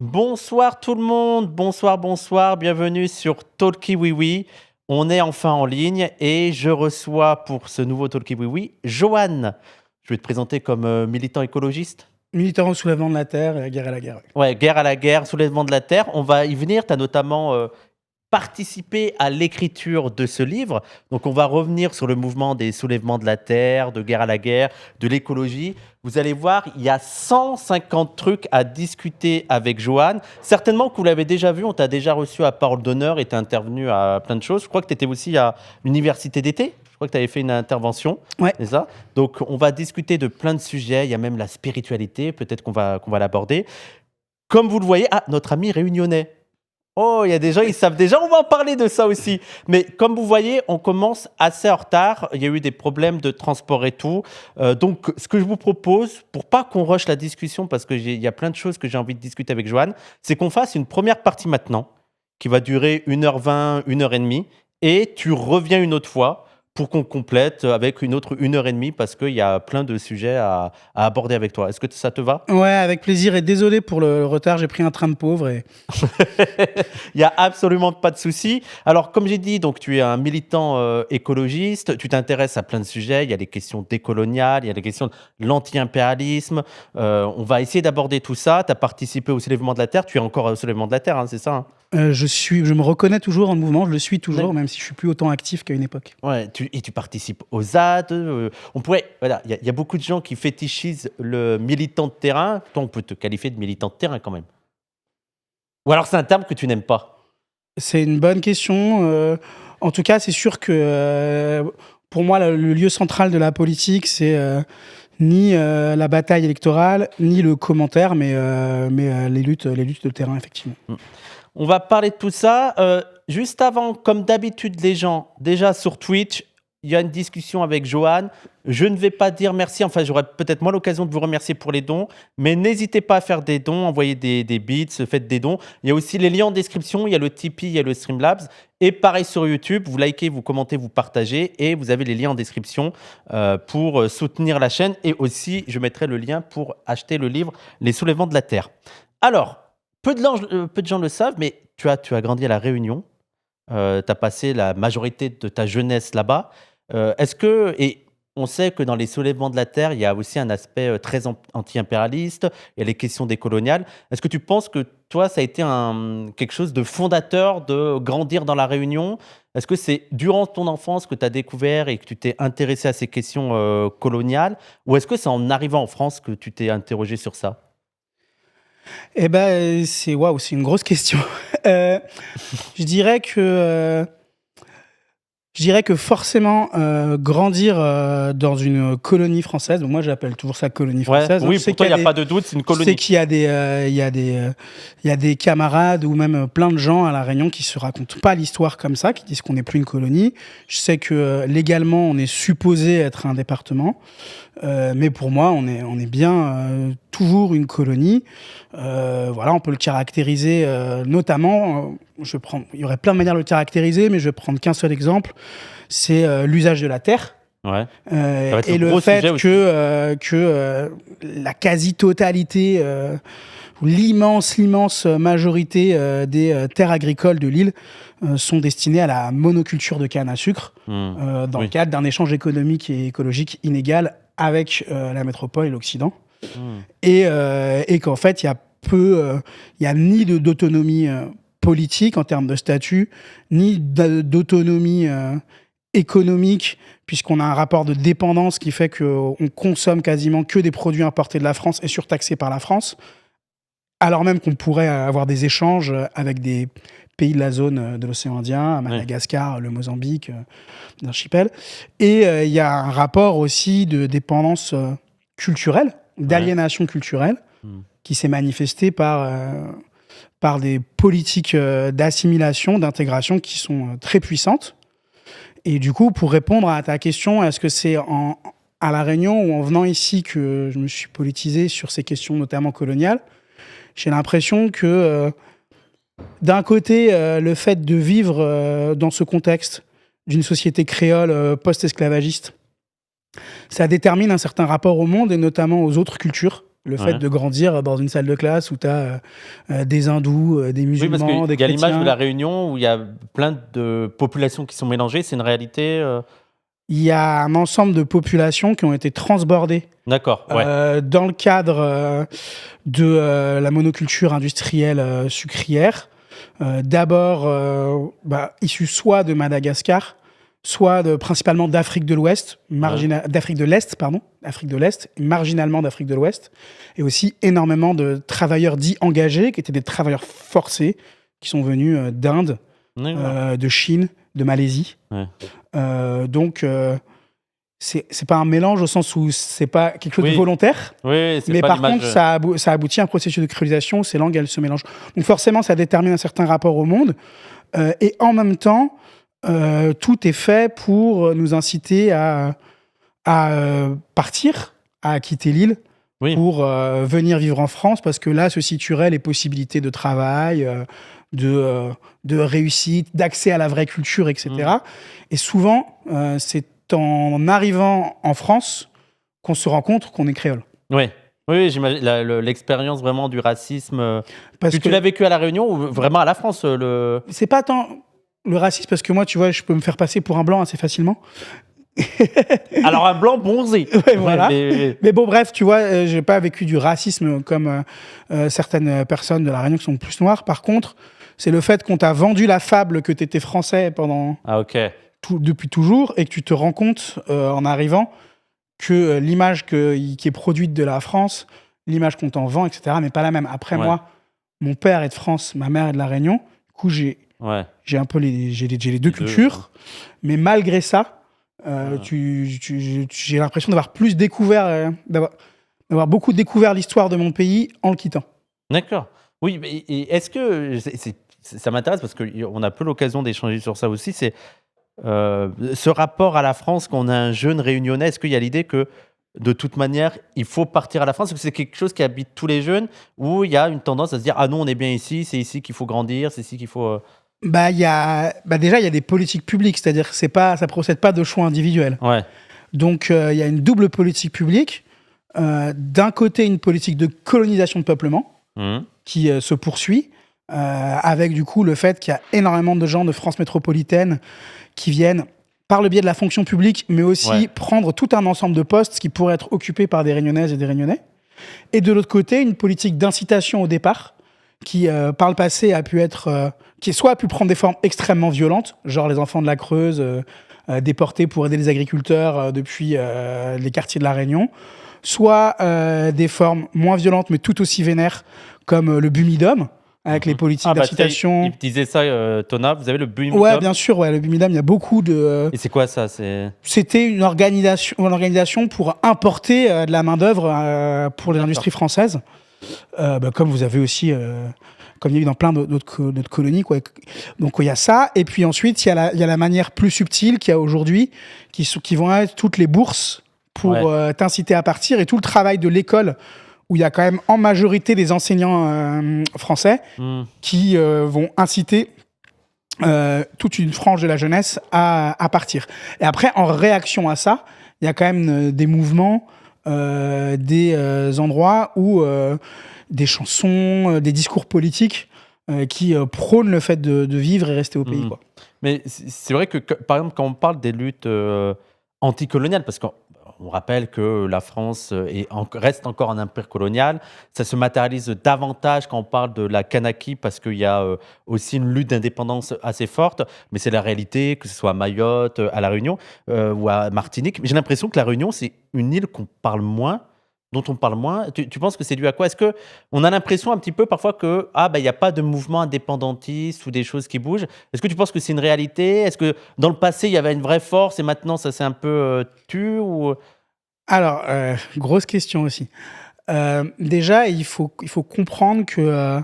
Bonsoir tout le monde, bonsoir, bienvenue sur Talkie Oui. On est enfin en ligne et je reçois pour ce nouveau Talkie Oui Johan. Je vais te présenter comme militant écologiste. Militant au soulèvement de la terre et guerre à la guerre. Ouais, guerre à la guerre, soulèvement de la terre. On va y venir. Tu as notamment participé à l'écriture de ce livre. Donc, on va revenir sur le mouvement des soulèvements de la terre, de guerre à la guerre, de l'écologie. Vous allez voir, il y a 150 trucs à discuter avec Johan. Certainement que vous l'avez déjà vu, on t'a déjà reçu à Parole d'honneur et tu es intervenu à plein de choses. Je crois que tu étais aussi à l'université d'été. Je crois que tu avais fait une intervention. Ouais. C'est ça. Donc, on va discuter de plein de sujets. Il y a même la spiritualité, peut-être qu'on va l'aborder. Comme vous le voyez, notre ami réunionnais. Oh, il y a des gens, ils savent déjà, on va en parler de ça aussi. Mais comme vous voyez, on commence assez en retard. Il y a eu des problèmes de transport et tout. Donc, ce que je vous propose, pour pas qu'on rush la discussion, parce qu'il y a plein de choses que j'ai envie de discuter avec Johan, c'est qu'on fasse une première partie maintenant, qui va durer 1h20, 1h30, et tu reviens une autre fois pour qu'on complète avec une autre 1h30, parce qu'il y a plein de sujets à aborder avec toi. Est-ce que ça te va ? Ouais, avec plaisir et désolé pour le retard, j'ai pris un train de pauvre. Il n'y a absolument pas de souci. Alors, comme j'ai dit, donc, tu es un militant écologiste, tu t'intéresses à plein de sujets. Il y a les questions décoloniales, il y a les questions de l'anti-impérialisme. On va essayer d'aborder tout ça. Tu as participé au soulèvement de la Terre. Tu es encore au soulèvement de la Terre, hein, c'est ça, hein ? Je me reconnais toujours en mouvement, je le suis toujours, même si je suis plus autant actif qu'à une époque. Ouais, tu participes aux ZAD. On pourrait, voilà, il y a beaucoup de gens qui fétichisent le militant de terrain. Toi, on peut te qualifier de militant de terrain quand même. Ou alors c'est un terme que tu n'aimes pas? C'est une bonne question. En tout cas, c'est sûr que pour moi, le lieu central de la politique, c'est ni la bataille électorale, ni le commentaire, mais les luttes de terrain, effectivement. On va parler de tout ça. Juste avant, comme d'habitude, les gens, déjà sur Twitch, il y a une discussion avec Johan. Je ne vais pas dire merci, enfin j'aurai peut-être moi l'occasion de vous remercier pour les dons, mais n'hésitez pas à faire des dons, envoyez des bits, faites des dons. Il y a aussi les liens en description, il y a le Tipeee, il y a le Streamlabs. Et pareil sur YouTube, vous likez, vous commentez, vous partagez et vous avez les liens en description pour soutenir la chaîne. Et aussi, je mettrai le lien pour acheter le livre Les soulèvements de la Terre. Alors, peu de gens le savent, mais tu as grandi à La Réunion. Tu as passé la majorité de ta jeunesse là-bas. Et on sait que dans les soulèvements de la Terre, il y a aussi un aspect très anti-impérialiste, il y a les questions décoloniales. Est-ce que tu penses que toi, ça a été quelque chose de fondateur de grandir dans La Réunion ? Est-ce que c'est durant ton enfance que tu as découvert et que tu t'es intéressé à ces questions coloniales ? Ou est-ce que c'est en arrivant en France que tu t'es interrogé sur ça ? Eh ben, c'est une grosse question. Je dirais que forcément, grandir dans une colonie française, donc moi j'appelle toujours ça colonie française. Ouais, oui, pour toi, il n'y a pas de doute, c'est une colonie. Je sais qu'il y a des camarades ou même plein de gens à La Réunion qui se racontent pas l'histoire comme ça, qui disent qu'on n'est plus une colonie. Je sais que légalement, on est supposé être un département. Mais pour moi, on est bien toujours une colonie. On peut le caractériser notamment. Il y aurait plein de manières de le caractériser, mais je vais prendre qu'un seul exemple. C'est l'usage de la terre. Ouais. Et le fait que la quasi-totalité, l'immense majorité des terres agricoles de l'île sont destinées à la monoculture de canne à sucre dans le cadre d'un échange économique et écologique inégal avec la métropole et l'Occident. Et qu'en fait, il y a ni d'autonomie politique en termes de statut, ni d'autonomie économique, puisqu'on a un rapport de dépendance qui fait qu'on consomme quasiment que des produits importés de la France et surtaxés par la France, alors même qu'on pourrait avoir des échanges avec des pays de la zone de l'océan Indien, à Madagascar, le Mozambique, l'archipel. Et il y a un rapport aussi de dépendance culturelle, d'aliénation culturelle, qui s'est manifesté par des politiques d'assimilation, d'intégration qui sont très puissantes. Et du coup, pour répondre à ta question, est-ce que c'est à La Réunion ou en venant ici que je me suis politisé sur ces questions notamment coloniales ? J'ai l'impression que d'un côté, le fait de vivre dans ce contexte d'une société créole post-esclavagiste, ça détermine un certain rapport au monde et notamment aux autres cultures Le fait de grandir dans une salle de classe où tu as des hindous, des musulmans, des chrétiens. Il y a l'image de la Réunion où il y a plein de populations qui sont mélangées. C'est une réalité Il y a un ensemble de populations qui ont été transbordées. D'accord, ouais. Dans le cadre de la monoculture industrielle sucrière. D'abord issus soit de Madagascar, soit principalement d'Afrique de l'Ouest, d'Afrique de l'Est, marginalement d'Afrique de l'Ouest, et aussi énormément de travailleurs dits engagés, qui étaient des travailleurs forcés, qui sont venus d'Inde, de Chine, de Malaisie. Ouais. Donc, c'est pas un mélange au sens où c'est pas quelque chose de volontaire, mais par contre, ça aboutit à un processus de créolisation où ces langues, elles se mélangent. Donc forcément, ça détermine un certain rapport au monde, et en même temps, tout est fait pour nous inciter à partir, à quitter l'île, pour venir vivre en France, parce que là se situeraient les possibilités de travail, de réussite, d'accès à la vraie culture, etc. Et souvent, c'est en arrivant en France qu'on se rend compte qu'on est créole. Oui, j'imagine l'expérience vraiment du racisme. Parce que tu l'as vécu à La Réunion ou vraiment à la France C'est pas tant le racisme, parce que moi, tu vois, je peux me faire passer pour un blanc assez facilement. Alors un blanc bronzé. Voilà. Mais bon, bref, tu vois, j'ai pas vécu du racisme comme certaines personnes de La Réunion qui sont plus noires. Par contre, c'est le fait qu'on t'a vendu la fable que t'étais français pendant depuis toujours, et que tu te rends compte en arrivant que l'image qui est produite de la France, l'image qu'on t'en vend, etc., n'est pas la même. Après, moi, mon père est de France, ma mère est de La Réunion. Du coup, j'ai un peu j'ai les deux cultures, mais malgré ça, j'ai l'impression d'avoir plus découvert, d'avoir beaucoup découvert l'histoire de mon pays en le quittant. D'accord. Oui, mais est-ce que ça m'intéresse parce qu'on a peu l'occasion d'échanger sur ça aussi. C'est ce rapport à la France quand on a un jeune réunionnais. Est-ce qu'il y a l'idée que de toute manière, il faut partir à la France? Est-ce que c'est quelque chose qui habite tous les jeunes, ou il y a une tendance à se dire ah non, on est bien ici, c'est ici qu'il faut grandir, c'est ici qu'il faut déjà, il y a des politiques publiques, c'est-à-dire que ça procède pas de choix individuels. Donc, il y a une double politique publique. D'un côté, une politique de colonisation de peuplement qui se poursuit, avec du coup le fait qu'il y a énormément de gens de France métropolitaine qui viennent par le biais de la fonction publique, mais aussi prendre tout un ensemble de postes qui pourraient être occupés par des Réunionnaises et des Réunionnais. Et de l'autre côté, une politique d'incitation au départ, qui, par le passé, a pu prendre des formes extrêmement violentes, genre les enfants de la Creuse, déportés pour aider les agriculteurs depuis les quartiers de La Réunion, soit des formes moins violentes, mais tout aussi vénères, comme le Bumidum, avec les politiques d'incitation. Il disait ça, Tona, vous avez le Bumidum? Ouais, bien sûr, le Bumidum, il y a beaucoup de... Et c'est quoi ça? C'était une organisation pour importer de la main-d'œuvre pour les industries françaises, comme vous avez aussi... comme il y a eu dans plein d'autres colonies, quoi. Donc il y a ça, et puis ensuite il y a la manière plus subtile qu'il y a aujourd'hui, qui vont être toutes les bourses pour t'inciter à partir, et tout le travail de l'école, où il y a quand même en majorité des enseignants français qui vont inciter toute une frange de la jeunesse à partir. Et après, en réaction à ça, il y a quand même des mouvements, des endroits où des chansons, des discours politiques qui prônent le fait de vivre et rester au pays. Quoi. Mais c'est vrai que, par exemple, quand on parle des luttes anticoloniales, parce qu'on rappelle que la France reste encore un empire colonial, ça se matérialise davantage quand on parle de la Kanaki, parce qu'il y a aussi une lutte d'indépendance assez forte, mais c'est la réalité, que ce soit à Mayotte, à La Réunion ou à Martinique. Mais j'ai l'impression que La Réunion, c'est une île dont on parle moins. Tu penses que c'est dû à quoi? Est-ce qu'on a l'impression un petit peu parfois que il n'y a pas de mouvement indépendantiste ou des choses qui bougent? Est-ce que tu penses que c'est une réalité? Est-ce que dans le passé, il y avait une vraie force et maintenant, ça s'est un peu tu ou... Alors, grosse question aussi. Déjà, il faut comprendre que...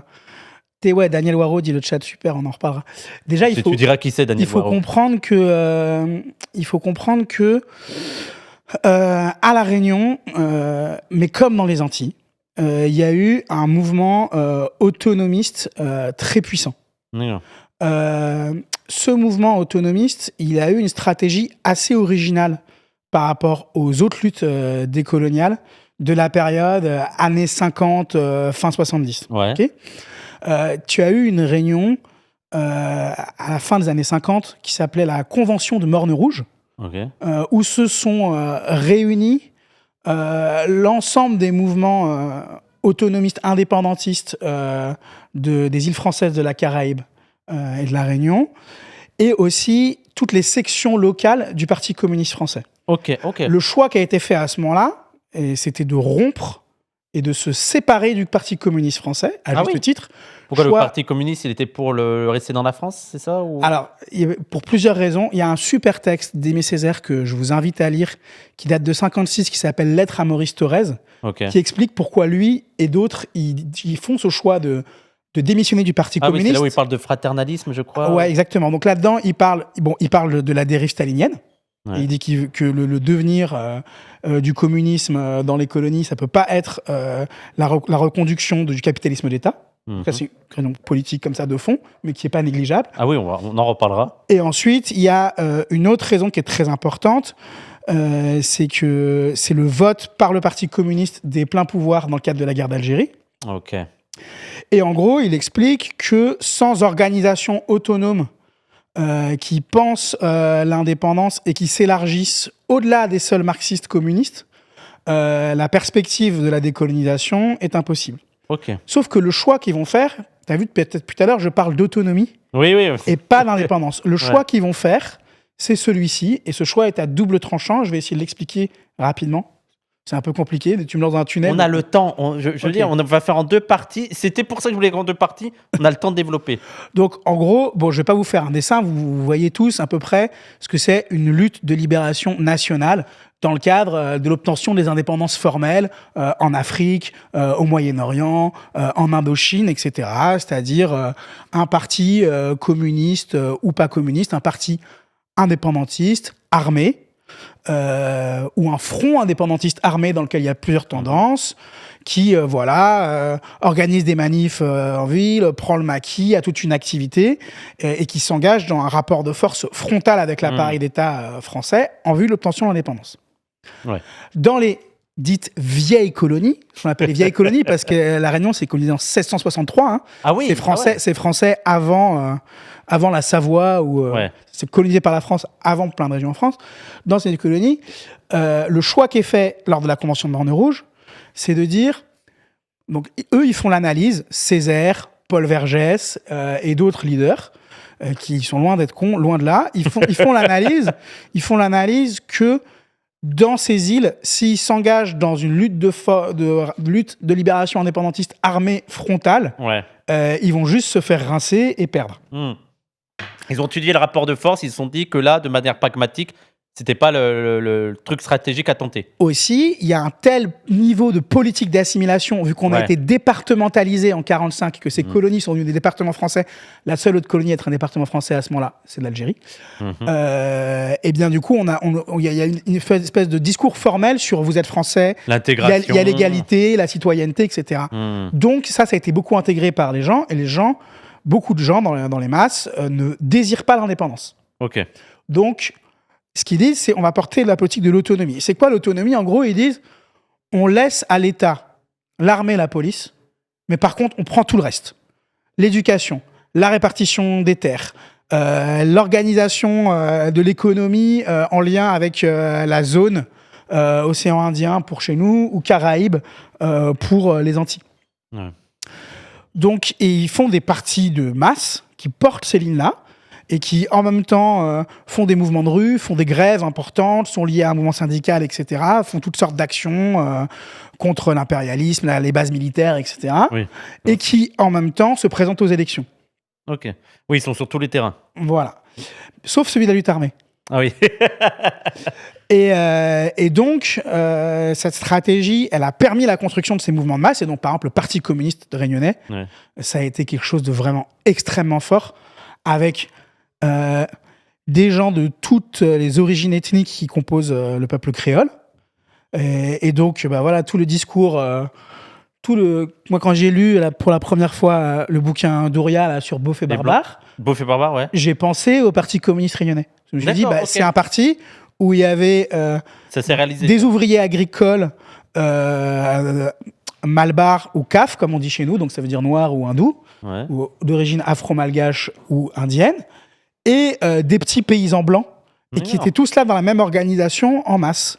Daniel Waro dit le chat, super, on en reparlera. Déjà, tu diras qui c'est, Daniel Waro. Il faut comprendre que à La Réunion, mais comme dans les Antilles, il y a eu un mouvement autonomiste très puissant. Ce mouvement autonomiste, il a eu une stratégie assez originale par rapport aux autres luttes décoloniales, de la période années 50, fin 70. Ouais. Okay, tu as eu une réunion à la fin des années 50 qui s'appelait la Convention de Morne Rouge, où se sont réunis l'ensemble des mouvements autonomistes, indépendantistes des îles françaises de la Caraïbe et de la Réunion, et aussi toutes les sections locales du Parti communiste français. Le choix qui a été fait à ce moment-là, c'était de rompre et de se séparer du Parti communiste français, à juste titre. Pourquoi le Parti communiste, il était pour le rester dans la France, c'est ça ou... Alors, pour plusieurs raisons. Il y a un super texte d'Aimé Césaire que je vous invite à lire, qui date de 56, qui s'appelle « Lettre à Maurice Thorez », qui explique pourquoi lui et d'autres, ils font ce choix de démissionner du Parti communiste. Oui, c'est là où il parle de fraternalisme, je crois. Ouais, exactement. Donc là-dedans, il parle de la dérive stalinienne. Ouais. Et il dit que le devenir du communisme dans les colonies, ça peut pas être la reconduction du capitalisme d'État. Ça, c'est une raison politique comme ça de fond, mais qui n'est pas négligeable. Ah oui, on en reparlera. Et ensuite, il y a une autre raison qui est très importante, c'est que c'est le vote par le Parti communiste des pleins pouvoirs dans le cadre de la guerre d'Algérie. Ok. Et en gros, il explique que sans organisation autonome qui pensent l'indépendance et qui s'élargissent au-delà des seuls marxistes communistes, la perspective de la décolonisation est impossible. Sauf que le choix qu'ils vont faire, tu as vu peut-être tout à l'heure, je parle d'autonomie et pas d'indépendance. Le choix qu'ils vont faire, c'est celui-ci, et ce choix est à double tranchant. Je vais essayer de l'expliquer rapidement. C'est un peu compliqué, tu me lances dans un tunnel. On a le temps, je veux dire, on va faire en 2 parties. C'était pour ça que je voulais en 2 parties. On a le temps de développer. Donc, en gros, je ne vais pas vous faire un dessin, vous voyez tous à peu près ce que c'est une lutte de libération nationale dans le cadre de l'obtention des indépendances formelles en Afrique, au Moyen-Orient, en Indochine, etc. C'est-à-dire un parti communiste ou pas communiste, un parti indépendantiste, armé, ou un front indépendantiste armé dans lequel il y a plusieurs tendances, qui organise des manifs en ville, prend le maquis, a toute une activité, et qui s'engage dans un rapport de force frontal avec l'appareil d'État français en vue de l'obtention de l'indépendance. Ouais. Dans les dites vieilles colonies, ce qu'on appelle les vieilles colonies, parce que la Réunion c'est colonisé en 1663, hein. Ah oui, c'est français avant la Savoie, ou c'est colonisé par la France avant plein de régions en France. Dans ces colonies, le choix qui est fait lors de la Convention de Morne Rouge, c'est de dire, donc eux ils font l'analyse, Césaire, Paul Vergès et d'autres leaders qui sont loin d'être cons, loin de là, ils font l'analyse que dans ces îles, s'ils s'engagent dans une lutte de libération indépendantiste armée frontale, ils vont juste se faire rincer et perdre. Ils ont étudié le rapport de force, ils se sont dit que là, de manière pragmatique, c'était pas le truc stratégique à tenter. Aussi, il y a un tel niveau de politique d'assimilation, vu qu'on a été départementalisé en 1945, que ces colonies sont devenues des départements français. La seule autre colonie à être un département français à ce moment-là, c'est l'Algérie. Et bien du coup, il y a une espèce de discours formel sur vous êtes français, l'intégration, il y a l'égalité, la citoyenneté, etc. Donc ça a été beaucoup intégré par les gens, et beaucoup de gens dans les masses ne désirent pas l'indépendance. Donc, ce qu'ils disent, c'est on va porter la politique de l'autonomie. C'est quoi l'autonomie ? En gros, ils disent on laisse à l'État l'armée, la police, mais par contre, on prend tout le reste. L'éducation, la répartition des terres, l'organisation de l'économie en lien avec la zone océan Indien pour chez nous, ou Caraïbes pour les Antilles. Donc, et ils font des partis de masse qui portent ces lignes-là, et qui, en même temps, font des mouvements de rue, font des grèves importantes, sont liés à un mouvement syndical, etc., font toutes sortes d'actions contre l'impérialisme, les bases militaires, etc., et qui, en même temps, se présentent aux élections. Oui, ils sont sur tous les terrains. Voilà. Sauf celui de la lutte armée. Ah oui. Et donc, cette stratégie, elle a permis la construction de ces mouvements de masse, et donc, par exemple, le Parti communiste réunionnais, ça a été quelque chose de vraiment extrêmement fort, avec des gens de toutes les origines ethniques qui composent le peuple créole. Et donc, tout le discours... Moi, quand j'ai lu pour la première fois le bouquin d'Ouria sur Beauf et Barbare, j'ai pensé au Parti communiste réunionnais. Je me suis dit, c'est un parti où il y avait ça s'est réalisé, des ouvriers agricoles Malbar ou Kaf, comme on dit chez nous, donc ça veut dire noir ou hindou, ou d'origine afro-malgache ou indienne, et des petits paysans blancs, et qui étaient tous là dans la même organisation en masse,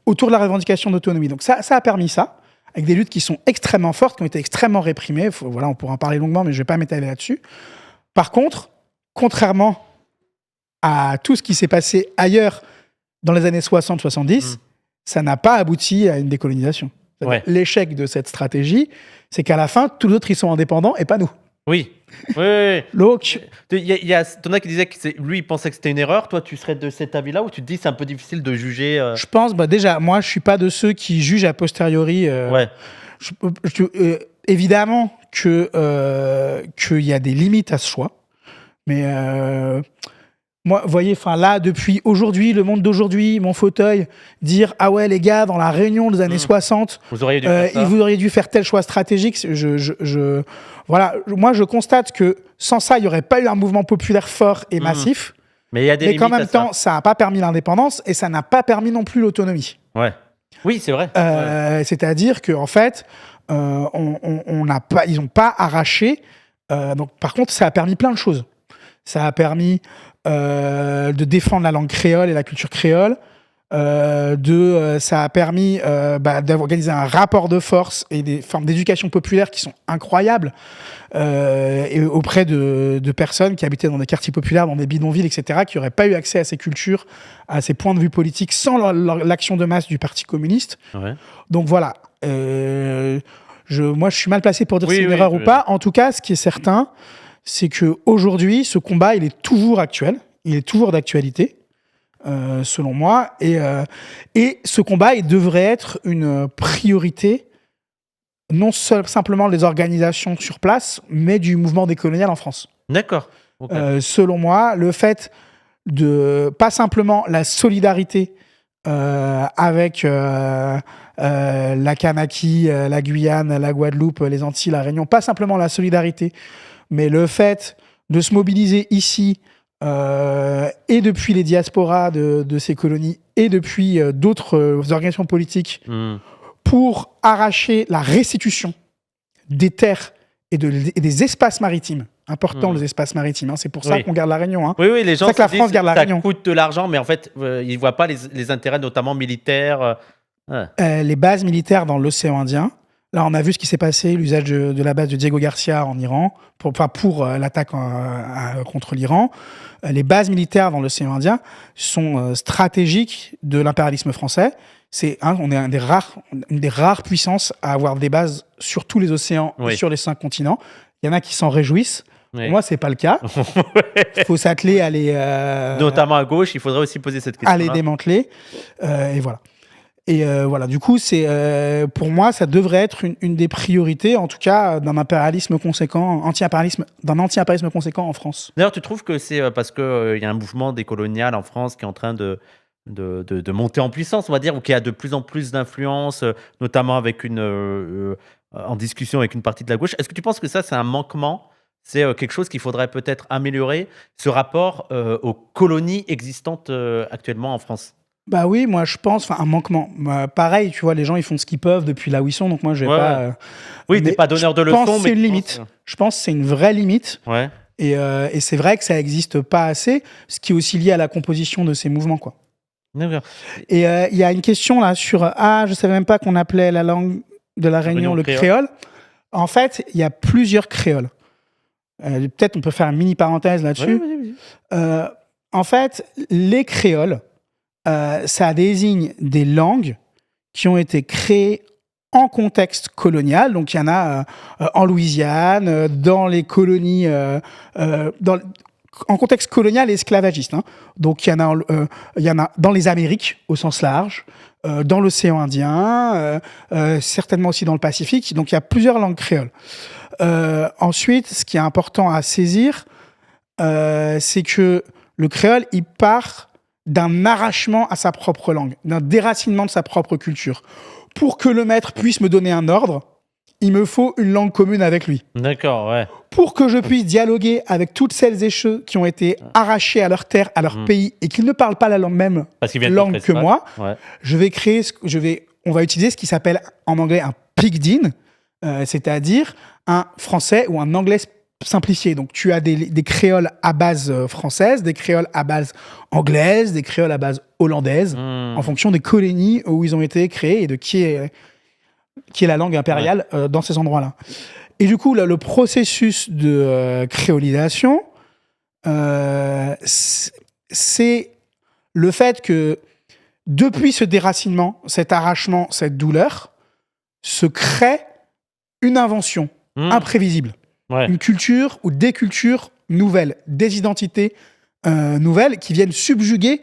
autour de la revendication d'autonomie. Donc ça a permis ça, avec des luttes qui sont extrêmement fortes, qui ont été extrêmement réprimées. Voilà, on pourra en parler longuement, mais je ne vais pas m'étaler là-dessus. Par contre, contrairement à tout ce qui s'est passé ailleurs dans les années 60-70, ça n'a pas abouti à une décolonisation. L'échec de cette stratégie, c'est qu'à la fin, tous les autres, ils sont indépendants et pas nous. Oui. Donc, il y a Thomas qui disait que lui, il pensait que c'était une erreur. Toi, tu serais de cet avis-là ou tu te dis c'est un peu difficile de juger Je pense, déjà, moi, je suis pas de ceux qui jugent a posteriori. Évidemment qu'il y a des limites à ce choix, mais moi, vous voyez, là, depuis aujourd'hui, le monde d'aujourd'hui, mon fauteuil, dire ah ouais les gars, dans la Réunion des années 60, vous auriez dû faire tel choix stratégique. Voilà, moi je constate que sans ça, il n'y aurait pas eu un mouvement populaire fort et massif. Mais il y a des limites qu'en même temps, ça n'a pas permis l'indépendance et ça n'a pas permis non plus l'autonomie. Oui, c'est vrai. C'est-à-dire qu'en fait, ils n'ont pas arraché. Donc, par contre, ça a permis plein de choses. Ça a permis de défendre la langue créole et la culture créole. Ça a permis d'organiser un rapport de force et des formes d'éducation populaire qui sont incroyables et auprès de personnes qui habitaient dans des quartiers populaires, dans des bidonvilles, etc., qui n'auraient pas eu accès à ces cultures, à ces points de vue politiques sans l'action de masse du Parti communiste. Donc voilà. Moi, je suis mal placé pour dire si c'est une erreur ou pas. En tout cas, ce qui est certain, c'est qu'aujourd'hui, ce combat, il est toujours actuel, il est toujours d'actualité, selon moi, et ce combat, il devrait être une priorité, non simplement des organisations sur place, mais du mouvement décolonial en France. D'accord. Selon moi, le fait de, pas simplement la solidarité avec la Kanaki, la Guyane, la Guadeloupe, les Antilles, la Réunion, pas simplement la solidarité, mais le fait de se mobiliser ici et depuis les diasporas de ces colonies et depuis d'autres organisations politiques pour arracher la restitution des terres et des espaces maritimes. Important, les espaces maritimes. C'est pour ça qu'on garde la Réunion. Oui, les gens c'est ça que la France garde la Réunion. Ça coûte de l'argent, mais en fait, ils ne voient pas les intérêts, notamment militaires. Les bases militaires dans l'océan Indien. Là, on a vu ce qui s'est passé, l'usage de la base de Diego Garcia en Iran, pour l'attaque contre l'Iran. Les bases militaires dans l'océan Indien sont stratégiques de l'impérialisme français. On est une des rares puissances à avoir des bases sur tous les océans et sur les 5 continents. Il y en a qui s'en réjouissent. Pour moi, c'est pas le cas. Il faut s'atteler à les... notamment à gauche, il faudrait aussi poser cette question. À les démanteler. Et voilà. Et voilà, du coup, pour moi, ça devrait être une des priorités, en tout cas, d'un impérialisme conséquent, d'un anti-impérialisme conséquent en France. D'ailleurs, tu trouves que c'est parce qu'il y a un mouvement décolonial en France qui est en train de monter en puissance, on va dire, ou qui a de plus en plus d'influence, notamment avec en discussion avec une partie de la gauche. Est-ce que tu penses que ça, c'est un manquement ? C'est quelque chose qu'il faudrait peut-être améliorer, ce rapport aux colonies existantes actuellement en France ? Bah oui, moi je pense, un manquement. Pareil, tu vois, les gens ils font ce qu'ils peuvent depuis là où ils sont, donc moi je vais pas. Oui, t'es pas donneur de leçons, mais c'est une limite. Je pense que c'est une vraie limite. Et c'est vrai que ça n'existe pas assez, ce qui est aussi lié à la composition de ces mouvements, quoi. D'accord. Et il y a une question là sur je savais même pas qu'on appelait la langue de la Réunion le créole. En fait, il y a plusieurs créoles. Peut-être on peut faire une mini parenthèse là-dessus. Vas-y. En fait, les créoles. Ça désigne des langues qui ont été créées en contexte colonial. Donc, il y en a en Louisiane, dans les colonies, en contexte colonial et esclavagiste. Donc, il y en a dans les Amériques, au sens large, dans l'océan Indien, certainement aussi dans le Pacifique. Donc, il y a plusieurs langues créoles. Ensuite, ce qui est important à saisir, c'est que le créole, il part d'un arrachement à sa propre langue, d'un déracinement de sa propre culture. Pour que le maître puisse me donner un ordre, il me faut une langue commune avec lui. D'accord, ouais. Pour que je puisse dialoguer avec toutes celles et ceux qui ont été arrachés à leur terre, à leur pays, et qui ne parlent pas la même langue que moi, je vais on va utiliser ce qui s'appelle en anglais un pidgin, c'est-à-dire un français ou un anglais simplifié. Donc, tu as des créoles à base française, des créoles à base anglaise, des créoles à base hollandaise, en fonction des colonies où ils ont été créés et de qui est la langue impériale dans ces endroits-là. Et du coup, là, le processus de créolisation, c'est le fait que depuis ce déracinement, cet arrachement, cette douleur, se crée une invention imprévisible. Une culture ou des cultures nouvelles, des identités nouvelles qui viennent subjuguer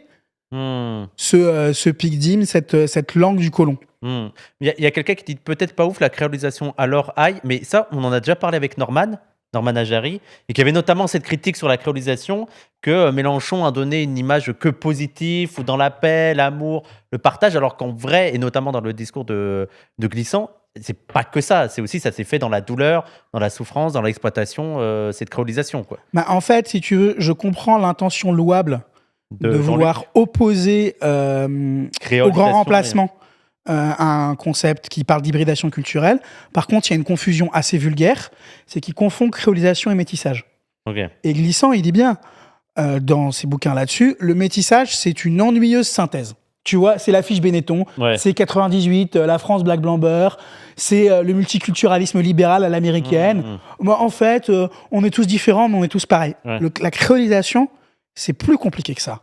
ce pidgin, cette langue du colon. Il y a quelqu'un qui dit peut-être pas ouf la créolisation à leur aïe, mais ça, on en a déjà parlé avec Norman Ajari, et qui avait notamment cette critique sur la créolisation que Mélenchon a donné une image que positive, ou dans la paix, l'amour, le partage, alors qu'en vrai, et notamment dans le discours de Glissant, c'est pas que ça, c'est aussi ça s'est fait dans la douleur, dans la souffrance, dans l'exploitation, cette créolisation, quoi. Bah, en fait, si tu veux, je comprends l'intention louable de vouloir opposer au grand remplacement un concept qui parle d'hybridation culturelle. Par contre, il y a une confusion assez vulgaire, c'est qu'il confond créolisation et métissage. Et Glissant, il dit bien dans ses bouquins là-dessus, le métissage, c'est une ennuyeuse synthèse. Tu vois, c'est l'affiche Benetton, c'est 98, la France Black Blanc Beurre, c'est le multiculturalisme libéral à l'américaine. Bah, en fait, on est tous différents, mais on est tous pareils. La créolisation, c'est plus compliqué que ça.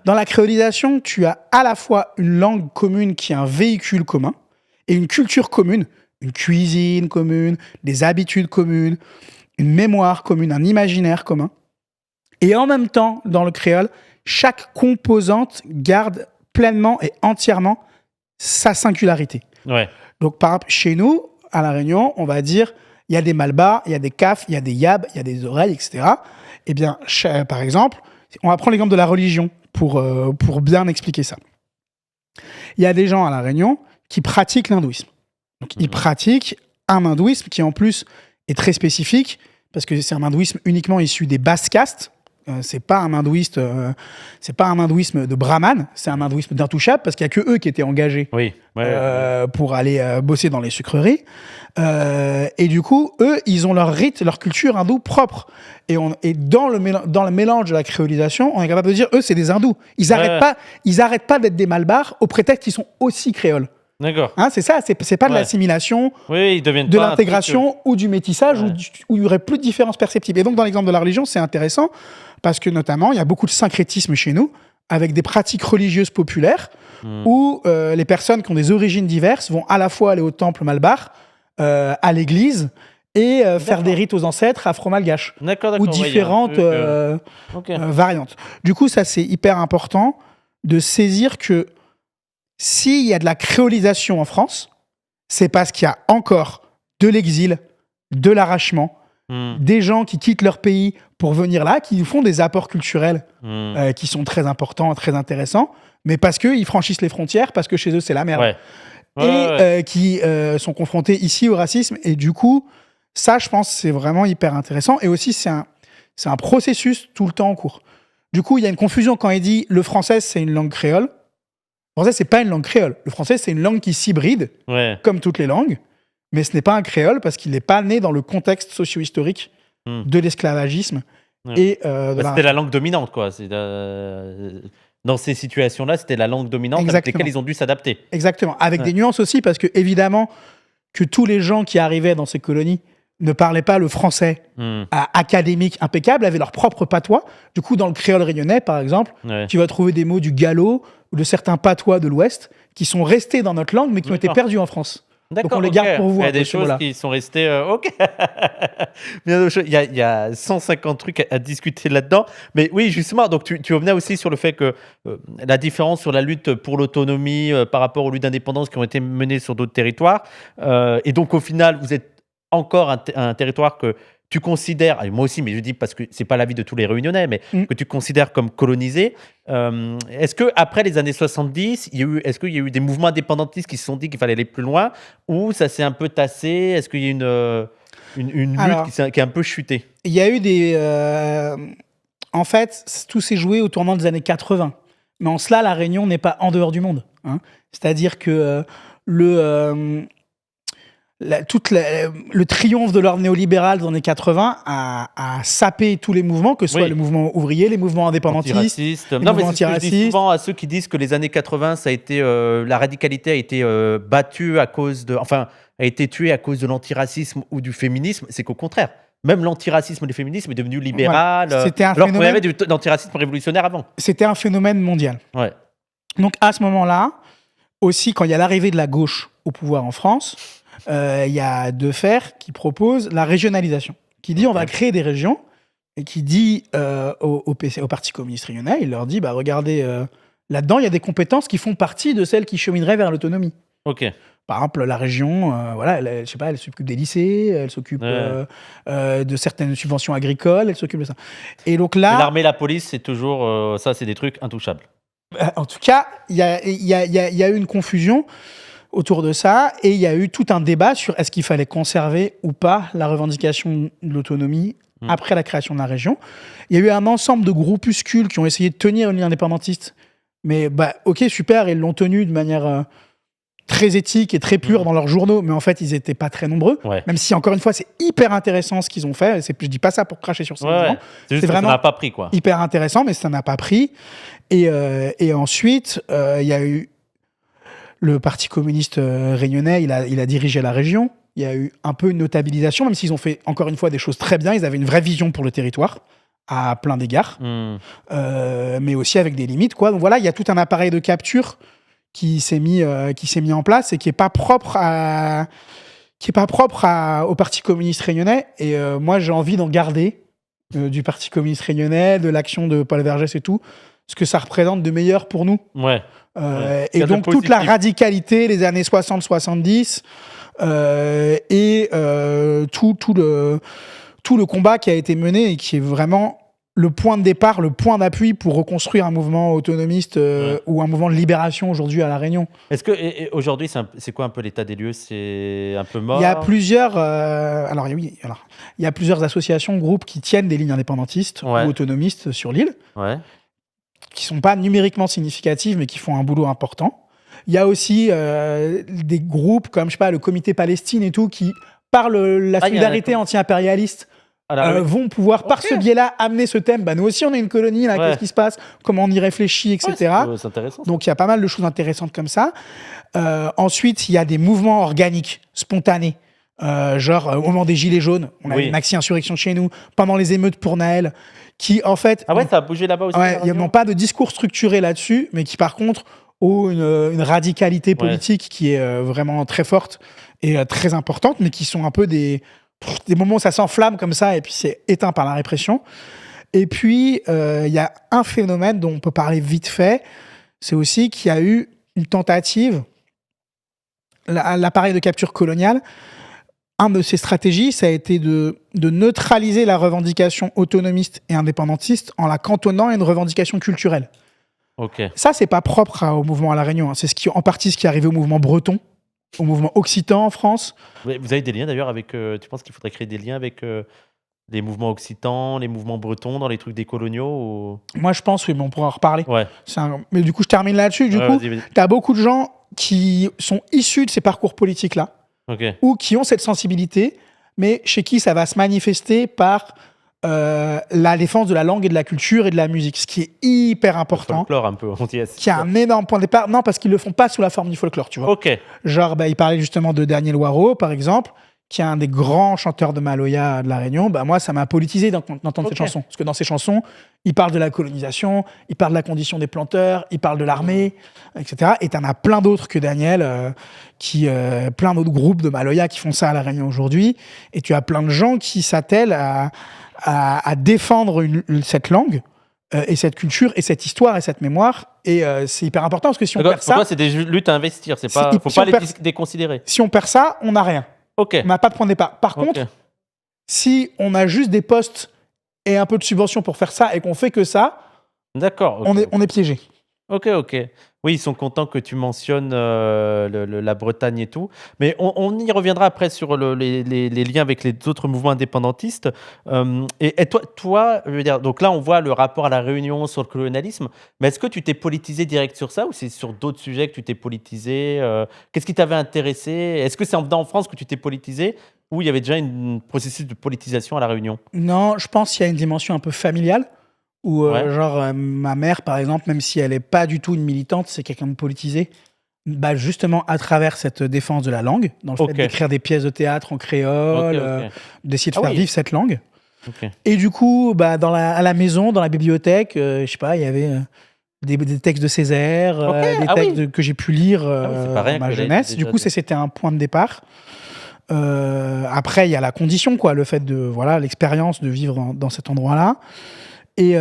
Dans la créolisation, tu as à la fois une langue commune qui est un véhicule commun et une culture commune, une cuisine commune, des habitudes communes, une mémoire commune, un imaginaire commun. Et en même temps, dans le créole, chaque composante garde pleinement et entièrement sa singularité. Donc, par exemple, chez nous, à La Réunion, on va dire, il y a des malbars, il y a des cafs, il y a des yabs, il y a des oreilles, etc. Eh bien, par exemple, on va prendre l'exemple de la religion pour bien expliquer ça. Il y a des gens à La Réunion qui pratiquent l'hindouisme. Donc, ils pratiquent un hindouisme qui, en plus, est très spécifique parce que c'est un hindouisme uniquement issu des basses castes. C'est pas un hindouisme de brahman, c'est un hindouisme d'intouchable parce qu'il y a que eux qui étaient engagés pour aller bosser dans les sucreries. Et du coup, eux, ils ont leur rite, leur culture hindoue propre. Et dans le mélange de la créolisation, on est capable de dire, eux, c'est des hindous. Ils arrêtent pas d'être des malbars au prétexte qu'ils sont aussi créoles. D'accord. Hein, c'est ça, c'est pas de l'assimilation, de l'intégration ou du métissage où il y aurait plus de différences perceptibles. Et donc, dans l'exemple de la religion, c'est intéressant parce que, notamment, il y a beaucoup de syncrétisme chez nous avec des pratiques religieuses populaires où les personnes qui ont des origines diverses vont à la fois aller au temple malbar, à l'église et faire des rites aux ancêtres afro-malgaches ou différentes variantes. Du coup, ça, c'est hyper important de saisir que s'il y a de la créolisation en France, c'est parce qu'il y a encore de l'exil, de l'arrachement, des gens qui quittent leur pays pour venir là, qui font des apports culturels qui sont très importants, très intéressants, mais parce qu'ils franchissent les frontières, parce que chez eux, c'est la merde. Qui sont confrontés ici au racisme. Et du coup, ça, je pense, c'est vraiment hyper intéressant. Et aussi, c'est un processus tout le temps en cours. Du coup, il y a une confusion quand il dit le français, c'est une langue créole. Le français, c'est pas une langue créole. Le français, c'est une langue qui s'hybride, comme toutes les langues, mais ce n'est pas un créole parce qu'il n'est pas né dans le contexte socio-historique de l'esclavagisme. Et c'était la langue dominante, quoi. Dans ces situations-là, c'était la langue dominante avec laquelle ils ont dû s'adapter. Exactement. Avec des nuances aussi, parce que, évidemment, que tous les gens qui arrivaient dans ces colonies ne parlaient pas le français académique impeccable, avaient leur propre patois. Du coup, dans le créole réunionnais, par exemple, tu vas trouver des mots du gallo ou de certains patois de l'Ouest qui sont restés dans notre langue, mais qui ont été perdus en France. Donc on les garde pour vous. Il y a des choses qui sont restées... Il y a 150 trucs à discuter là-dedans. Mais oui, justement, donc tu revenais aussi sur le fait que la différence sur la lutte pour l'autonomie par rapport aux luttes d'indépendance qui ont été menées sur d'autres territoires. Et donc, au final, vous êtes encore un territoire que tu considères, et moi aussi, mais je dis parce que c'est pas l'avis de tous les Réunionnais, mais que tu considères comme colonisé. Est-ce que après les années 70, est-ce qu'il y a eu des mouvements indépendantistes qui se sont dit qu'il fallait aller plus loin, ou ça s'est un peu tassé? Est-ce qu'il y a une lutte qui a un peu chuté? Il y a eu des... en fait, tout s'est joué au tournant des années 80. Mais en cela, la Réunion n'est pas en dehors du monde. Hein. C'est-à-dire que le triomphe de l'ordre néolibéral dans les années 80 a sapé tous les mouvements, que ce soit le mouvement ouvrier, les mouvements indépendantistes, les mouvements antiracistes. Je dis souvent à ceux qui disent que les années 80, ça a été, la radicalité a été battue à cause de, enfin, a été tuée à cause de l'antiracisme ou du féminisme. C'est qu'au contraire, même l'antiracisme et le féminisme est devenu libéral. Alors qu'il y avait de l'antiracisme révolutionnaire avant. C'était un phénomène mondial. Ouais. Donc à ce moment-là, aussi quand il y a l'arrivée de la gauche au pouvoir en France, il y a Defer qui propose la régionalisation, qui dit on va créer des régions, et qui dit au Parti communiste réunionnais, il leur dit regardez, là-dedans il y a des compétences qui font partie de celles qui chemineraient vers l'autonomie. Ok. Par exemple, la région, elle s'occupe des lycées, elle s'occupe de certaines subventions agricoles, elle s'occupe de ça. Et donc là, l'armée, la police, c'est toujours ça, c'est des trucs intouchables. En tout cas, il y a eu une confusion autour de ça, et il y a eu tout un débat sur est-ce qu'il fallait conserver ou pas la revendication de l'autonomie après la création de la région. Il y a eu un ensemble de groupuscules qui ont essayé de tenir une ligne indépendantiste, mais ok, super, ils l'ont tenue de manière très éthique et très pure dans leurs journaux, mais en fait, ils n'étaient pas très nombreux, même si, encore une fois, c'est hyper intéressant ce qu'ils ont fait. Je dis pas ça pour cracher sur ces mouvements. C'est vraiment ça n'a pas pris, quoi. Hyper intéressant, mais ça n'a pas pris. Et ensuite, il y a eu le Parti communiste réunionnais, il a dirigé la région. Il y a eu un peu une notabilisation, même s'ils ont fait, encore une fois, des choses très bien. Ils avaient une vraie vision pour le territoire, à plein d'égards, mais aussi avec des limites, quoi. Donc voilà, il y a tout un appareil de capture qui s'est mis en place et qui est pas propre au Parti communiste réunionnais. Et moi, j'ai envie d'en garder du Parti communiste réunionnais, de l'action de Paul Vergès et tout, ce que ça représente de meilleur pour nous. Et donc toute la radicalité des années 60-70 et tout le combat qui a été mené et qui est vraiment le point de départ, le point d'appui pour reconstruire un mouvement autonomiste ou un mouvement de libération aujourd'hui à La Réunion. Est-ce que aujourd'hui, c'est quoi un peu l'état des lieux? C'est un peu mort? Il y a plusieurs, il y a plusieurs associations, groupes qui tiennent des lignes indépendantistes ou autonomistes sur l'île, qui sont pas numériquement significatives, mais qui font un boulot important. Il y a aussi des groupes comme, je sais pas, le Comité Palestine et tout, qui, par la solidarité anti-impérialiste, vont pouvoir, par ce biais-là, amener ce thème. Nous aussi, on est une colonie, là, qu'est-ce qui se passe? Comment on y réfléchit, etc. C'est intéressant. Donc, il y a pas mal de choses intéressantes comme ça. Ensuite, il y a des mouvements organiques, spontanés. Genre, au moment des Gilets jaunes, on a eu une maxi-insurrection chez nous, pendant les émeutes pour Naël, qui, en fait... Ah ouais, ça a bougé là-bas aussi? Ils n'ont pas de discours structuré là-dessus, mais qui, par contre, ont une radicalité politique qui est vraiment très forte et très importante, mais qui sont un peu des moments où ça s'enflamme comme ça et puis c'est éteint par la répression. Et puis, il y a un phénomène dont on peut parler vite fait, c'est aussi qu'il y a eu une tentative, l'appareil de capture coloniale, un de ses stratégies, ça a été de neutraliser la revendication autonomiste et indépendantiste en la cantonnant à une revendication culturelle. Ça, c'est pas propre au mouvement à La Réunion, hein. C'est en partie ce qui est arrivé au mouvement breton, au mouvement occitan en France. Vous avez des liens d'ailleurs avec... tu penses qu'il faudrait créer des liens avec les mouvements occitans, les mouvements bretons dans les trucs des coloniaux Moi, je pense, oui, mais on pourra en reparler. Mais du coup, je termine là-dessus. Du coup, tu as beaucoup de gens qui sont issus de ces parcours politiques-là, ou qui ont cette sensibilité, mais chez qui ça va se manifester par la défense de la langue et de la culture et de la musique, ce qui est hyper important. Le folklore un peu, qui a un énorme point de départ. Non, parce qu'ils le font pas sous la forme du folklore, tu vois. Genre, il parlait justement de Daniel Waro, par exemple, qui est un des grands chanteurs de Maloya de La Réunion. Moi, ça m'a politisé d'entendre cette chanson. Parce que dans ces chansons, il parle de la colonisation, il parle de la condition des planteurs, il parle de l'armée, etc. Et t'en as plein d'autres que Daniel, plein d'autres groupes de Maloya qui font ça à La Réunion aujourd'hui. Et tu as plein de gens qui s'attellent à défendre cette langue et cette culture et cette histoire et cette mémoire. Et c'est hyper important parce que si on perd ça... Pour toi, c'est des luttes à investir. Il ne faut pas les déconsidérer. Si on perd ça, on n'a rien. On n'a pas de point de départ. Par contre, si on a juste des postes et un peu de subventions pour faire ça et qu'on fait que ça, on est piégé. Ok, ok. Oui, ils sont contents que tu mentionnes la Bretagne et tout. Mais on y reviendra après sur les liens avec les autres mouvements indépendantistes. Et toi, je veux dire, donc là, on voit le rapport à la Réunion sur le colonialisme. Mais est-ce que tu t'es politisé direct sur ça ou c'est sur d'autres sujets que tu t'es politisé Qu'est-ce qui t'avait intéressé? Est-ce que c'est en France que tu t'es politisé ou il y avait déjà un processus de politisation à la Réunion? Non, je pense qu'il y a une dimension un peu familiale. Où, Ouais. ma mère, par exemple, même si elle n'est pas du tout une militante, c'est quelqu'un de politisé, bah, justement à travers cette défense de la langue, dans le fait Ok. d'écrire des pièces de théâtre en Ok, créole, ok. d'essayer de Ah faire oui. vivre cette langue. Ok. Et du coup, bah, à la maison, dans la bibliothèque, je sais pas, il y avait des textes de Césaire, Ok. des Ah textes oui. que j'ai pu lire Ah oui, c'est pas dans rien ma que là, était jeunesse. Du déjà coup, c'était un point de départ. Après, il y a la condition, quoi, le fait de, voilà, l'expérience de vivre dans cet endroit-là. Et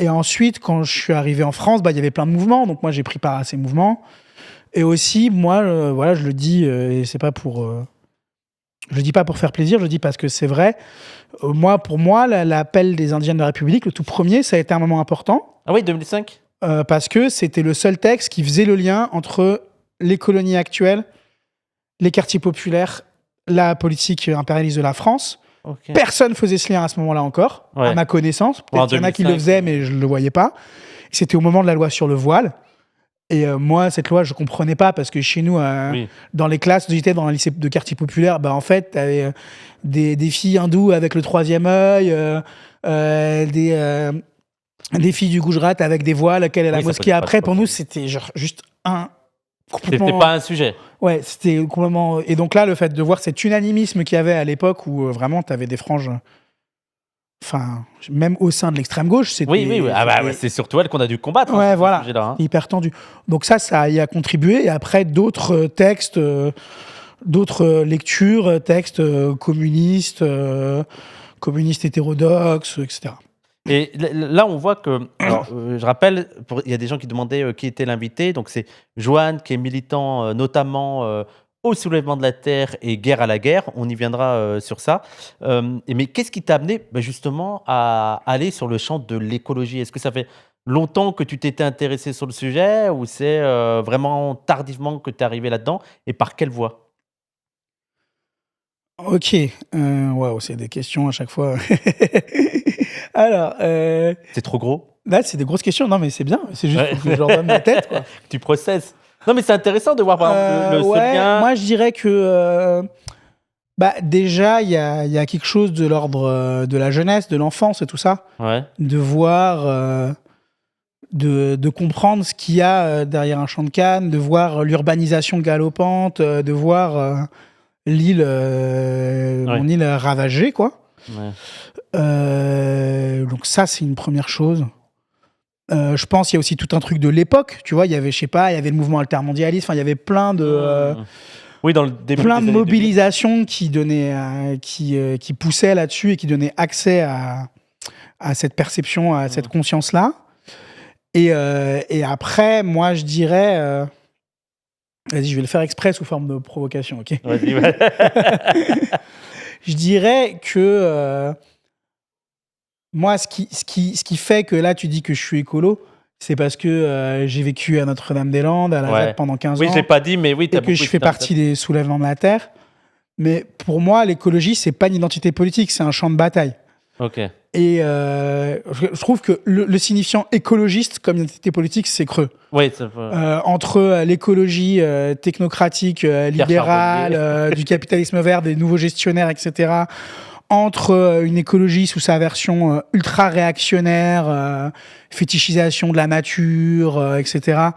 ensuite, quand je suis arrivé en France, bah, il y avait plein de mouvements. Donc moi, j'ai pris part à ces mouvements. Et aussi, moi, voilà, je le dis, et c'est pas pour, je le dis pas pour faire plaisir, je le dis parce que c'est vrai. Pour moi, l'appel des Indiens de la République, le tout premier, ça a été un moment important. Ah oui, 2005. Parce que c'était le seul texte qui faisait le lien entre les colonies actuelles, les quartiers populaires, la politique impérialiste de la France. Ok. Personne faisait ce lien à ce moment-là encore, Ouais. à ma connaissance. En Peut-être qu'il y en a qui le 2005, faisaient, mais je ne le voyais pas. C'était au moment de la loi sur le voile. Et moi, cette loi, je ne comprenais pas parce que chez nous, Oui. dans les classes, j'étais dans un lycée de quartier populaire, bah, en fait, tu avais des filles hindoues avec le troisième œil, des filles du Gujarat avec des voiles, quelle est la Oui, ça mosquée posait pas de après. Pour nous, problème. c'était genre juste un. C'était Complètement. pas un sujet. Ouais, c'était complètement. Et donc là, le fait de voir cet unanimisme qu'il y avait à l'époque où vraiment tu avais des franges. Enfin, même au sein de l'extrême gauche, c'était. Oui, oui, oui. Ah bah, c'est surtout elle qu'on a dû combattre Ouais, sur ce voilà. sujet-là. Hein. Hyper tendu. Donc ça y a contribué. Et après, d'autres textes, d'autres lectures, textes communistes, communistes hétérodoxes, etc. Et là, on voit que. Alors, je rappelle, il y a des gens qui demandaient qui était l'invité. Donc, c'est Johan, qui est militant notamment au soulèvement de la terre et guerre à la guerre. On y viendra sur ça. Mais qu'est-ce qui t'a amené justement à aller sur le champ de l'écologie? Est-ce que ça fait longtemps que tu t'étais intéressé sur le sujet ou c'est vraiment tardivement que tu es arrivé là-dedans et par quelle voie? Ok. Waouh, c'est des questions à chaque fois. Alors, C'est trop gros? là, c'est des grosses questions. Non, mais c'est bien. C'est juste Ouais. pour que je leur donne ma tête, quoi. Tu processes. Non, mais c'est intéressant de voir par exemple ce Ouais, lien. moi, je dirais que bah, déjà, il y a quelque chose de l'ordre de la jeunesse, de l'enfance et tout ça. Ouais. De voir, de comprendre ce qu'il y a derrière un champ de canne, de voir l'urbanisation galopante, de voir l'île, Ouais. mon île ravagée, quoi. Ouais. Donc ça, c'est une première chose. Je pense qu'il y a aussi tout un truc de l'époque, tu vois, il y avait, je sais pas, il y avait le mouvement altermondialiste, enfin, il y avait plein de... Oui, dans le début plein des de années 2000. mobilisations qui donnaient, qui poussaient là-dessus et qui donnaient accès à cette perception, à cette conscience-là. Et après, moi, je dirais... Vas-y, je vais le faire exprès sous forme de provocation, ok? Vas-y, ouais. Je dirais que moi, ce qui fait que là, tu dis que je suis écolo, c'est parce que j'ai vécu à Notre-Dame-des-Landes, à la Ouais. ZAD pendant 15 Oui, ans. je l'ai pas dit, mais oui, tu as Et que je fais partie des soulèvements de la Terre. Mais pour moi, l'écologie, c'est pas une identité politique, c'est un champ de bataille. Ok. Et je trouve que le signifiant écologiste comme identité politique, c'est creux. Oui, ça peut... Entre l'écologie technocratique, libérale, du capitalisme vert, des nouveaux gestionnaires, etc., entre une écologie sous sa version ultra réactionnaire, fétichisation de la nature, etc.,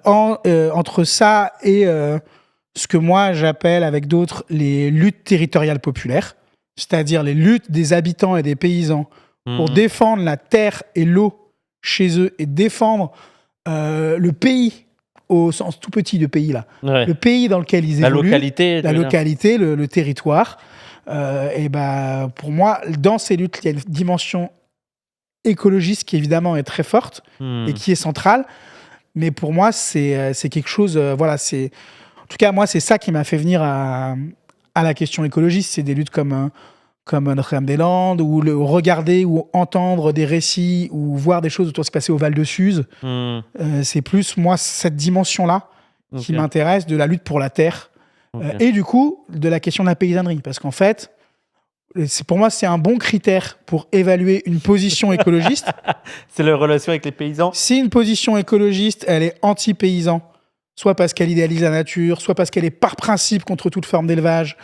entre ça et ce que moi j'appelle avec d'autres les luttes territoriales populaires, c'est-à-dire les luttes des habitants et des paysans pour défendre la terre et l'eau chez eux et défendre le pays au sens tout petit de pays là, Ouais. le pays dans lequel ils La évoluent, localité. la localité, le territoire. Et bah, pour moi, dans ces luttes, il y a une dimension écologiste qui évidemment est très forte et qui est centrale. Mais pour moi, c'est quelque chose. Voilà, c'est en tout cas moi, c'est ça qui m'a fait venir à la question écologiste. C'est des luttes comme comme Notre-Dame-des-Landes, ou regarder ou entendre des récits ou voir des choses autour de ce qui se passait au Val de Suse. C'est plus, moi, cette dimension-là qui m'intéresse, de la lutte pour la terre. Et du coup, de la question de la paysannerie. Parce qu'en fait, pour moi, c'est un bon critère pour évaluer une position écologiste. C'est la relation avec les paysans. Si une position écologiste, elle est anti-paysan, soit parce qu'elle idéalise la nature, soit parce qu'elle est par principe contre toute forme d'élevage,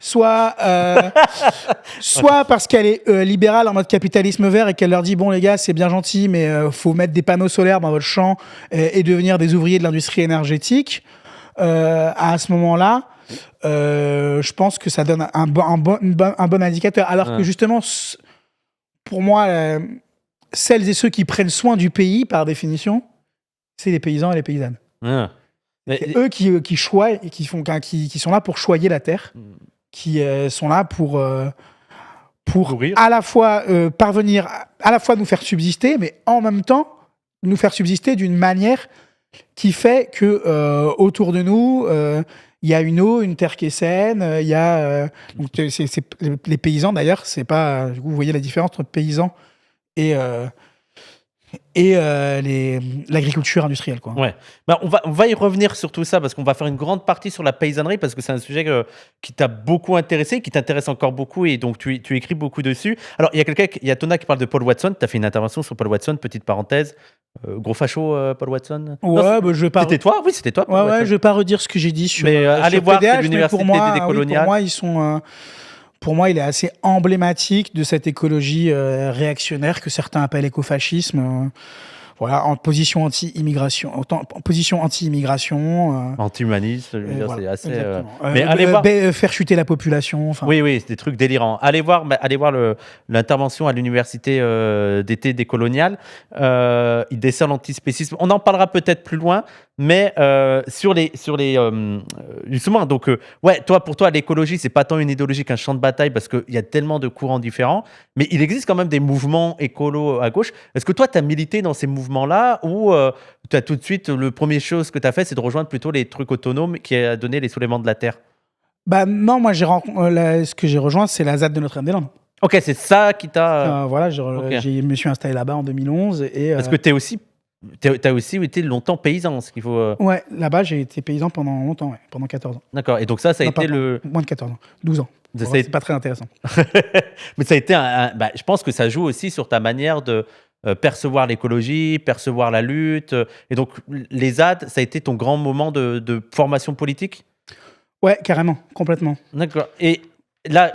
soit parce qu'elle est libérale en mode capitalisme vert et qu'elle leur dit bon les gars c'est bien gentil mais faut mettre des panneaux solaires dans votre champ et devenir des ouvriers de l'industrie énergétique, à ce moment-là je pense que ça donne un bon indicateur, alors que justement pour moi celles et ceux qui prennent soin du pays par définition c'est les paysans et les paysannes. C'est eux qui choient et qui sont là pour choyer la terre, qui sont là pour à la fois parvenir à la fois nous faire subsister, mais en même temps nous faire subsister d'une manière qui fait que autour de nous il y a une eau, une terre qui est saine, il y a donc les paysans d'ailleurs, c'est pas vous voyez la différence entre paysans et l'agriculture industrielle, quoi. Ouais. Bah, on va y revenir sur tout ça parce qu'on va faire une grande partie sur la paysannerie parce que c'est un sujet qui t'a beaucoup intéressé, qui t'intéresse encore beaucoup et donc tu écris beaucoup dessus. Alors, il y a Tona qui parle de Paul Watson. Tu as fait une intervention sur Paul Watson, petite parenthèse. Gros facho, Paul Watson. Ouais, je vais pas. C'était toi? Oui, c'était toi. Paul Watson. Je vais pas redire ce que j'ai dit sur. Mais allez sur voir, PDH, c'est l'université des coloniales. Pour moi, ils sont. Pour moi, il est assez emblématique de cette écologie réactionnaire que certains appellent écofascisme. Voilà, en position anti-immigration, anti-humaniste, voilà, c'est assez. Mais allez voir, faire chuter la population. Oui, c'est des trucs délirants. Allez voir l'intervention à l'université d'été des coloniales. Il dessert l'antispécisme. On en parlera peut-être plus loin, mais sur les justement. Donc pour toi, l'écologie, c'est pas tant une idéologie qu'un champ de bataille parce qu'il y a tellement de courants différents. Mais il existe quand même des mouvements écolos à gauche. Est-ce que toi, tu as milité dans ces mouvements-là ou tu as tout de suite, le premier chose que tu as fait, c'est de rejoindre plutôt les trucs autonomes qui a donné les soulèvements de la terre? Bah non, moi ce que j'ai rejoint, c'est la ZAD de Notre-Dame-des-Landes. Ok, c'est ça qui t'a. Voilà, je me suis installé là-bas en 2011 et. Parce que t'as aussi été longtemps paysan, ce qu'il faut. Ouais, là-bas j'ai été paysan pendant longtemps, pendant 14 ans. D'accord, et donc ça a été moins de 14 ans, 12 ans. C'est pas très intéressant. Mais ça a été je pense que ça joue aussi sur ta manière de percevoir l'écologie, percevoir la lutte. Et donc, les ZAD, ça a été ton grand moment de formation politique? Ouais, carrément, complètement. D'accord. Et là,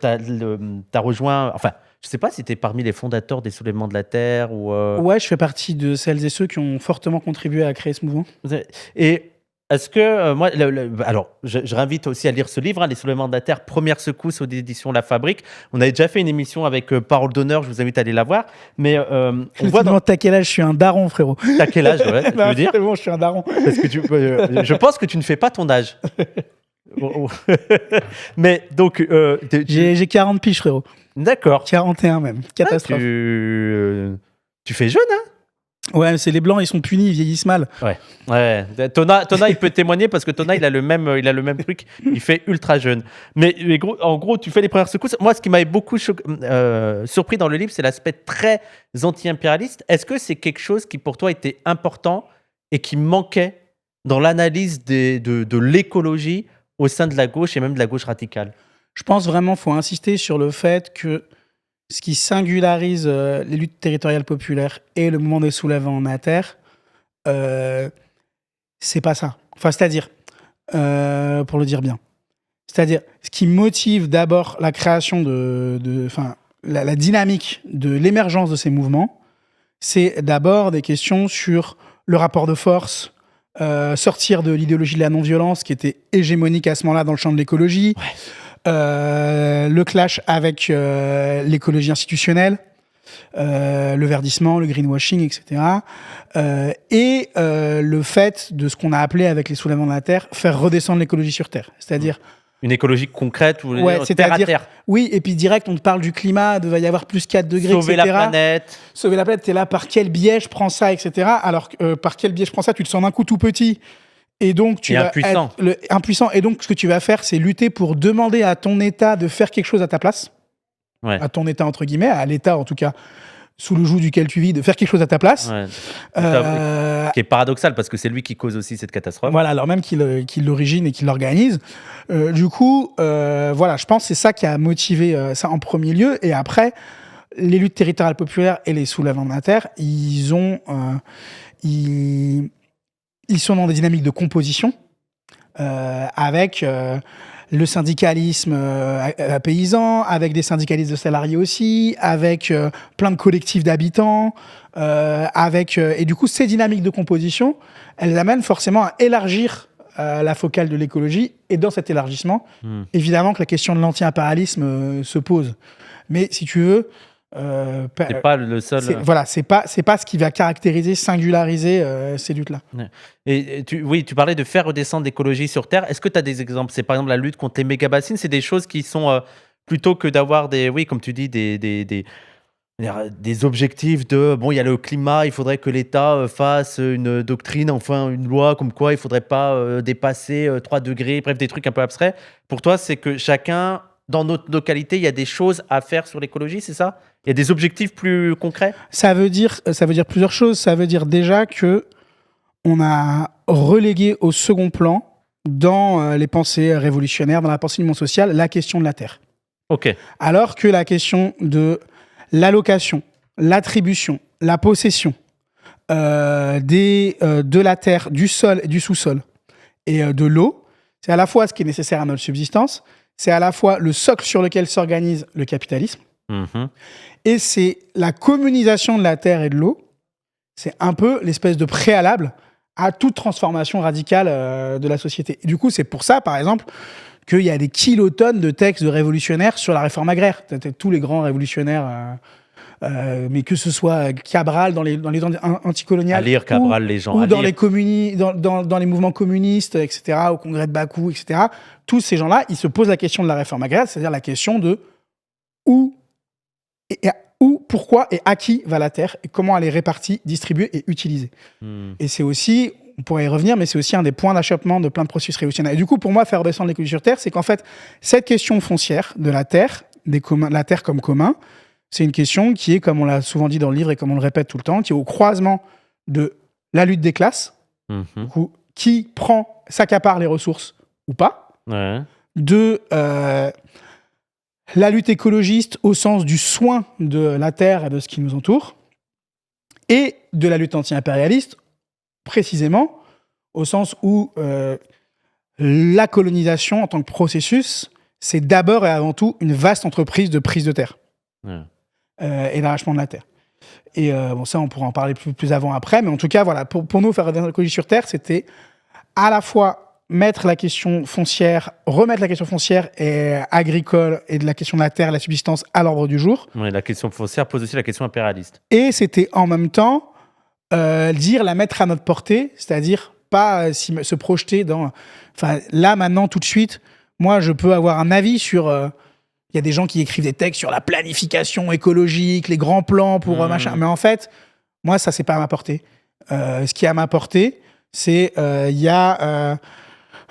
t'as rejoint... Enfin, je sais pas si tu es parmi les fondateurs des Soulèvements de la Terre ou... Ouais, je fais partie de celles et ceux qui ont fortement contribué à créer ce mouvement. Et est-ce que... moi, alors, je réinvite aussi à lire ce livre, Les Soulèvements de la Terre, première secousse aux éditions La Fabrique. On avait déjà fait une émission avec Parole d'honneur, je vous invite à aller la voir. Mais on voit t'as quel âge? Je suis un daron, frérot. T'as quel âge, ouais, tu veux dire? Bon, je suis un daron. Parce que je pense que tu ne fais pas ton âge. Mais donc... J'ai 40 piges, frérot. D'accord. 41 même. Catastrophe. Tu fais jeune, hein? Ouais, mais c'est les blancs, ils sont punis, ils vieillissent mal. Ouais. Tona, il peut témoigner parce que Tona, il a le même truc. Il fait ultra jeune. Mais en gros, tu fais les premières secousses. Moi, ce qui m'avait beaucoup surpris dans le livre, c'est l'aspect très anti-impérialiste. Est-ce que c'est quelque chose qui, pour toi, était important et qui manquait dans l'analyse de l'écologie au sein de la gauche et même de la gauche radicale? Je pense vraiment qu'il faut insister sur le fait que ce qui singularise les luttes territoriales populaires et le mouvement des soulèvements en Inter, c'est pas ça. Enfin, c'est-à-dire, pour le dire bien, c'est-à-dire, ce qui motive d'abord la création la dynamique de l'émergence de ces mouvements, c'est d'abord des questions sur le rapport de force, sortir de l'idéologie de la non-violence qui était hégémonique à ce moment-là dans le champ de l'écologie. Ouais. Le clash avec l'écologie institutionnelle, le verdissement, le greenwashing, etc. Et le fait de ce qu'on a appelé avec les soulèvements de la Terre, faire redescendre l'écologie sur Terre. C'est-à-dire... Une écologie concrète ou terre à terre. Oui, et puis direct, on te parle du climat, il va y avoir plus 4 degrés, Sauver etc. Sauver la planète, t'es là, par quel biais je prends ça, etc. Alors, par quel biais je prends ça, tu te sens d'un coup tout petit. Et donc, tu vas impuissant. être impuissant. Et donc, ce que tu vas faire, c'est lutter pour demander à ton État de faire quelque chose à ta place. Ouais. À ton État, entre guillemets, à l'État, en tout cas, sous le joug duquel tu vis, de faire quelque chose à ta place. Ouais. Qui est paradoxal, parce que c'est lui qui cause aussi cette catastrophe. Voilà, alors même qu'il l'origine et qu'il l'organise. Du coup, voilà, je pense que c'est ça qui a motivé ça en premier lieu. Et après, les luttes territoriales populaires et les soulèvements de la terre, ils sont dans des dynamiques de composition avec le syndicalisme paysan, avec des syndicalistes de salariés aussi, avec plein de collectifs d'habitants, et du coup, ces dynamiques de composition, elles amènent forcément à élargir la focale de l'écologie. Et dans cet élargissement, évidemment que la question de l'anti-impérialisme se pose. Mais si tu veux... c'est pas le seul. C'est pas ce qui va caractériser, singulariser ces luttes-là. Et tu parlais de faire redescendre l'écologie sur Terre. Est-ce que tu as des exemples? C'est par exemple la lutte contre les méga-bassines. C'est des choses qui sont plutôt que d'avoir comme tu dis, des objectifs de il y a le climat, il faudrait que l'État fasse une doctrine, enfin une loi comme quoi il faudrait pas dépasser 3 degrés, bref, des trucs un peu abstraits. Pour toi, c'est que chacun, dans notre localité, il y a des choses à faire sur l'écologie, c'est ça? Il y a des objectifs plus concrets? Ça veut dire plusieurs choses. Ça veut dire déjà que on a relégué au second plan, dans les pensées révolutionnaires, dans la pensée du monde social, la question de la terre. Ok. Alors que la question de l'allocation, l'attribution, la possession de la terre, du sol, du sous-sol et de l'eau, c'est à la fois ce qui est nécessaire à notre subsistance, c'est à la fois le socle sur lequel s'organise le capitalisme, et c'est la communisation de la terre et de l'eau, c'est un peu l'espèce de préalable à toute transformation radicale de la société. Et du coup, c'est pour ça, par exemple, qu'il y a des kilotonnes de textes de révolutionnaires sur la réforme agraire. Tous les grands révolutionnaires, mais que ce soit Cabral dans les anticoloniales, à lire Cabral, les gens ou à dans lire. dans les mouvements communistes, etc., au congrès de Bakou, etc., tous ces gens-là, ils se posent la question de la réforme agraire, c'est-à-dire la question de où, pourquoi et à qui va la terre, et comment elle est répartie, distribuée et utilisée. Et c'est aussi, on pourrait y revenir, mais c'est aussi un des points d'achoppement de plein de processus révolutionnaires. Et du coup, pour moi, faire redescendre l'écologie sur Terre, c'est qu'en fait, cette question foncière de la Terre, la Terre comme commun, c'est une question qui est, comme on l'a souvent dit dans le livre et comme on le répète tout le temps, qui est au croisement de la lutte des classes, du coup, qui s'accapare les ressources ou pas, de la lutte écologiste au sens du soin de la Terre et de ce qui nous entoure, et de la lutte anti-impérialiste, précisément au sens où la colonisation en tant que processus, c'est d'abord et avant tout une vaste entreprise de prise de terre et d'arrachement de la terre. Et ça, on pourra en parler plus avant après, mais en tout cas, voilà, pour nous, faire l'écologie sur Terre, c'était à la fois remettre la question foncière et agricole et de la question de la terre, la subsistance à l'ordre du jour. Oui, la question foncière pose aussi la question impérialiste. Et c'était en même temps la mettre à notre portée, c'est-à-dire pas se projeter dans... Enfin, là, maintenant, tout de suite, moi, je peux avoir un avis sur... Il y a des gens qui écrivent des textes sur la planification écologique, les grands plans pour machin. Mais en fait, moi, ça, c'est pas à ma portée. Ce qui est à ma portée, c'est il y a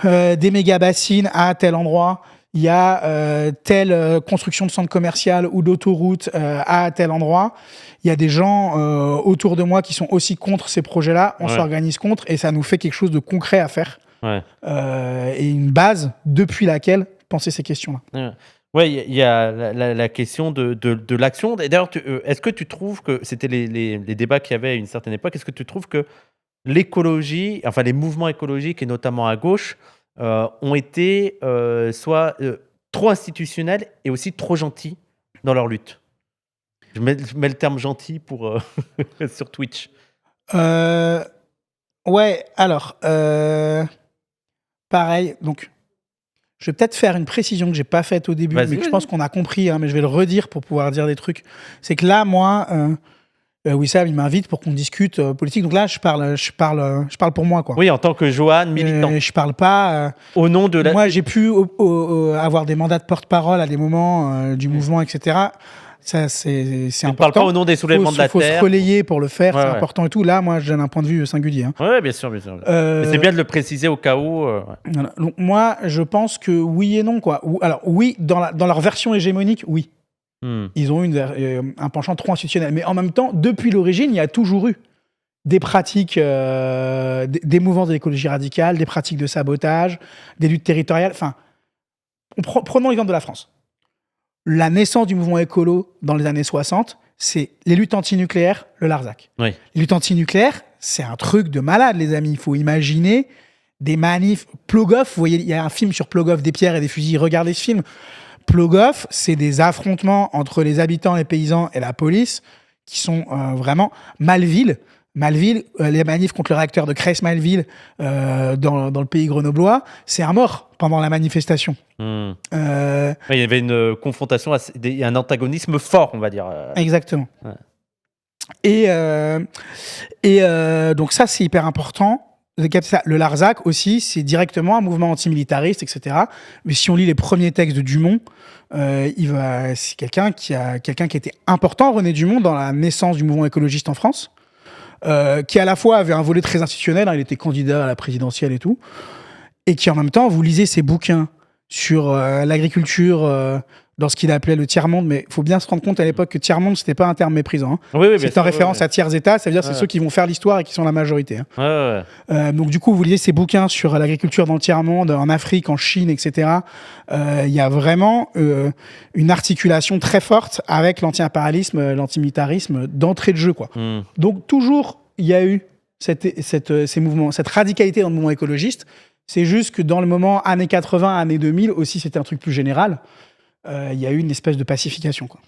des méga-bassines à tel endroit, il y a telle construction de centre commercial ou d'autoroute à tel endroit. Il y a des gens autour de moi qui sont aussi contre ces projets-là. On s'organise contre et ça nous fait quelque chose de concret à faire. Et une base depuis laquelle penser ces questions-là. Oui, il y a la question de l'action. D'ailleurs, est-ce que tu trouves que c'était les débats qu'il y avait à une certaine époque, est-ce que tu trouves que l'écologie, enfin les mouvements écologiques et notamment à gauche, ont été soit trop institutionnels et aussi trop gentils dans leur lutte? Je mets le terme gentil pour sur Twitch. Ouais, alors pareil, donc je vais peut-être faire une précision que j'ai pas faite au début, mais que je pense qu'on a compris, mais je vais le redire pour pouvoir dire des trucs. C'est que là, moi, Wissam, il m'invite pour qu'on discute politique. Donc là, je parle pour moi, quoi. Oui, en tant que Johan, militant. Je parle pas au nom de la... Moi, j'ai pu avoir des mandats de porte-parole à des moments du mouvement, etc. Ça, c'est On ne important. parle pas au nom des soulèvements de la Terre. Il faut se relayer pour le faire, c'est important et tout. Là, moi, j'ai un point de vue singulier. Hein. Oui, bien sûr. Mais c'est bien de le préciser au cas où. Voilà. Donc, moi, je pense que oui et non, quoi. Alors, oui, dans leur version hégémonique, oui. Ils ont un penchant trop institutionnel. Mais en même temps, depuis l'origine, il y a toujours eu des pratiques, des mouvances de l'écologie radicale, des pratiques de sabotage, des luttes territoriales. Enfin, prenons l'exemple de la France. La naissance du mouvement écolo dans les années 60, c'est les luttes antinucléaires, le Larzac. Oui. Les luttes antinucléaires, c'est un truc de malade, les amis. Il faut imaginer des manifs. Plogoff, vous voyez, il y a un film sur Plogoff, des pierres et des fusils. Regardez ce film. Plogoff, c'est des affrontements entre les habitants, les paysans et la police qui sont vraiment Malville, les manifs contre le réacteur de Creys-Malville dans le pays grenoblois, c'est un mort pendant la manifestation. Il y avait une confrontation, un antagonisme fort, on va dire. Exactement. Ouais. Et donc ça, c'est hyper important. Le Larzac aussi, c'est directement un mouvement antimilitariste, etc. Mais si on lit les premiers textes de Dumont, c'est quelqu'un qui était important, René Dumont, dans la naissance du mouvement écologiste en France. Qui à la fois avait un volet très institutionnel, il était candidat à la présidentielle et tout, et qui en même temps, vous lisez ses bouquins sur l'agriculture dans ce qu'il appelait le tiers-monde, mais il faut bien se rendre compte à l'époque que tiers-monde, c'était pas un terme méprisant. Hein. Oui, c'est en référence à tiers-état, ça veut dire c'est ceux qui vont faire l'histoire et qui sont la majorité. Hein. Donc du coup, vous lisez ses bouquins sur l'agriculture dans le tiers-monde, en Afrique, en Chine, etc. Il y a vraiment une articulation très forte avec l'anti-impérialisme, l'antimilitarisme d'entrée de jeu, quoi. Donc toujours, il y a eu ces mouvements, cette radicalité dans le mouvement écologiste. C'est juste que dans le moment années 80, années 2000, aussi c'était un truc plus général. Il y a eu une espèce de pacification, quoi.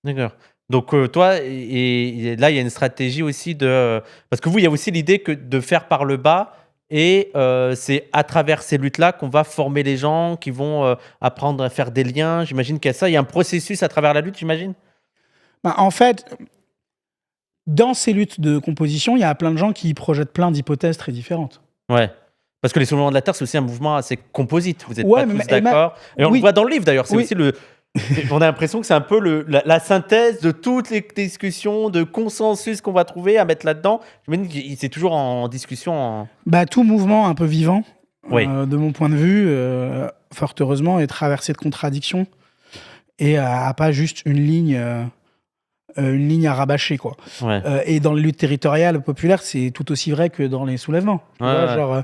D'accord. Donc toi, et là, il y a une stratégie aussi parce que vous, il y a aussi l'idée de faire par le bas, et c'est à travers ces luttes-là qu'on va former les gens, qui vont apprendre à faire des liens. J'imagine qu'il y a ça. Il y a un processus à travers la lutte, j'imagine. En fait, dans ces luttes de composition, il y a plein de gens qui projettent plein d'hypothèses très différentes. Ouais. Parce que les soulèvements de la Terre, c'est aussi un mouvement assez composite. Vous n'êtes pas tous d'accord. Et on le voit dans le livre, d'ailleurs. C'est aussi on a l'impression que c'est un peu la synthèse de toutes les discussions, de consensus qu'on va trouver à mettre là-dedans. C'est toujours en discussion. Tout mouvement un peu vivant, de mon point de vue, fort heureusement, est traversé de contradictions et n'a pas juste une ligne à rabâcher, quoi. Et dans les luttes territoriales populaires, c'est tout aussi vrai que dans les soulèvements. Genre,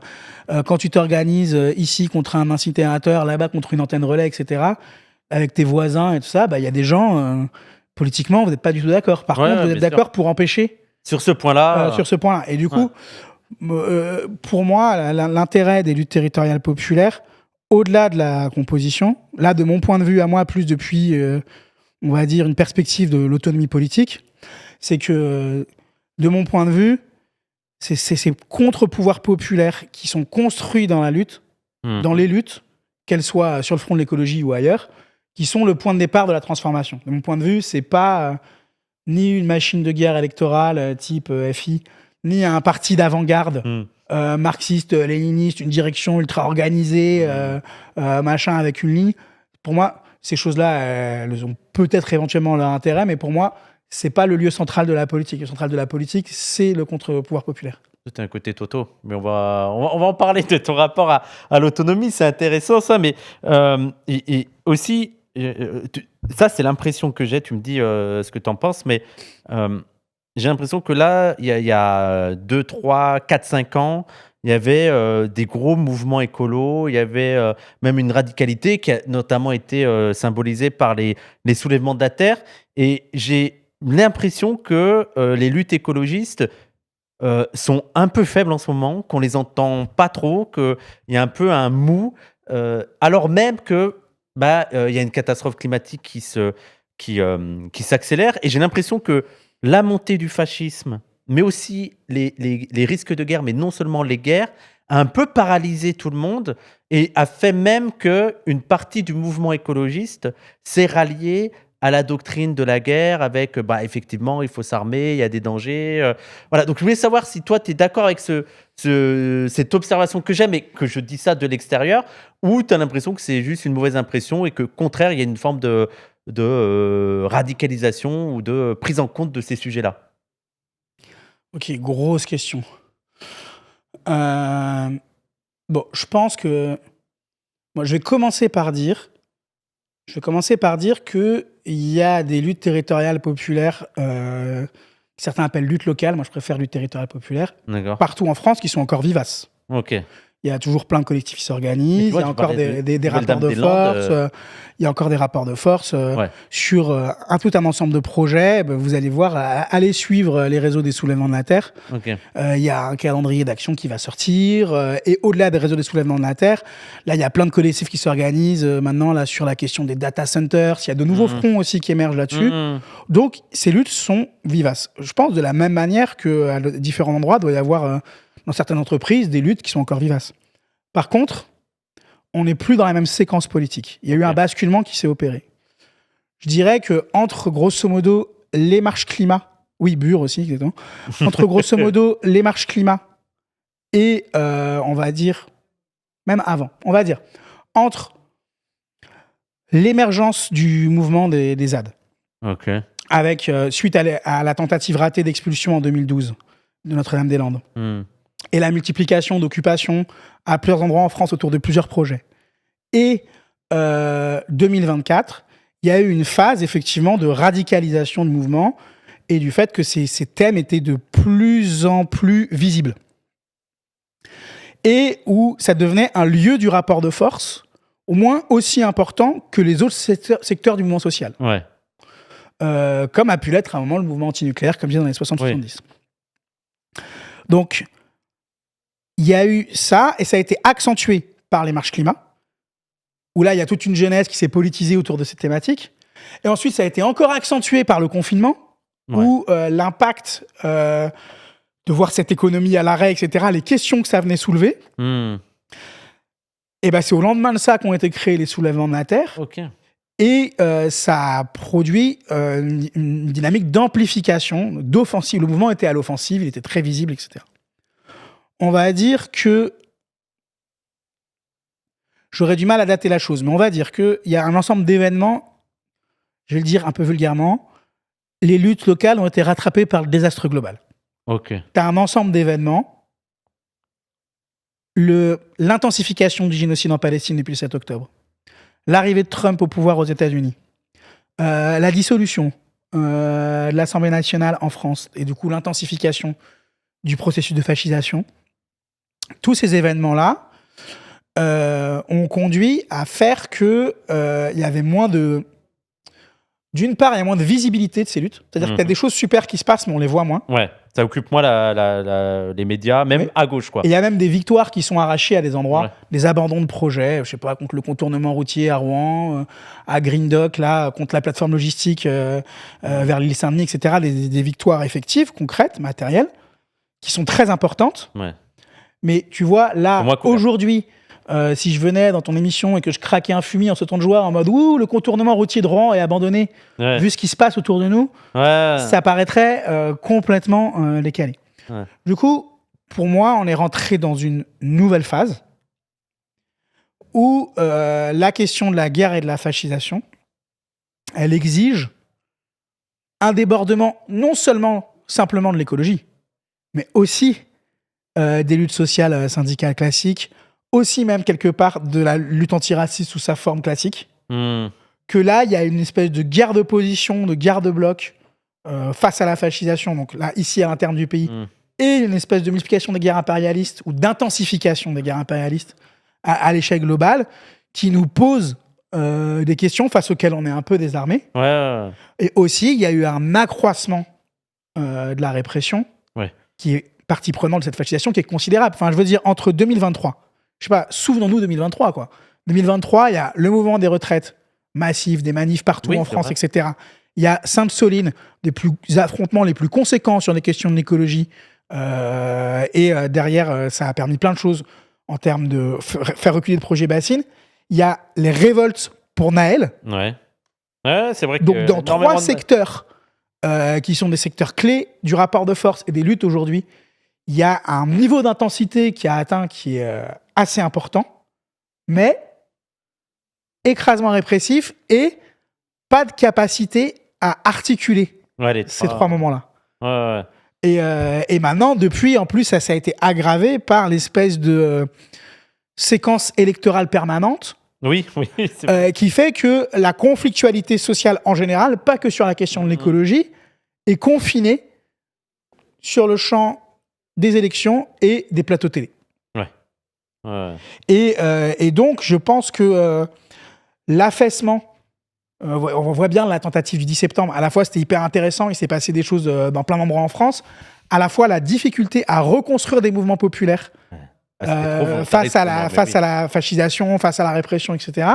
quand tu t'organises ici contre un incinérateur, là-bas contre une antenne relais, etc., avec tes voisins et tout ça, y a des gens, politiquement, vous n'êtes pas du tout d'accord. Par contre, vous êtes d'accord pour empêcher. Sur ce point-là. Sur ce point-là. Et du coup, pour moi, l'intérêt des luttes territoriales populaires, au-delà de la composition, là, de mon point de vue à moi, plus depuis... on va dire, une perspective de l'autonomie politique, c'est que, de mon point de vue, c'est ces contre-pouvoirs populaires qui sont construits dans la lutte, dans les luttes, qu'elles soient sur le front de l'écologie ou ailleurs, qui sont le point de départ de la transformation. De mon point de vue, c'est pas ni une machine de guerre électorale type FI, ni un parti d'avant-garde marxiste, léniniste, une direction ultra organisée, machin avec une ligne. Pour moi, ces choses-là, elles ont peut-être éventuellement leur intérêt, mais pour moi, c'est pas le lieu central de la politique. Le central de la politique, c'est le contre-pouvoir populaire. C'est un côté Toto, mais on va en parler de ton rapport à l'autonomie, c'est intéressant ça, mais et aussi, ça c'est l'impression que j'ai, tu me dis ce que tu en penses, mais j'ai l'impression que là, il y a 2, 3, 4, 5 ans, il y avait des gros mouvements écolos, il y avait même une radicalité qui a notamment été symbolisée par les soulèvements de la Terre. Et j'ai l'impression que les luttes écologistes sont un peu faibles en ce moment, qu'on les entend pas trop, qu'il y a un peu un mou, alors même que y a une catastrophe climatique qui s'accélère. Et j'ai l'impression que la montée du fascisme, mais aussi les risques de guerre, mais non seulement les guerres, a un peu paralysé tout le monde et a fait même qu'une partie du mouvement écologiste s'est ralliée à la doctrine de la guerre avec, effectivement, il faut s'armer, il y a des dangers. Voilà. Donc, je voulais savoir si toi, tu es d'accord avec cette observation que j'ai, mais que je dis ça de l'extérieur, ou tu as l'impression que c'est juste une mauvaise impression et que, au contraire, il y a une forme de de radicalisation ou de prise en compte de ces sujets-là? Ok, grosse question. Bon, je pense que... Moi, je vais commencer par dire qu'il y a des luttes territoriales populaires, certains appellent lutte locale, moi je préfère lutte territoriale populaire, partout en France qui sont encore vivaces. Ok. Il y a toujours plein de collectifs qui s'organisent, il y a encore des rapports de force, il y a encore des rapports de force sur tout un ensemble de projets. Vous allez voir, allez suivre les réseaux des soulèvements de la Terre. Il y a un calendrier d'action qui va sortir. Et au-delà des réseaux des soulèvements de la Terre, là, il y a plein de collectifs qui s'organisent maintenant là, sur la question des data centers. Il y a de nouveaux fronts aussi qui émergent là-dessus. Donc, ces luttes sont vivaces. Je pense de la même manière qu'à différents endroits, il doit y avoir... dans certaines entreprises, des luttes qui sont encore vivaces. Par contre, on n'est plus dans la même séquence politique. Il y a eu un basculement qui s'est opéré. Je dirais qu'entre, grosso modo, les marches climat, oui, Bure aussi, exactement, entre, grosso modo, les marches climat et, on va dire, même avant, on va dire, entre l'émergence du mouvement des ZAD, avec, suite à la tentative ratée d'expulsion en 2012 de Notre-Dame-des-Landes, et la multiplication d'occupations à plusieurs endroits en France autour de plusieurs projets. Et 2024, il y a eu une phase, effectivement, de radicalisation du mouvement et du fait que ces thèmes étaient de plus en plus visibles. Et où ça devenait un lieu du rapport de force, au moins aussi important que les autres secteurs du mouvement social. Comme a pu l'être à un moment le mouvement antinucléaire, comme je disais dans les 60-70. Donc, il y a eu ça, et ça a été accentué par les marches climat, où là, il y a toute une jeunesse qui s'est politisée autour de cette thématique. Et ensuite, ça a été encore accentué par le confinement, où l'impact de voir cette économie à l'arrêt, etc., les questions que ça venait soulever, et ben, c'est au lendemain de ça qu'ont été créés les soulèvements de la Terre. Et ça a produit une dynamique d'amplification, d'offensive. Le mouvement était à l'offensive, il était très visible, etc. On va dire que... J'aurais du mal à dater la chose, mais on va dire qu'il y a un ensemble d'événements, je vais le dire un peu vulgairement, les luttes locales ont été rattrapées par le désastre global. Tu as un ensemble d'événements, l'intensification du génocide en Palestine depuis le 7 octobre, l'arrivée de Trump au pouvoir aux États-Unis, la dissolution de l'Assemblée nationale en France, et du coup l'intensification du processus de fascisation. Tous ces événements-là ont conduit à faire qu'il y avait moins de... D'une part, il y a moins de visibilité de ces luttes. C'est-à-dire qu'il y a des choses super qui se passent, mais on les voit moins. Ça occupe moins les médias, même à gauche, quoi. Et il y a même des victoires qui sont arrachées à des endroits, des abandons de projets, je sais pas, contre le contournement routier à Rouen, à Green Dock, là, contre la plateforme logistique vers l'île Saint-Denis, etc. Des victoires effectives, concrètes, matérielles, qui sont très importantes. Mais tu vois, là, aujourd'hui, si je venais dans ton émission et que je craquais un fumier en sautant de joie en mode « Ouh, le contournement routier de Rouen est abandonné », vu ce qui se passe autour de nous, ça paraîtrait complètement décalé. Du coup, pour moi, on est rentré dans une nouvelle phase où la question de la guerre et de la fascisation, elle exige un débordement non seulement simplement de l'écologie, mais aussi des luttes sociales syndicales classiques, aussi même quelque part de la lutte antiraciste sous sa forme classique, que là, il y a une espèce de guerre de position, de guerre de bloc face à la fascisation, donc là, ici à l'interne du pays, et une espèce de multiplication des guerres impérialistes ou d'intensification des guerres impérialistes à l'échelle globale, qui nous pose des questions face auxquelles on est un peu désarmé. Et aussi, il y a eu un accroissement de la répression qui est partie prenante de cette fascisation qui est considérable. Enfin, je veux dire, entre 2023, je sais pas, souvenons-nous 2023, quoi. 2023, il y a le mouvement des retraites massifs, des manifs partout en France, etc. Il y a Sainte-Soline, des affrontements les plus conséquents sur les questions de l'écologie. Et derrière, ça a permis plein de choses en termes de faire reculer le projet Bassine. Il y a les révoltes pour Naël. C'est vrai que... Donc, dans 3 secteurs qui sont des secteurs clés du rapport de force et des luttes aujourd'hui, il y a un niveau d'intensité qui a atteint qui est assez important, mais écrasement répressif et pas de capacité à articuler ces 3 moments-là. Ouais. Et maintenant, depuis, en plus, ça a été aggravé par l'espèce de séquence électorale permanente. Oui. Qui fait que la conflictualité sociale en général, pas que sur la question de l'écologie, est confinée sur le champ des élections et des plateaux télé. Ouais. Et donc, je pense que l'affaissement, on voit bien la tentative du 10 septembre, à la fois c'était hyper intéressant, il s'est passé des choses dans plein d'endroits en France, à la fois la difficulté à reconstruire des mouvements populaires face à la fascisation, face à la répression, etc.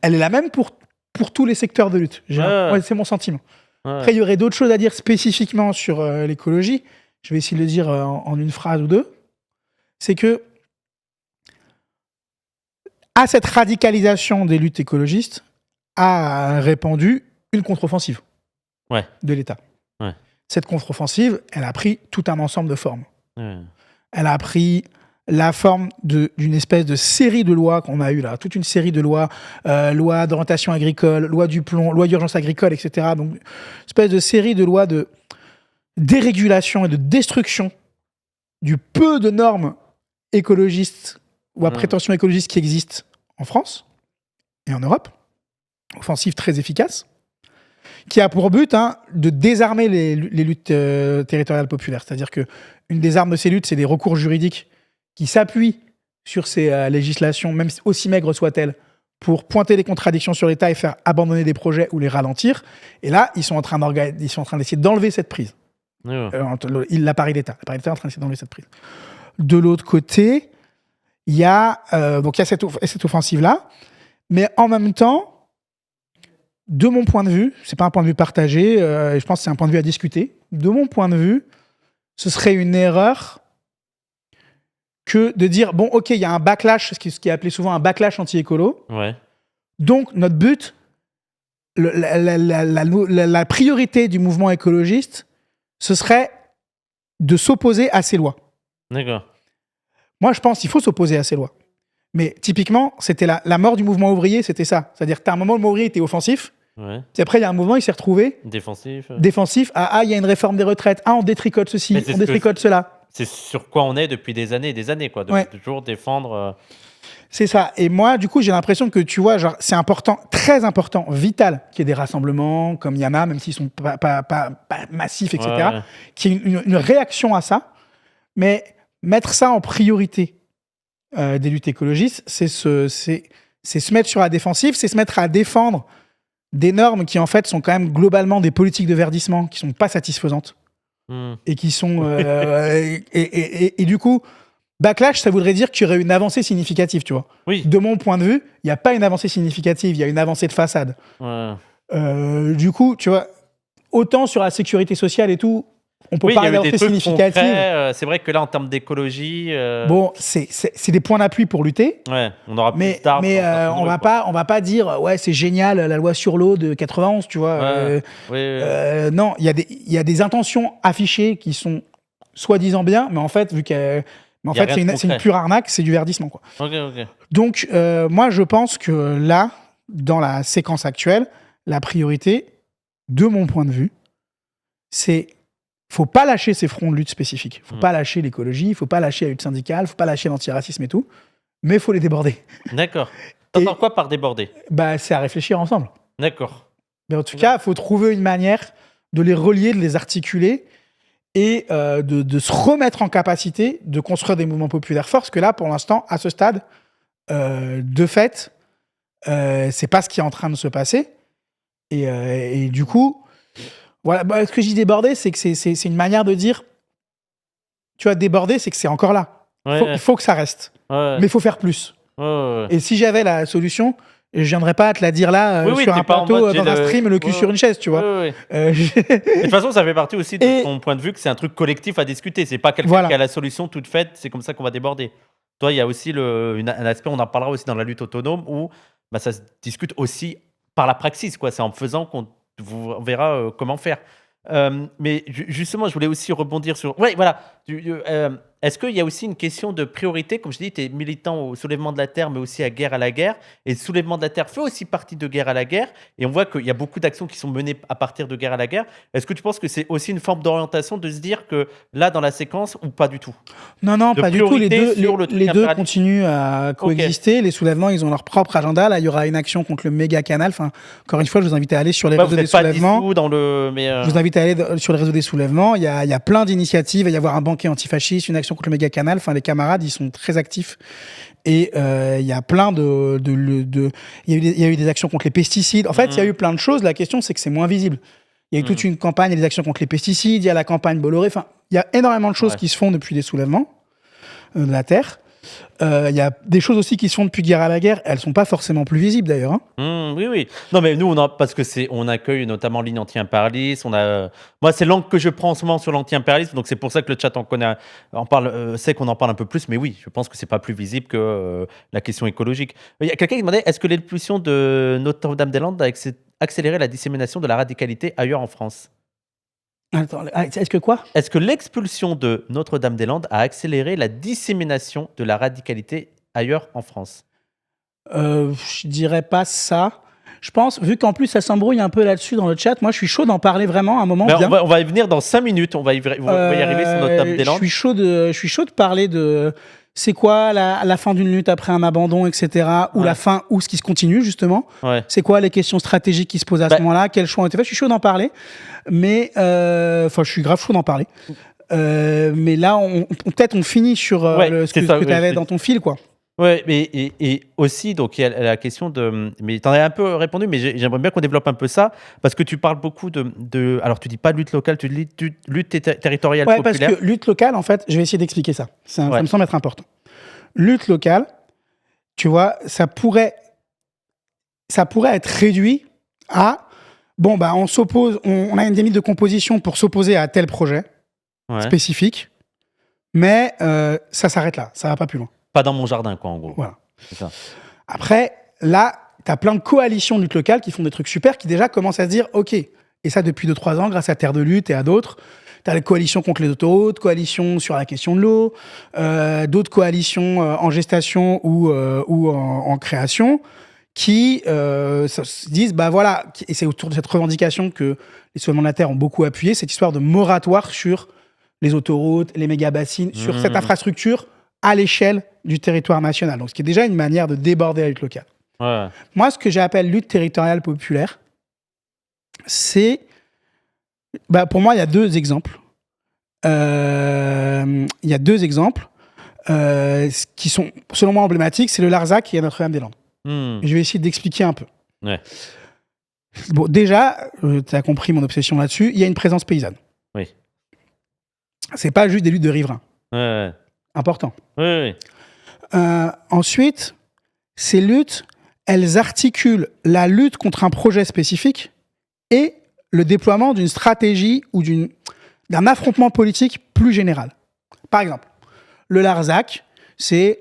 Elle est la même pour tous les secteurs de lutte. C'est mon sentiment. Après, il y aurait d'autres choses à dire spécifiquement sur l'écologie. Je vais essayer de le dire en une phrase ou deux. C'est que à cette radicalisation des luttes écologistes a répandu une contre-offensive de l'État. Cette contre-offensive, elle a pris tout un ensemble de formes. Elle a pris la forme d'une espèce de série de lois qu'on a eu là, toute une série de lois, loi d'orientation agricole, loi du plomb, loi d'urgence agricole, etc. Donc, une espèce de série de lois de dérégulation et de destruction du peu de normes écologistes ou à prétention écologiste qui existent en France et en Europe. Offensive très efficace, qui a pour but de désarmer les luttes territoriales populaires. C'est-à-dire qu'une des armes de ces luttes, c'est des recours juridiques qui s'appuient sur ces législations, même aussi maigres soient-elles, pour pointer les contradictions sur l'État et faire abandonner des projets ou les ralentir. Et là, ils sont en train d'essayer d'enlever cette prise. L'appareil d'État. L'appareil d'État est en train d'essayer d'enlever cette prise. De l'autre côté, il y a cette offensive-là, mais en même temps, de mon point de vue, c'est pas un point de vue partagé, je pense que c'est un point de vue à discuter. De mon point de vue, ce serait une erreur que de dire, bon, ok, il y a un backlash, ce qui est appelé souvent un backlash anti-écolo. Donc, notre but, la priorité du mouvement écologiste, ce serait de s'opposer à ces lois. D'accord. Moi, je pense qu'il faut s'opposer à ces lois. Mais typiquement, c'était la mort du mouvement ouvrier, c'était ça. C'est-à-dire que t'as un moment, le mouvement ouvrier était offensif. Puis après, il y a un mouvement, il s'est retrouvé défensif. Il y a une réforme des retraites. On détricote ceci, on détricote cela. C'est sur quoi on est depuis des années et des années, quoi. De toujours défendre. C'est ça. Et moi, du coup, j'ai l'impression que, tu vois, genre, c'est important, très important, vital, qu'il y ait des rassemblements, comme il y en a, même s'ils sont pas massifs, etc., qu'il y ait une réaction à ça. Mais mettre ça en priorité des luttes écologistes, c'est se mettre sur la défensive, c'est se mettre à défendre des normes qui, en fait, sont quand même globalement des politiques de verdissement qui sont pas satisfaisantes et qui sont... et du coup, backlash, ça voudrait dire qu'il y aurait une avancée significative, tu vois. De mon point de vue, il n'y a pas une avancée significative, il y a une avancée de façade. Du coup, tu vois, autant sur la sécurité sociale et tout, on peut parler d'avancée significative. C'est vrai que là, en termes d'écologie... Bon, c'est des points d'appui pour lutter. On aura plus tard. Mais on va pas dire, c'est génial, la loi sur l'eau de 91, tu vois. Non, il y a des intentions affichées qui sont soi-disant bien, mais en fait, c'est une pure arnaque, c'est du verdissement, quoi. Donc, moi, je pense que là, dans la séquence actuelle, la priorité, de mon point de vue, c'est faut pas lâcher ces fronts de lutte spécifiques. Faut pas lâcher l'écologie, faut pas lâcher la lutte syndicale, faut pas lâcher l'antiracisme et tout, mais faut les déborder. D'accord. T'entends quoi par déborder ? C'est à réfléchir ensemble. D'accord. Mais en tout cas, faut trouver une manière de les relier, de les articuler et de se remettre en capacité de construire des mouvements populaires forts. Parce que là, pour l'instant, à ce stade, de fait, c'est pas ce qui est en train de se passer. Et du coup... Voilà, ce que je dis déborder, c'est que c'est une manière de dire, tu vois, déborder, c'est que c'est encore là. Il faut que ça reste. Mais il faut faire plus. Et si j'avais la solution, je viendrais pas te la dire là, sur un plateau, dans un stream, le cul sur une chaise, tu vois. Et de toute façon, ça fait partie aussi de ton point de vue que c'est un truc collectif à discuter. C'est pas quelqu'un qui a la solution toute faite, c'est comme ça qu'on va déborder. Toi, il y a aussi un aspect, on en parlera aussi dans la lutte autonome, où ça se discute aussi par la praxis, quoi. C'est en faisant qu'on on verra comment faire. Mais justement, je voulais aussi rebondir sur... voilà, Est-ce qu'il y a aussi une question de priorité? Comme je dis, tu es militant au soulèvement de la terre, mais aussi à Guerre à la guerre. Et le soulèvement de la terre fait aussi partie de Guerre à la guerre. Et on voit qu'il y a beaucoup d'actions qui sont menées à partir de Guerre à la guerre. Est-ce que tu penses que c'est aussi une forme d'orientation de se dire que là, dans la séquence, ou pas du tout? Non, pas du tout. Les deux continuent à coexister. Okay. Les soulèvements, ils ont leur propre agenda. Là, il y aura une action contre le méga canal. Enfin, encore une fois, je vous invite à aller sur les réseaux des soulèvements. Je vous invite à aller sur le réseau des soulèvements. Il y a plein d'initiatives. Il va y avoir un banquet antifasciste, une action contre le méga canal. Enfin, les camarades, ils sont très actifs. Et il y a plein il y a eu des actions contre les pesticides. En fait, il y a eu plein de choses. La question, c'est que c'est moins visible. Il y a eu toute une campagne, il y a des actions contre les pesticides, il y a la campagne Bolloré. Enfin, il y a énormément de choses qui se font depuis les soulèvements de la terre. Il y a des choses aussi qui se font depuis Guerre à la guerre. Elles sont pas forcément plus visibles d'ailleurs. Oui. Non, mais nous, parce que on accueille notamment ligne anti-impérialiste. Moi, c'est l'angle que je prends en ce moment sur l'anti-impérialisme. Donc, c'est pour ça que le chat sait qu'on en parle un peu plus. Mais oui, je pense que c'est pas plus visible que la question écologique. Il y a quelqu'un qui demandait, est-ce que l'expulsion de Notre-Dame-des-Landes a accéléré la dissémination de la radicalité ailleurs en France? Attends, est-ce que quoi? Est-ce que l'expulsion de Notre-Dame-des-Landes a accéléré la dissémination de la radicalité ailleurs en France? Je dirais pas ça. Je pense, vu qu'en plus ça s'embrouille un peu là-dessus dans le chat, moi je suis chaud d'en parler vraiment à un moment bien. On va y venir dans 5 minutes, on va y arriver sur Notre-Dame-des-Landes. Je suis chaud de parler de c'est quoi la fin d'une lutte après un abandon, etc. Ou la fin, ou ce qui se continue justement. Ouais. C'est quoi les questions stratégiques qui se posent à ce moment-là? Quels choix ont été faits? Je suis chaud d'en parler. Mais, je suis grave chaud d'en parler. Mais là, peut-être on finit sur ce que tu avais dans ton fil, quoi. Ouais, et aussi, donc il y a la question de. Mais tu en as un peu répondu, mais j'aimerais bien qu'on développe un peu ça, parce que tu parles beaucoup de alors, tu dis pas lutte locale, tu dis lutte territoriale populaire. Parce que lutte locale, en fait, je vais essayer d'expliquer ça. Ça me semble être important. Lutte locale, tu vois, ça pourrait être réduit à on s'oppose, on a une limite de composition pour s'opposer à tel projet spécifique, mais ça s'arrête là, ça va pas plus loin. Pas dans mon jardin, quoi, en gros. Voilà. C'est ça. Après, là, tu as plein de coalitions de lutte locale qui font des trucs super, qui déjà commencent à se dire, OK, et ça depuis 2-3 ans, grâce à Terre de Lutte et à d'autres, tu as les coalitions contre les autoroutes, coalitions sur la question de l'eau, d'autres coalitions en gestation ou en création, qui se disent, et c'est autour de cette revendication que les soulèvements de la terre ont beaucoup appuyé, cette histoire de moratoire sur les autoroutes, les méga-bassines, sur cette infrastructure à l'échelle du territoire national. Donc, ce qui est déjà une manière de déborder la lutte locale. Ouais. Moi, ce que j'appelle lutte territoriale populaire, c'est... pour moi, il y a deux exemples. Qui sont, selon moi, emblématiques. C'est le Larzac et Notre-Dame-des-Landes. Je vais essayer d'expliquer un peu. Ouais. Bon, déjà, tu as compris mon obsession là-dessus, il y a une présence paysanne. Oui. C'est pas juste des luttes de riverains. Ouais. Important. Oui. Ensuite, ces luttes, elles articulent la lutte contre un projet spécifique et le déploiement d'une stratégie ou d'un affrontement politique plus général. Par exemple, le Larzac, c'est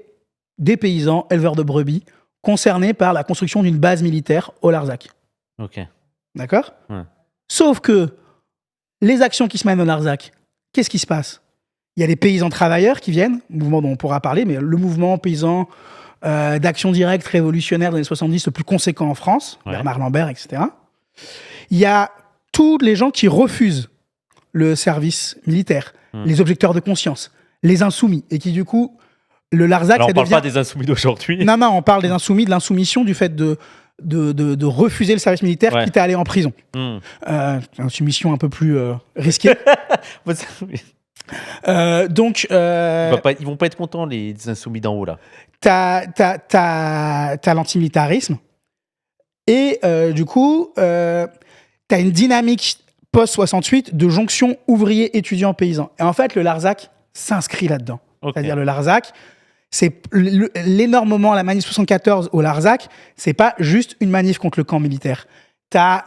des paysans éleveurs de brebis concernés par la construction d'une base militaire au Larzac. Ok. D'accord ? Ouais. Sauf que les actions qui se mènent au Larzac, qu'est-ce qui se passe ? Il y a les paysans travailleurs qui viennent, mouvement dont on pourra parler, mais le mouvement paysan d'action directe révolutionnaire des années 70 le plus conséquent en France, Bernard Lambert, etc. Il y a tous les gens qui refusent le service militaire, les objecteurs de conscience, les insoumis, et qui du coup, le Larzac... Alors on ne parle pas des insoumis d'aujourd'hui. Non, on parle des insoumis, de l'insoumission, du fait de refuser le service militaire, quitte à aller en prison. Une soumission un peu plus risquée. Donc, ils vont pas être contents, les insoumis d'en haut, là. T'as l'antimilitarisme et du coup, t'as une dynamique post-68 de jonction ouvrier-étudiant-paysan. Et en fait, le Larzac s'inscrit là-dedans. Okay. C'est-à-dire le Larzac, c'est l'énorme moment, la manif 74 au Larzac, c'est pas juste une manif contre le camp militaire. T'as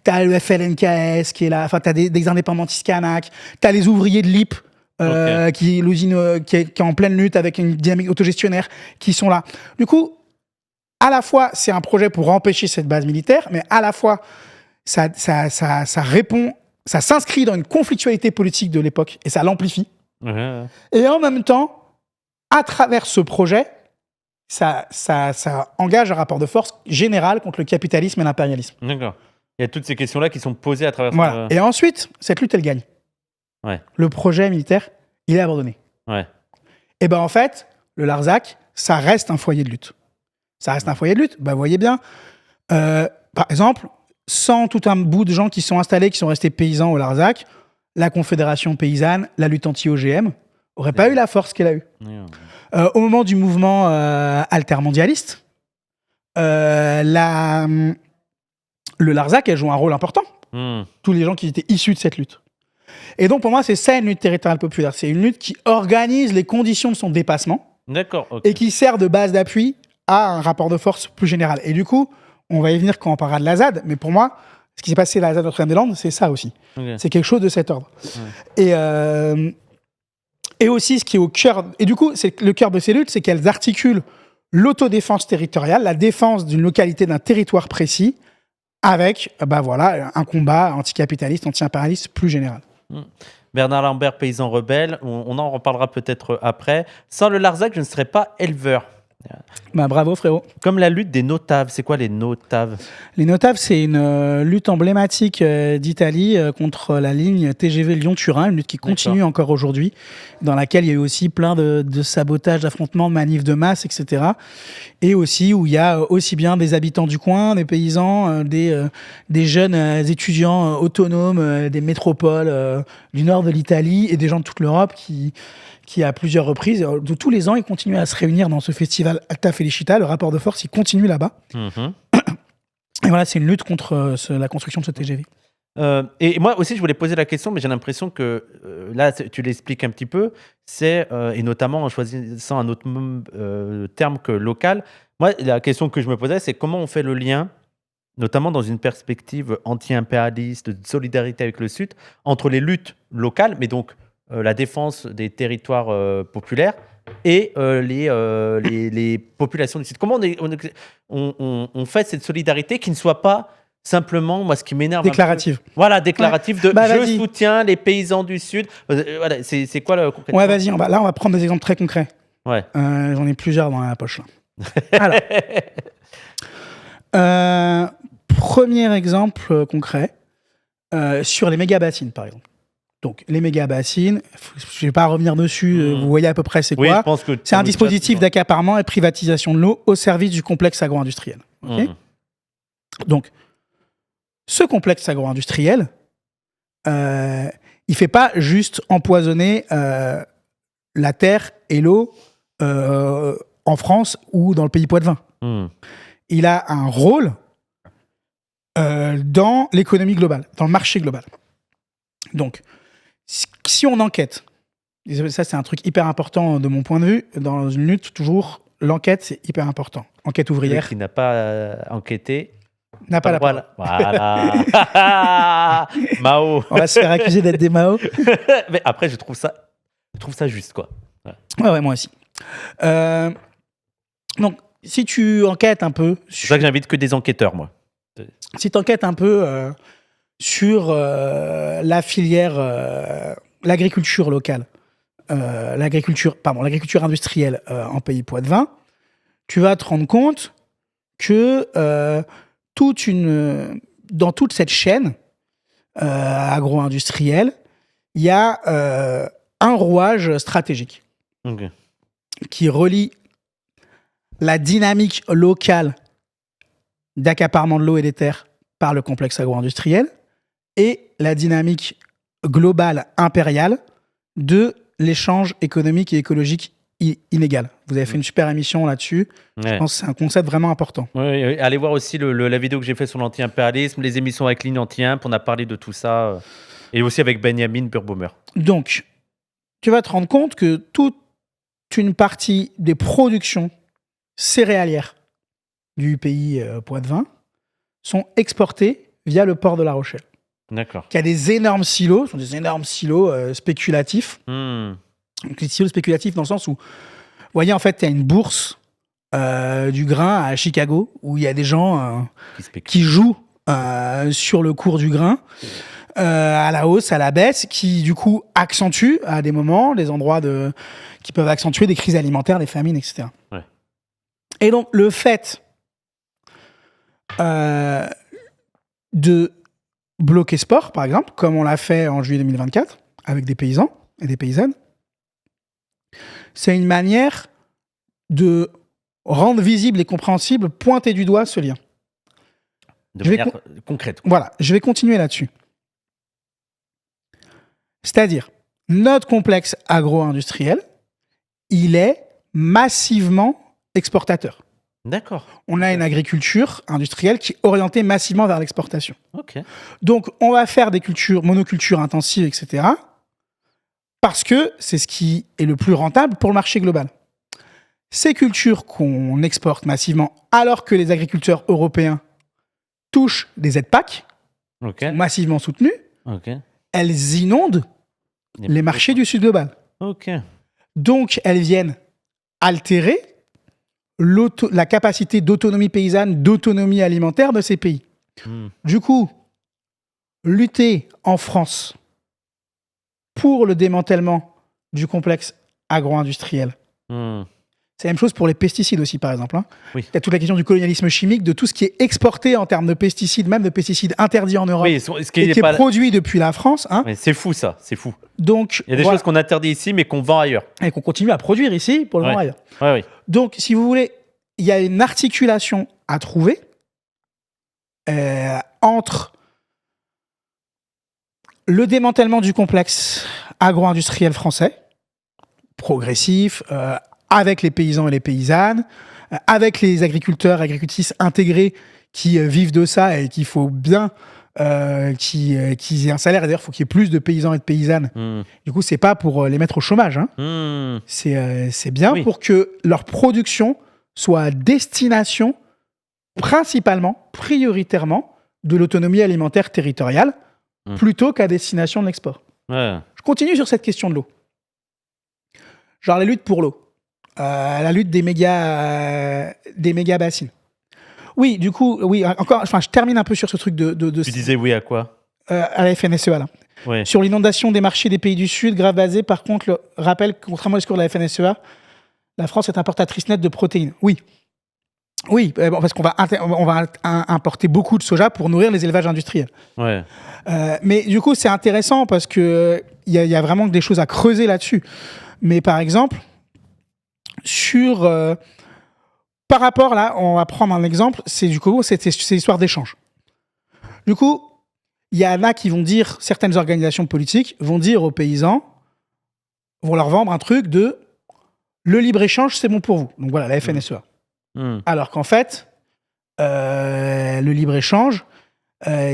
le FLNKS qui est là, enfin t'as des indépendantistes kanaks, t'as les ouvriers de l'IP, qui est l'usine qui est en pleine lutte avec une dynamique autogestionnaire, qui sont là. Du coup, à la fois c'est un projet pour empêcher cette base militaire, mais à la fois ça répond, ça s'inscrit dans une conflictualité politique de l'époque et ça l'amplifie. Et en même temps, à travers ce projet, ça engage un rapport de force général contre le capitalisme et l'impérialisme. D'accord. Il y a toutes ces questions-là qui sont posées à travers... Voilà. Et ensuite, cette lutte, elle gagne. Ouais. Le projet militaire, il est abandonné. Ouais. Et ben en fait, le Larzac, ça reste un foyer de lutte. Ça reste un foyer de lutte. Bah, vous voyez bien, par exemple, sans tout un bout de gens qui sont installés, qui sont restés paysans au Larzac, la Confédération paysanne, la lutte anti-OGM, n'aurait pas eu la force qu'elle a eue. Au moment du mouvement altermondialiste, le Larzac, elle joue un rôle important. Tous les gens qui étaient issus de cette lutte. Et donc, pour moi, c'est ça une lutte territoriale populaire. C'est une lutte qui organise les conditions de son dépassement. D'accord. Okay. Et qui sert de base d'appui à un rapport de force plus général. Et du coup, on va y venir quand on parlera de la ZAD, mais pour moi, ce qui s'est passé à la ZAD Notre-Dame-des-Landes, c'est ça aussi. Okay. C'est quelque chose de cet ordre. Ouais. Et aussi, ce qui est au cœur... Et du coup, c'est le cœur de ces luttes, c'est qu'elles articulent l'autodéfense territoriale, la défense d'une localité, d'un territoire précis, avec un combat anticapitaliste, anti-impérialiste plus général. Bernard Lambert, paysan rebelle, on en reparlera peut-être après. Sans le Larzac, je ne serais pas éleveur. Bravo frérot. Comme la lutte des notaves, c'est quoi les notaves ? Les notaves, c'est une lutte emblématique d'Italie contre la ligne TGV Lyon-Turin, une lutte qui continue encore aujourd'hui, dans laquelle il y a eu aussi plein de sabotages, d'affrontements, de manifs de masse, etc. Et aussi où il y a aussi bien des habitants du coin, des paysans, des jeunes étudiants autonomes des métropoles du nord de l'Italie et des gens de toute l'Europe qui à plusieurs reprises, de tous les ans, ils continuent à se réunir dans ce festival Alta Felicita. Le rapport de force, il continue là-bas. Et voilà, c'est une lutte contre la construction de ce TGV. Et moi aussi, je voulais poser la question, mais j'ai l'impression que là, tu l'expliques un petit peu, et notamment en choisissant un autre terme que local. Moi, la question que je me posais, c'est comment on fait le lien, notamment dans une perspective anti-impérialiste, de solidarité avec le Sud, entre les luttes locales, mais donc la défense des territoires populaires et les populations du Sud. Comment on fait cette solidarité qui ne soit pas simplement, moi, ce qui m'énerve... Déclarative. Voilà, déclarative de je soutiens les paysans du Sud. Voilà, c'est quoi le concret ? Ouais, vas-y, on va prendre des exemples très concrets. Ouais. J'en ai plusieurs dans la poche, là. Alors, premier exemple concret, sur les méga-bassines, par exemple. Donc, les méga-bassines, je ne vais pas revenir dessus, vous voyez à peu près c'est quoi. Je pense que c'est un dispositif d'accaparement et privatisation de l'eau au service du complexe agro-industriel. Okay. Donc, ce complexe agro-industriel, il ne fait pas juste empoisonner la terre et l'eau en France ou dans le pays poitevin. Il a un rôle dans l'économie globale, dans le marché global. Donc, si on enquête, et ça c'est un truc hyper important de mon point de vue, dans une lutte, toujours, l'enquête c'est hyper important. Enquête ouvrière. Celui qui n'a pas enquêté n'a pas la parole. Voilà. Mao. On va se faire accuser d'être des Mao. Mais après, je trouve ça juste, quoi. Ouais, moi aussi. Donc, si tu enquêtes un peu... C'est pour ça que j'invite que des enquêteurs, moi. Si tu enquêtes un peu sur la filière, l'agriculture locale, l'agriculture industrielle en pays poitevin, tu vas te rendre compte que dans toute cette chaîne agro-industrielle, il y a un rouage stratégique qui relie la dynamique locale d'accaparement de l'eau et des terres par le complexe agro-industriel et la dynamique globale impériale de l'échange économique et écologique inégal. Vous avez fait une super émission là-dessus. Ouais. Je pense que c'est un concept vraiment important. Ouais, allez voir aussi la vidéo que j'ai faite sur l'anti-impérialisme, les émissions avec Ligne Anti-Imp, on a parlé de tout ça, et aussi avec Benjamin Burbaumer. Donc, tu vas te rendre compte que toute une partie des productions céréalières du pays poitevin sont exportées via le port de La Rochelle. D'accord. Il y a des énormes silos, ce sont des énormes silos spéculatifs. Donc, les silos spéculatifs dans le sens où, vous voyez, en fait, il y a une bourse du grain à Chicago où il y a des gens qui jouent sur le cours du grain. à la hausse, à la baisse, qui du coup accentuent à des moments des endroits qui peuvent accentuer des crises alimentaires, des famines, etc. Ouais. Et donc le fait de bloquer sport, par exemple, comme on l'a fait en juillet 2024 avec des paysans et des paysannes, c'est une manière de rendre visible et compréhensible, pointer du doigt ce lien. De manière concrète. Voilà, je vais continuer là-dessus. C'est-à-dire, notre complexe agro-industriel, il est massivement exportateur. D'accord. On a une agriculture industrielle qui est orientée massivement vers l'exportation. Ok. Donc, on va faire des monocultures intensives, etc. Parce que c'est ce qui est le plus rentable pour le marché global. Ces cultures qu'on exporte massivement, alors que les agriculteurs européens touchent des aides PAC, sont massivement soutenues, elles inondent les marchés du Sud global. Donc, elles viennent altérer la capacité d'autonomie paysanne, d'autonomie alimentaire de ces pays. Du coup, lutter en France pour le démantèlement du complexe agro-industriel, c'est la même chose pour les pesticides aussi, par exemple. Il y a toute la question du colonialisme chimique, de tout ce qui est exporté en termes de pesticides, même de pesticides interdits en Europe, et qui est produit depuis la France. C'est fou, ça. C'est fou. Donc, il y a des choses qu'on interdit ici, mais qu'on vend ailleurs. Et qu'on continue à produire ici pour le vendre ailleurs. Donc, si vous voulez, il y a une articulation à trouver entre le démantèlement du complexe agro-industriel français, progressif, avec les paysans et les paysannes, avec les agriculteurs et agricultrices intégrés qui vivent de ça et qu'il faut bien qu'ils aient un salaire. Et d'ailleurs, il faut qu'il y ait plus de paysans et de paysannes. Du coup, c'est pas pour les mettre au chômage. C'est bien pour que leur production soit à destination principalement, prioritairement, de l'autonomie alimentaire territoriale plutôt qu'à destination de l'export. Je continue sur cette question de l'eau. Genre la lutte pour l'eau. La lutte des méga bassines. Oui, du coup, je termine un peu sur ce truc de tu disais oui à quoi à la FNSEA, là. Sur l'inondation des marchés des pays du Sud, grave basée, par contre, le rappel, contrairement au discours de la FNSEA, la France est importatrice nette de protéines. Oui, parce qu'on va importer beaucoup de soja pour nourrir les élevages industriels. Mais du coup, c'est intéressant parce qu'il y a vraiment des choses à creuser là-dessus. Mais par exemple, par rapport, là, on va prendre un exemple, c'est l'histoire d'échange. Du coup, il y en a qui vont dire, certaines organisations politiques vont dire aux paysans, vont leur vendre un truc de le libre-échange, c'est bon pour vous. Donc voilà, la FNSEA. Alors qu'en fait, le libre-échange,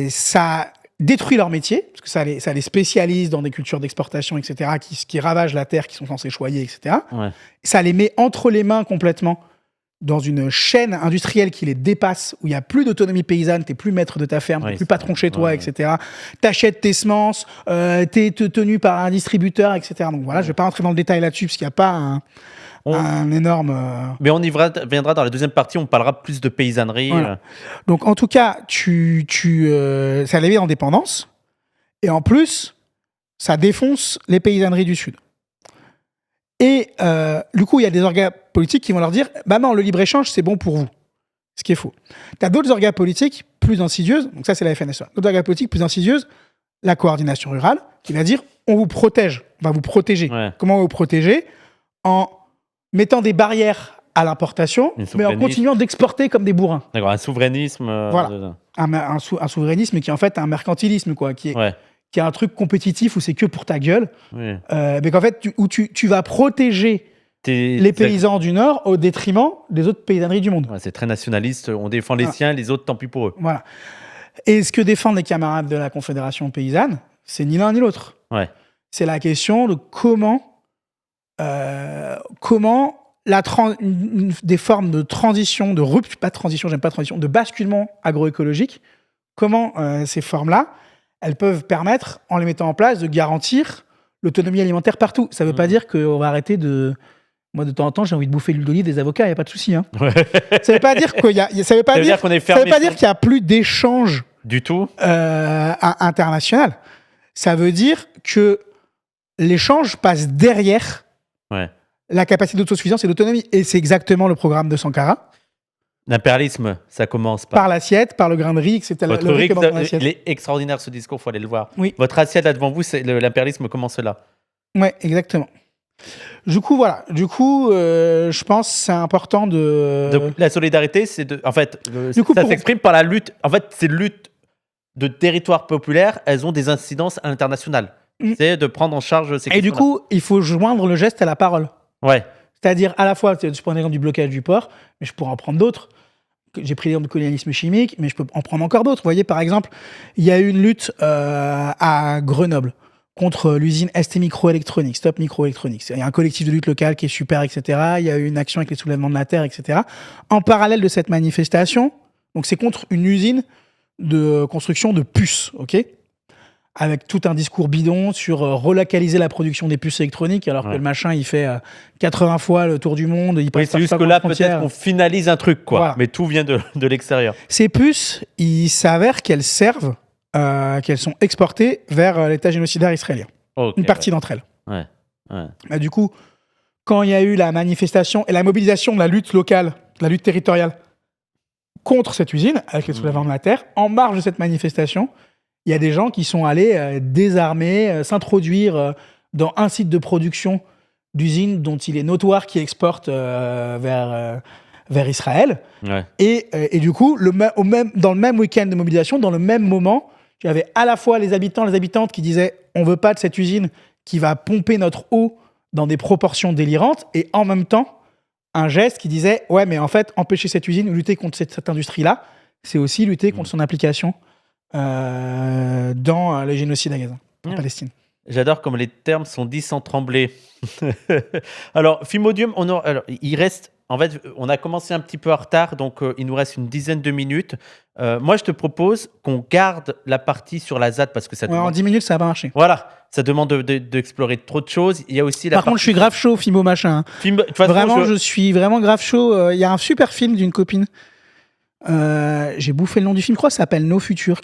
ça détruit leur métier, parce que ça les spécialise dans des cultures d'exportation, etc., qui ravagent la terre, qui sont censés choyer, etc. Ça les met entre les mains complètement dans une chaîne industrielle qui les dépasse, où il n'y a plus d'autonomie paysanne, t'es plus maître de ta ferme, t'es plus patron chez toi, etc. T'achètes tes semences, t'es tenu par un distributeur, etc. Donc voilà, je vais pas rentrer dans le détail là-dessus, parce qu'il n'y a pas un énorme... Mais on y viendra dans la deuxième partie, on parlera plus de paysannerie. Voilà. Donc en tout cas, ça les met en dépendance, et en plus, ça défonce les paysanneries du Sud. Et du coup, il y a des organes politiques qui vont leur dire « Bah non, le libre-échange, c'est bon pour vous ». Ce qui est faux. Tu as d'autres organes politiques plus insidieuses, donc ça, c'est la FNSEA. D'autres organes politiques plus insidieuses, la coordination rurale, qui va dire « On vous protège, on va vous protéger ». Comment on va vous protéger ? En mettant des barrières à l'importation, mais en continuant d'exporter comme des bourrins. D'accord, un souverainisme. Voilà. Un souverainisme qui est en fait un mercantilisme, quoi, qui est un truc compétitif où c'est que pour ta gueule. Mais qu'en fait, tu vas protéger les paysans du Nord au détriment des autres paysanneries du monde. C'est très nationaliste, on défend les siens, les autres, tant pis pour eux. Voilà. Et ce que défendent les camarades de la Confédération paysanne, c'est ni l'un ni l'autre. C'est la question de comment des formes de transition, de rupture, pas de transition, j'aime pas transition, de basculement agroécologique, comment ces formes-là, elles peuvent permettre, en les mettant en place, de garantir l'autonomie alimentaire partout. Ça veut pas dire qu'on va arrêter de... Moi, de temps en temps, j'ai envie de bouffer l'huile d'olive des avocats, il n'y a pas de souci. Ça veut pas dire qu'il y a... Ça veut pas dire qu'il y a plus d'échanges Du tout. International. Ça veut dire que l'échange passe derrière la capacité d'autosuffisance et d'autonomie. Et c'est exactement le programme de Sankara. L'impérialisme, ça commence par l'assiette, par le grain de riz, etc. Votre riz, il est extraordinaire ce discours, il faut aller le voir. Oui. Votre assiette là devant vous, l'impérialisme commence là. Ouais, exactement. Du coup, voilà. Je pense que c'est important de... Donc, la solidarité, c'est de... En fait, ça s'exprime par la lutte. En fait, ces luttes de territoire populaire, elles ont des incidences à l'international. C'est de prendre en charge ces questions-là. Et du coup, il faut joindre le geste à la parole. Ouais. C'est-à-dire, à la fois, je prends l'exemple du blocage du port, mais je pourrais en prendre d'autres. J'ai pris l'exemple du colonialisme chimique, mais je peux en prendre encore d'autres. Vous voyez, par exemple, il y a eu une lutte à Grenoble contre l'usine ST Microélectronique, Stop Microélectronique. Il y a un collectif de lutte locale qui est super, etc. Il y a eu une action avec les soulèvements de la terre, etc. En parallèle de cette manifestation, donc c'est contre une usine de construction de puces, ok, avec tout un discours bidon sur relocaliser la production des puces électroniques, alors que le machin, il fait 80 fois le tour du monde. C'est juste que là, peut-être qu'on finalise un truc, quoi. Voilà. Mais tout vient de l'extérieur. Ces puces, il s'avère qu'elles servent, qu'elles sont exportées vers l'État génocidaire israélien. Okay, une partie d'entre elles. Bah, du coup, quand il y a eu la manifestation et la mobilisation de la lutte locale, de la lutte territoriale contre cette usine, avec les soulèvements de la terre, en marge de cette manifestation, il y a des gens qui sont allés désarmer, s'introduire dans un site de production d'usine dont il est notoire qu'ils exportent vers Israël. Ouais. Et du coup, dans le même week-end de mobilisation, dans le même moment, il y avait à la fois les habitants, les habitantes qui disaient « on veut pas de cette usine qui va pomper notre eau dans des proportions délirantes » et en même temps, un geste qui disait « ouais, mais en fait, empêcher cette usine ou lutter contre cette industrie-là, c'est aussi lutter contre son application ». Dans les génocides à Gaza, en Palestine. J'adore comme les termes sont dits sans trembler. Alors, Fimodium, il reste... En fait, on a commencé un petit peu en retard, donc il nous reste une dizaine de minutes. Moi, je te propose qu'on garde la partie sur la ZAD parce que ça demande... En 10 minutes, ça va pas marcher. Voilà, ça demande d'explorer trop de choses. Il y a aussi Par contre, je suis grave chaud, Fimo machin. Vraiment, je suis vraiment grave chaud. Il y a un super film d'une copine. J'ai bouffé le nom du film, je crois que ça s'appelle Nos Futurs,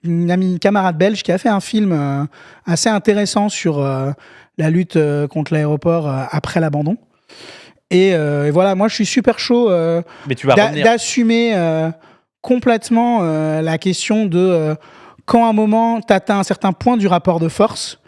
une camarade belge qui a fait un film assez intéressant sur la lutte contre l'aéroport après l'abandon. Et voilà, moi je suis super chaud d'assumer complètement la question de quand à un moment tu atteins un certain point du rapport de force,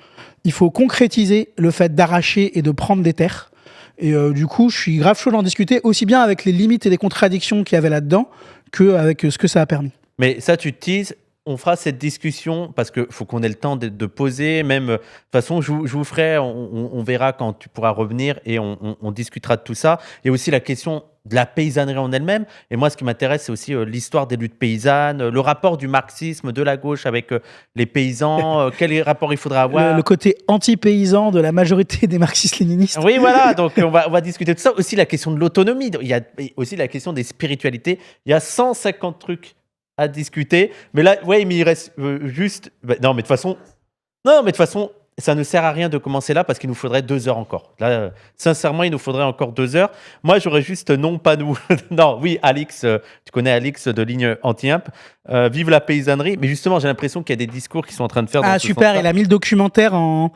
il faut concrétiser le fait d'arracher et de prendre des terres. Et du coup, je suis grave chaud d'en discuter, aussi bien avec les limites et les contradictions qu'il y avait là-dedans, qu'avec ce que ça a permis. Mais ça, tu te teases, on fera cette discussion, parce qu'il faut qu'on ait le temps de poser, même, de toute façon, je vous ferai, on verra quand tu pourras revenir, et on discutera de tout ça. Il y a aussi la question de la paysannerie en elle-même, et moi, ce qui m'intéresse, c'est aussi l'histoire des luttes paysannes, le rapport du marxisme, de la gauche avec les paysans, quel rapport il faudra avoir. Le côté anti-paysan de la majorité des marxistes-léninistes. Oui, voilà, donc on va discuter de ça. Aussi la question de l'autonomie, il y a aussi la question des spiritualités. Il y a 150 trucs à discuter, mais là, ouais, mais il reste juste... Non, mais de toute façon, ça ne sert à rien de commencer là parce qu'il nous faudrait 2 heures encore. Là, sincèrement, il nous faudrait encore 2 heures. Moi, j'aurais juste non, pas nous. Non, oui, Alix, tu connais Alix de Ligne Anti-Imp. Vive la paysannerie. Mais justement, j'ai l'impression qu'il y a des discours qui sont en train de faire... Ah, super, il a mis le documentaire en...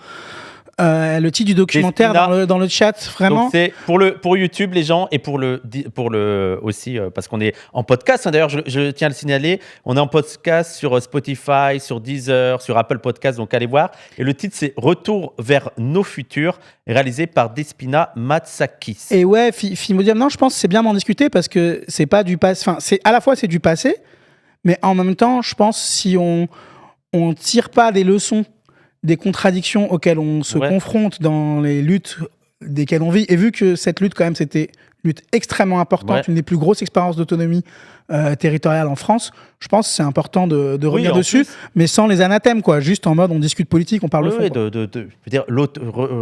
le titre du documentaire dans le chat, vraiment. Donc c'est pour YouTube, les gens, et pour le aussi, parce qu'on est en podcast. Hein, d'ailleurs, je tiens à le signaler, on est en podcast sur Spotify, sur Deezer, sur Apple Podcast, donc allez voir. Et le titre, c'est Retour vers nos futurs, réalisé par Despina Matsakis. Et ouais, Fimodium, non, je pense que c'est bien d'en discuter parce que c'est pas du passé. Enfin, à la fois, c'est du passé, mais en même temps, je pense si on tire pas des leçons des contradictions auxquelles on se confronte dans les luttes desquelles on vit. Et vu que cette lutte, quand même, c'était une lutte extrêmement importante, une des plus grosses expériences d'autonomie territoriale en France, je pense que c'est important de revenir dessus, mais sans les anathèmes, quoi. Juste en mode, on discute politique, on parle de fond. Oui, je veux dire,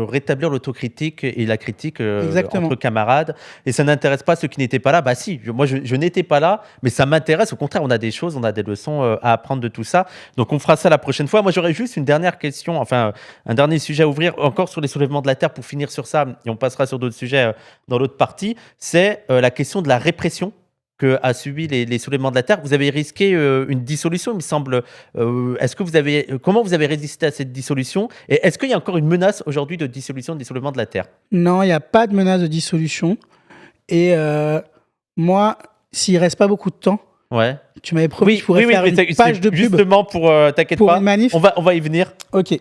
rétablir l'autocritique et la critique entre camarades. Et ça n'intéresse pas ceux qui n'étaient pas là. Bah si, moi, je n'étais pas là, mais ça m'intéresse. Au contraire, on a des choses, on a des leçons à apprendre de tout ça. Donc, on fera ça la prochaine fois. Moi, j'aurais juste une dernière question, enfin, un dernier sujet à ouvrir, encore sur les soulèvements de la terre, pour finir sur ça, et on passera sur d'autres sujets dans l'autre partie. C'est la question de la répression qu'a subi les soulèvements de la Terre, vous avez risqué une dissolution, il me semble. Comment vous avez résisté à cette dissolution? Et est-ce qu'il y a encore une menace aujourd'hui de dissolution des soulèvements de la Terre? Non, il n'y a pas de menace de dissolution. Et moi, s'il reste pas beaucoup de temps, ouais. Tu m'avais promis que je pourrais faire une page de pub. Justement, t'inquiète pour pas, une manif. on va y venir. Ok.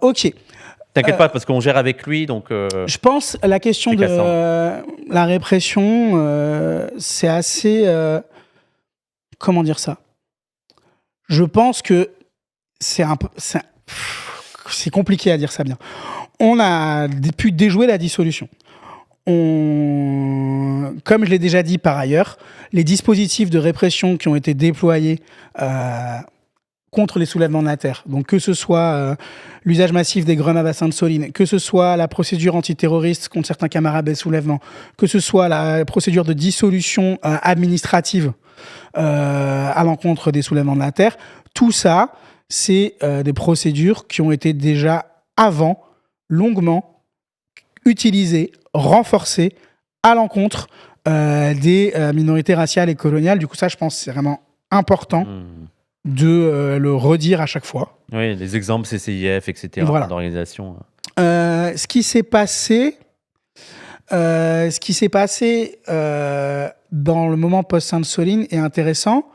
Ok. T'inquiète pas, parce qu'on gère avec lui, donc... je pense la question de la répression, c'est assez... comment dire ça? Je pense que c'est compliqué à dire ça bien. On a pu déjouer la dissolution. Comme je l'ai déjà dit par ailleurs, les dispositifs de répression qui ont été déployés contre les soulèvements de la Terre, donc que ce soit l'usage massif des grenades à Sainte-Soline, que ce soit la procédure antiterroriste contre certains camarades des soulèvements, que ce soit la procédure de dissolution administrative à l'encontre des soulèvements de la Terre, tout ça, c'est des procédures qui ont été déjà avant longuement utilisées, renforcées à l'encontre des minorités raciales et coloniales. Du coup, ça, je pense, c'est vraiment important de le redire à chaque fois. Oui, les exemples CCIF, etc. Voilà. D'organisation. Ce qui s'est passé dans le moment post-Sainte-Soline est intéressant,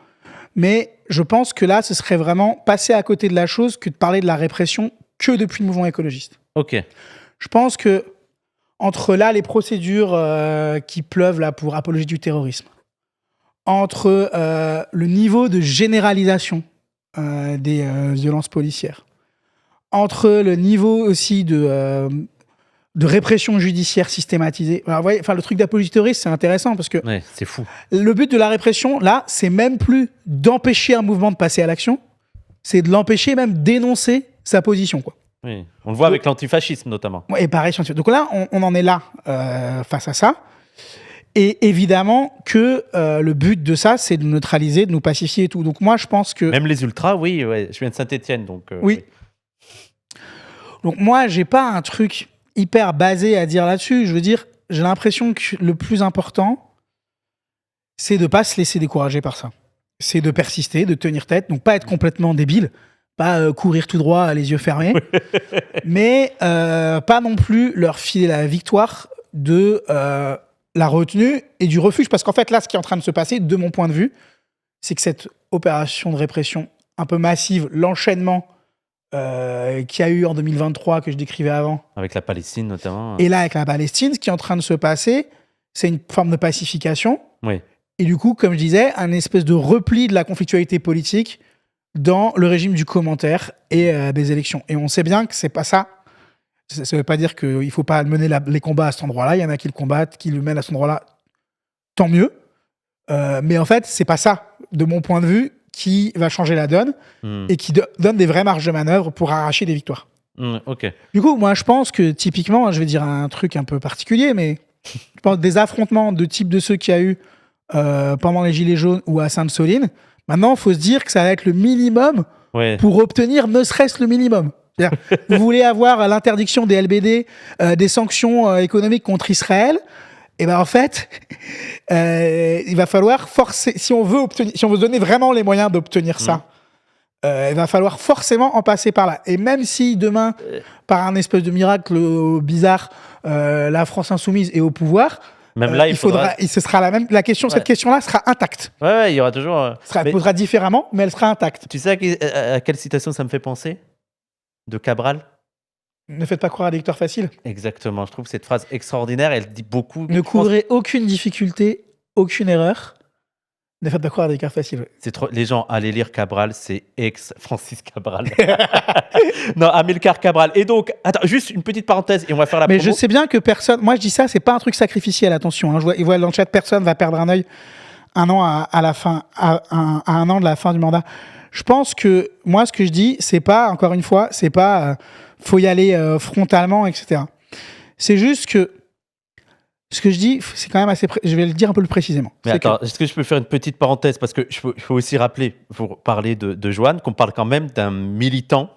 mais je pense que là, ce serait vraiment passer à côté de la chose que de parler de la répression que depuis le mouvement écologiste. Ok. Je pense que entre là, les procédures qui pleuvent là pour apologie du terrorisme, entre le niveau de généralisation des violences policières, entre le niveau aussi de répression judiciaire systématisée. Alors, vous voyez, le truc d'apologie du terrorisme, c'est intéressant parce que ouais, c'est fou. Le but de la répression, là, c'est même plus d'empêcher un mouvement de passer à l'action, c'est de l'empêcher même d'énoncer sa position, quoi. Oui, on le voit avec l'antifascisme notamment. Et pareil, donc là, on en est là face à ça. Et évidemment que le but de ça, c'est de neutraliser, de nous pacifier et tout. Donc moi, je pense que... Même les ultras, oui, ouais. Je viens de Saint-Étienne, donc... oui. Donc moi, j'ai pas un truc hyper basé à dire là-dessus. Je veux dire, j'ai l'impression que le plus important, c'est de pas se laisser décourager par ça. C'est de persister, de tenir tête, donc pas être complètement débile, pas courir tout droit les yeux fermés, mais pas non plus leur filer la victoire de la retenue et du refuge. Parce qu'en fait, là, ce qui est en train de se passer, de mon point de vue, c'est que cette opération de répression un peu massive, l'enchaînement qu'il y a eu en 2023, que je décrivais avant. Avec la Palestine, notamment. Et là, avec la Palestine, ce qui est en train de se passer, c'est une forme de pacification. Oui. Et du coup, comme je disais, un espèce de repli de la conflictualité politique dans le régime du commentaire et des élections. Et on sait bien que c'est pas ça. Ça ne veut pas dire qu'il ne faut pas mener les combats à cet endroit-là. Il y en a qui le combattent, qui le mènent à cet endroit-là. Tant mieux. Mais en fait, c'est pas ça, de mon point de vue, qui va changer la donne et qui donne des vraies marges de manœuvre pour arracher des victoires. Ok. Du coup, moi, je pense que typiquement, je vais dire un truc un peu particulier, mais je pense des affrontements de type de ceux qu'il y a eu pendant les Gilets jaunes ou à Sainte-Soline, maintenant, il faut se dire que ça va être le minimum pour obtenir ne serait-ce le minimum. Vous voulez avoir l'interdiction des LBD, des sanctions économiques contre Israël, et ben en fait, il va falloir forcer, si on veut donner vraiment les moyens d'obtenir ça, il va falloir forcément en passer par là. Et même si demain, par un espèce de miracle bizarre, la France insoumise est au pouvoir, même là, ce sera la même. Cette question-là sera intacte. Ouais, il y aura toujours. Elle posera différemment, mais elle sera intacte. Tu sais à quelle citation ça me fait penser? De Cabral? Ne faites pas croire à des victoires faciles. Exactement. Je trouve cette phrase extraordinaire. Elle dit beaucoup. Ne couvrez aucune difficulté, aucune erreur. Ne faites pas croire à des victoires faciles. C'est trop. Les gens, allez lire Cabral, c'est ex-Francis Cabral. Non, Amilcar Cabral. Et donc, attends, juste une petite parenthèse et on va faire la promo. Mais je sais bien que personne. Moi, je dis ça, c'est pas un truc sacrificiel, attention. Hein. Je vois dans le chat, personne va perdre un œil un an à la fin, à un an de la fin du mandat. Je pense que moi, ce que je dis, c'est pas, encore une fois, c'est pas faut y aller frontalement, etc. C'est juste que ce que je dis, c'est quand même assez. Je vais le dire un peu plus précisément. Mais attends, est-ce que je peux faire une petite parenthèse? Parce que il faut aussi rappeler, pour parler de Joanne, qu'on parle quand même d'un militant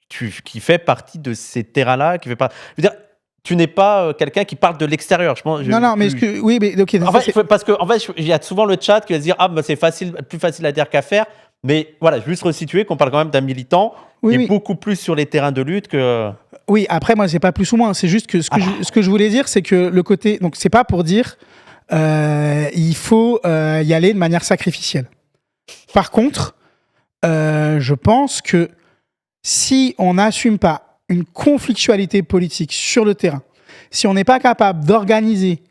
qui fait partie de ces terrains-là, qui fait pas. Je veux dire, tu n'es pas quelqu'un qui parle de l'extérieur. Non, mais oui, mais ok. En fait, parce qu'en fait, il y a souvent le chat qui va se dire c'est plus facile à dire qu'à faire. Mais voilà, juste resituer qu'on parle quand même d'un militant qui est beaucoup plus sur les terrains de lutte que. Oui, après moi c'est pas plus ou moins. C'est juste que ce que je voulais dire, c'est que le côté, donc c'est pas pour dire il faut y aller de manière sacrificielle. Par contre, je pense que si on n'assume pas une conflictualité politique sur le terrain, si on n'est pas capable d'organiser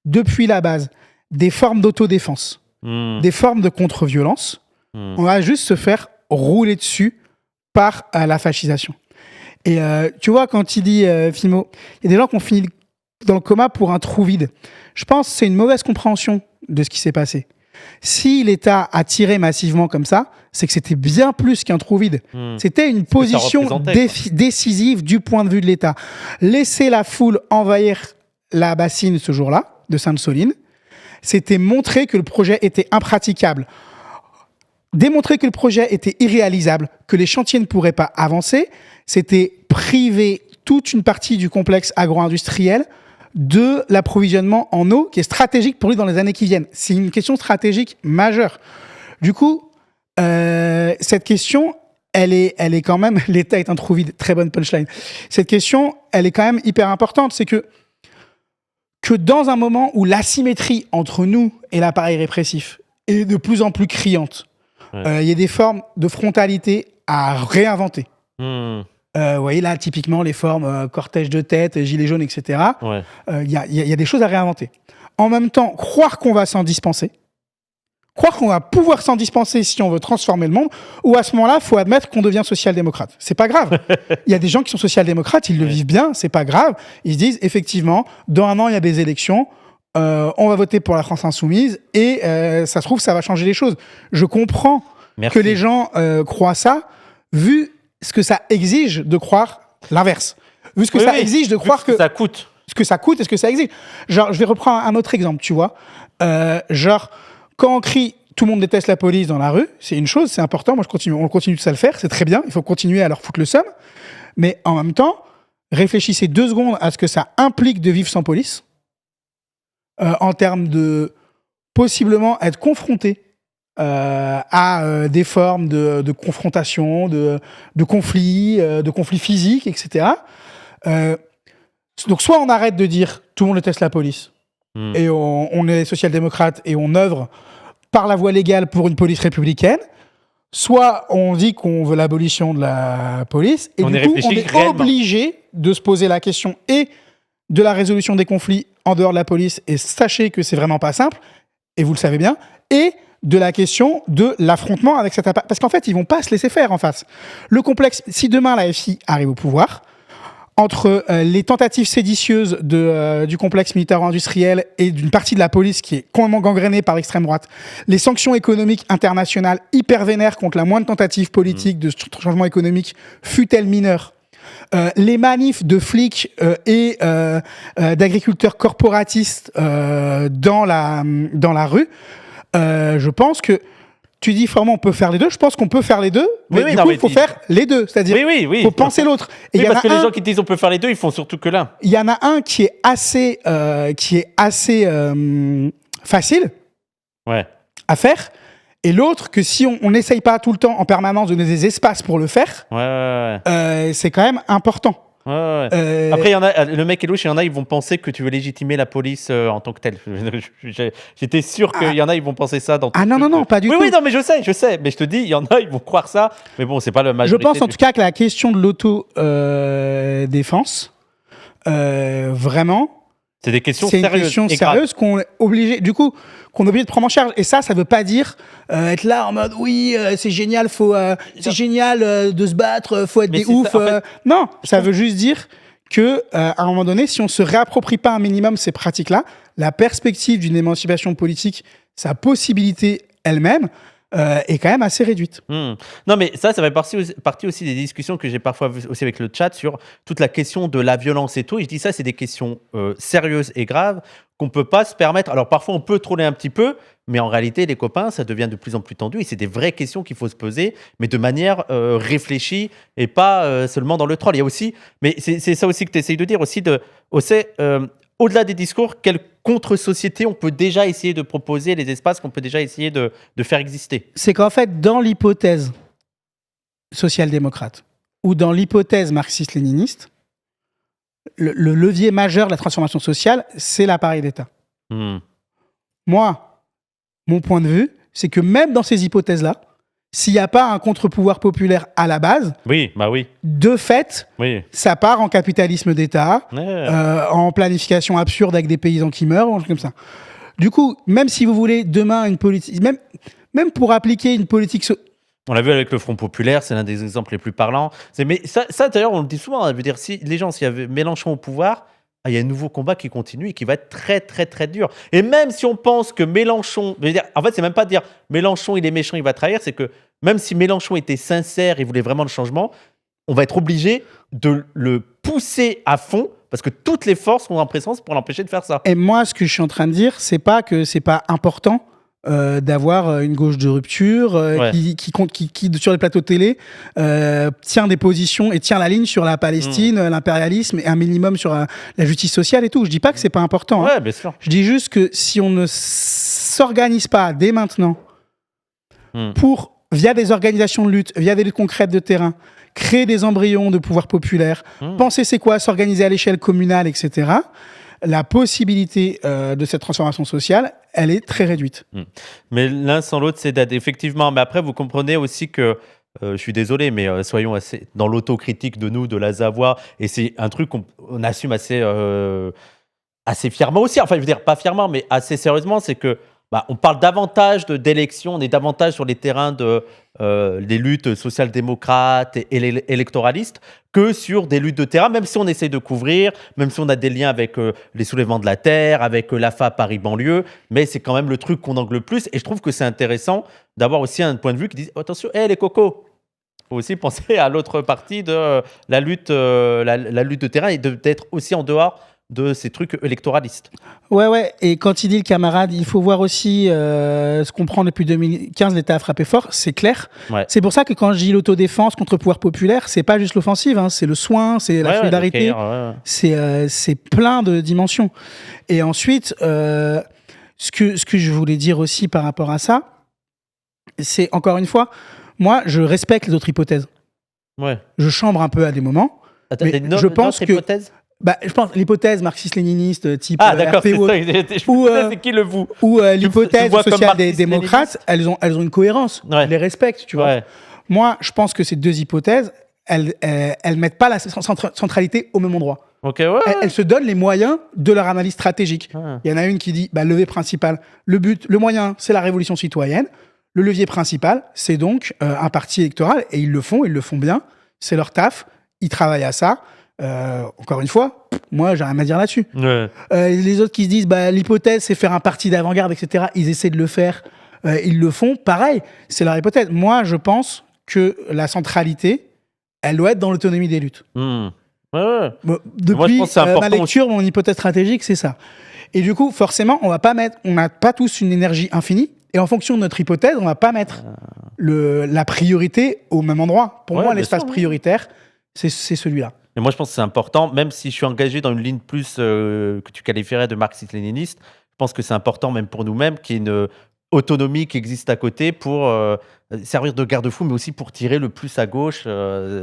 depuis la base des formes d'autodéfense, des formes de contre-violence, on va juste se faire rouler dessus par la fascisation. Et tu vois, quand il dit, Fimo, il y a des gens qui ont fini dans le coma pour un trou vide. Je pense que c'est une mauvaise compréhension de ce qui s'est passé. Si l'État a tiré massivement comme ça, c'est que c'était bien plus qu'un trou vide. C'était une position décisive du point de vue de l'État. Laisser la foule envahir la bassine ce jour-là, de Sainte-Soline, c'était montrer que le projet était impraticable. Démontrer que le projet était irréalisable, que les chantiers ne pourraient pas avancer, c'était priver toute une partie du complexe agro-industriel de l'approvisionnement en eau qui est stratégique pour lui dans les années qui viennent. C'est une question stratégique majeure. Du coup, cette question, elle est quand même... L'État est un trou vide, très bonne punchline. Cette question, elle est quand même hyper importante. C'est que dans un moment où l'asymétrie entre nous et l'appareil répressif est de plus en plus criante, il y a des formes de frontalité à réinventer. Vous voyez là, typiquement, les formes cortège de tête, gilets jaunes, etc. Il y a des choses à réinventer. En même temps, croire qu'on va s'en dispenser, croire qu'on va pouvoir s'en dispenser si on veut transformer le monde, ou à ce moment-là, il faut admettre qu'on devient social-démocrate. C'est pas grave. Il y a des gens qui sont social-démocrates, ils le vivent bien, c'est pas grave. Ils se disent, effectivement, dans un an, il y a des élections, on va voter pour la France insoumise, et ça se trouve, ça va changer les choses. Je comprends que les gens croient ça, vu ce que ça exige de croire l'inverse. Vu ce que ça exige de croire que ça coûte. Ce que ça coûte et ce que ça exige. Genre, je vais reprendre un autre exemple, tu vois. Genre, quand on crie « tout le monde déteste la police » dans la rue, c'est une chose, c'est important. Moi, on continue de ça le faire, c'est très bien. Il faut continuer à leur foutre le seum. Mais en même temps, réfléchissez 2 secondes à ce que ça implique de vivre sans police, en termes de possiblement être confronté à des formes de confrontation, de conflits physiques, etc. Donc, soit on arrête de dire tout le monde déteste la police et on est social-démocrate et on œuvre par la voie légale pour une police républicaine, soit on dit qu'on veut l'abolition de la police et du coup on est obligé de se poser la question et de la résolution des conflits en dehors de la police, et sachez que c'est vraiment pas simple, et vous le savez bien, et de la question de l'affrontement avec cet appareil. Parce qu'en fait, ils vont pas se laisser faire en face. Le complexe, si demain la FI arrive au pouvoir, entre les tentatives séditieuses du complexe militaro-industriel et d'une partie de la police qui est complètement gangrénée par l'extrême droite, les sanctions économiques internationales hyper vénères contre la moindre tentative politique de changement économique, fût-elle mineure, les manifs de flics et d'agriculteurs corporatistes dans la rue, je pense que tu dis vraiment on peut faire les deux. Je pense qu'on peut faire les deux, mais du coup il faut faire les deux. C'est-à-dire il faut penser l'autre. Et parce que les gens qui disent on peut faire les deux, ils font surtout que l'un. Il y en a un qui est assez facile à faire, et l'autre que si on n'essaye pas tout le temps en permanence de donner des espaces pour le faire, c'est quand même important. Après, le mec est louche, il y en a, ils vont penser que tu veux légitimer la police en tant que telle. J'étais sûr qu'il y en a, ils vont penser ça. Non, pas du tout. Oui, non, mais je sais. Mais je te dis, il y en a, ils vont croire ça. Mais bon, c'est pas la majorité. Je pense en tout cas que la question de l'auto-défense, vraiment, c'est des questions sérieuses. C'est une question sérieuse qu'on est obligé, du coup, qu'on est obligé de prendre en charge. Et ça veut pas dire être là en mode oui, c'est génial, c'est génial de se battre, faut être des oufs. En fait, non, ça veut juste dire que à un moment donné, si on se réapproprie pas un minimum ces pratiques-là, la perspective d'une émancipation politique, sa possibilité elle-même, est quand même assez réduite. Non, mais ça fait partie aussi des discussions que j'ai parfois vues aussi avec le chat sur toute la question de la violence et tout. Et je dis ça, c'est des questions sérieuses et graves qu'on peut pas se permettre. Alors parfois on peut troller un petit peu, mais en réalité les copains, ça devient de plus en plus tendu et c'est des vraies questions qu'il faut se poser, mais de manière réfléchie et pas seulement dans le troll. Il y a aussi, mais c'est ça aussi que tu essayes de dire aussi, au-delà des discours, quelle contre-société on peut déjà essayer de proposer, les espaces qu'on peut déjà essayer de faire exister. C'est qu'en fait, dans l'hypothèse social-démocrate ou dans l'hypothèse marxiste-léniniste, le levier majeur de la transformation sociale, c'est l'appareil d'État. Moi, mon point de vue, c'est que même dans ces hypothèses-là, s'il n'y a pas un contre-pouvoir populaire à la base, de fait, ça part en capitalisme d'État, en planification absurde avec des paysans qui meurent, comme ça. Du coup, même si vous voulez demain une politique, même pour appliquer une politique... On l'a vu avec le Front populaire, c'est l'un des exemples les plus parlants. Mais ça d'ailleurs, on le dit souvent. Ça veut dire, si les gens, s'il y avait Mélenchon au pouvoir, il y a un nouveau combat qui continue et qui va être très, très, très dur. Et même si on pense que Mélenchon... En fait, c'est même pas dire Mélenchon, il est méchant, il va trahir. C'est que même si Mélenchon était sincère et voulait vraiment le changement, on va être obligé de le pousser à fond parce que toutes les forces sont en présence pour l'empêcher de faire ça. Et moi, ce que je suis en train de dire, c'est pas que c'est pas important d'avoir une gauche de rupture qui, sur les plateaux de télé, tient des positions et tient la ligne sur la Palestine, l'impérialisme et un minimum sur la justice sociale et tout. Je dis pas que c'est pas important. Ouais, bien sûr. Je dis juste que si on ne s'organise pas dès maintenant pour, via des organisations de lutte, via des luttes concrètes de terrain, créer des embryons de pouvoir populaire, penser c'est quoi, s'organiser à l'échelle communale, etc., la possibilité de cette transformation sociale, elle est très réduite. Mais l'un sans l'autre, c'est effectivement. Mais après, vous comprenez aussi que, je suis désolé, mais soyons assez dans l'autocritique de nous, de la Zavoie, et c'est un truc qu'on assume assez fièrement aussi. Enfin, je veux dire, pas fièrement, mais assez sérieusement, c'est que on parle davantage d'élections, on est davantage sur les terrains des luttes social-démocrates et électoralistes que sur des luttes de terrain, même si on essaie de couvrir, même si on a des liens avec les soulèvements de la terre, avec l'AFA Paris-Banlieue, mais c'est quand même le truc qu'on angle le plus. Et je trouve que c'est intéressant d'avoir aussi un point de vue qui dit « Attention, les cocos !» Il faut aussi penser à l'autre partie de la lutte de terrain et d'être aussi en dehors de ces trucs électoralistes. Ouais. Et quand il dit le camarade, il faut voir aussi ce qu'on prend depuis 2015, l'État a frappé fort, c'est clair. Ouais. C'est pour ça que quand je dis l'autodéfense contre pouvoir populaire, c'est pas juste l'offensive, c'est le soin, c'est la solidarité, c'est plein de dimensions. Et ensuite, ce que je voulais dire aussi par rapport à ça, c'est encore une fois, moi, je respecte les autres hypothèses. Ouais. Je chambre un peu à des moments. Attends, mais je pense que hypothèses je pense l'hypothèse marxiste-léniniste type d'accord, RPO, c'est qui le vous ou l'hypothèse sociale des démocrates, elles ont une cohérence. Je les respecte, tu vois. Ouais. Moi, je pense que ces deux hypothèses, elles mettent pas la centralité au même endroit. Elles se donnent les moyens de leur analyse stratégique. Il y en a une qui dit levier principal, le moyen, c'est la révolution citoyenne. Le levier principal, c'est donc un parti électoral, et ils le font bien. C'est leur taf, ils travaillent à ça. Encore une fois, moi j'ai rien à dire là-dessus. Les autres qui se disent l'hypothèse c'est faire un parti d'avant-garde, etc. Ils essaient de le faire, ils le font. Pareil, c'est leur hypothèse. Moi je pense que la centralité, elle doit être dans l'autonomie des luttes. Depuis moi, je pense que ma lecture, mon hypothèse stratégique, c'est ça. Et du coup, forcément, on n'a pas tous une énergie infinie. Et en fonction de notre hypothèse, on va pas mettre la priorité au même endroit. Pour moi, l'espace prioritaire, c'est celui-là. Et moi, je pense que c'est important, même si je suis engagé dans une ligne plus que tu qualifierais de marxiste-léniniste, je pense que c'est important, même pour nous-mêmes, qu'il y ait une autonomie qui existe à côté pour servir de garde-fou, mais aussi pour tirer le plus à gauche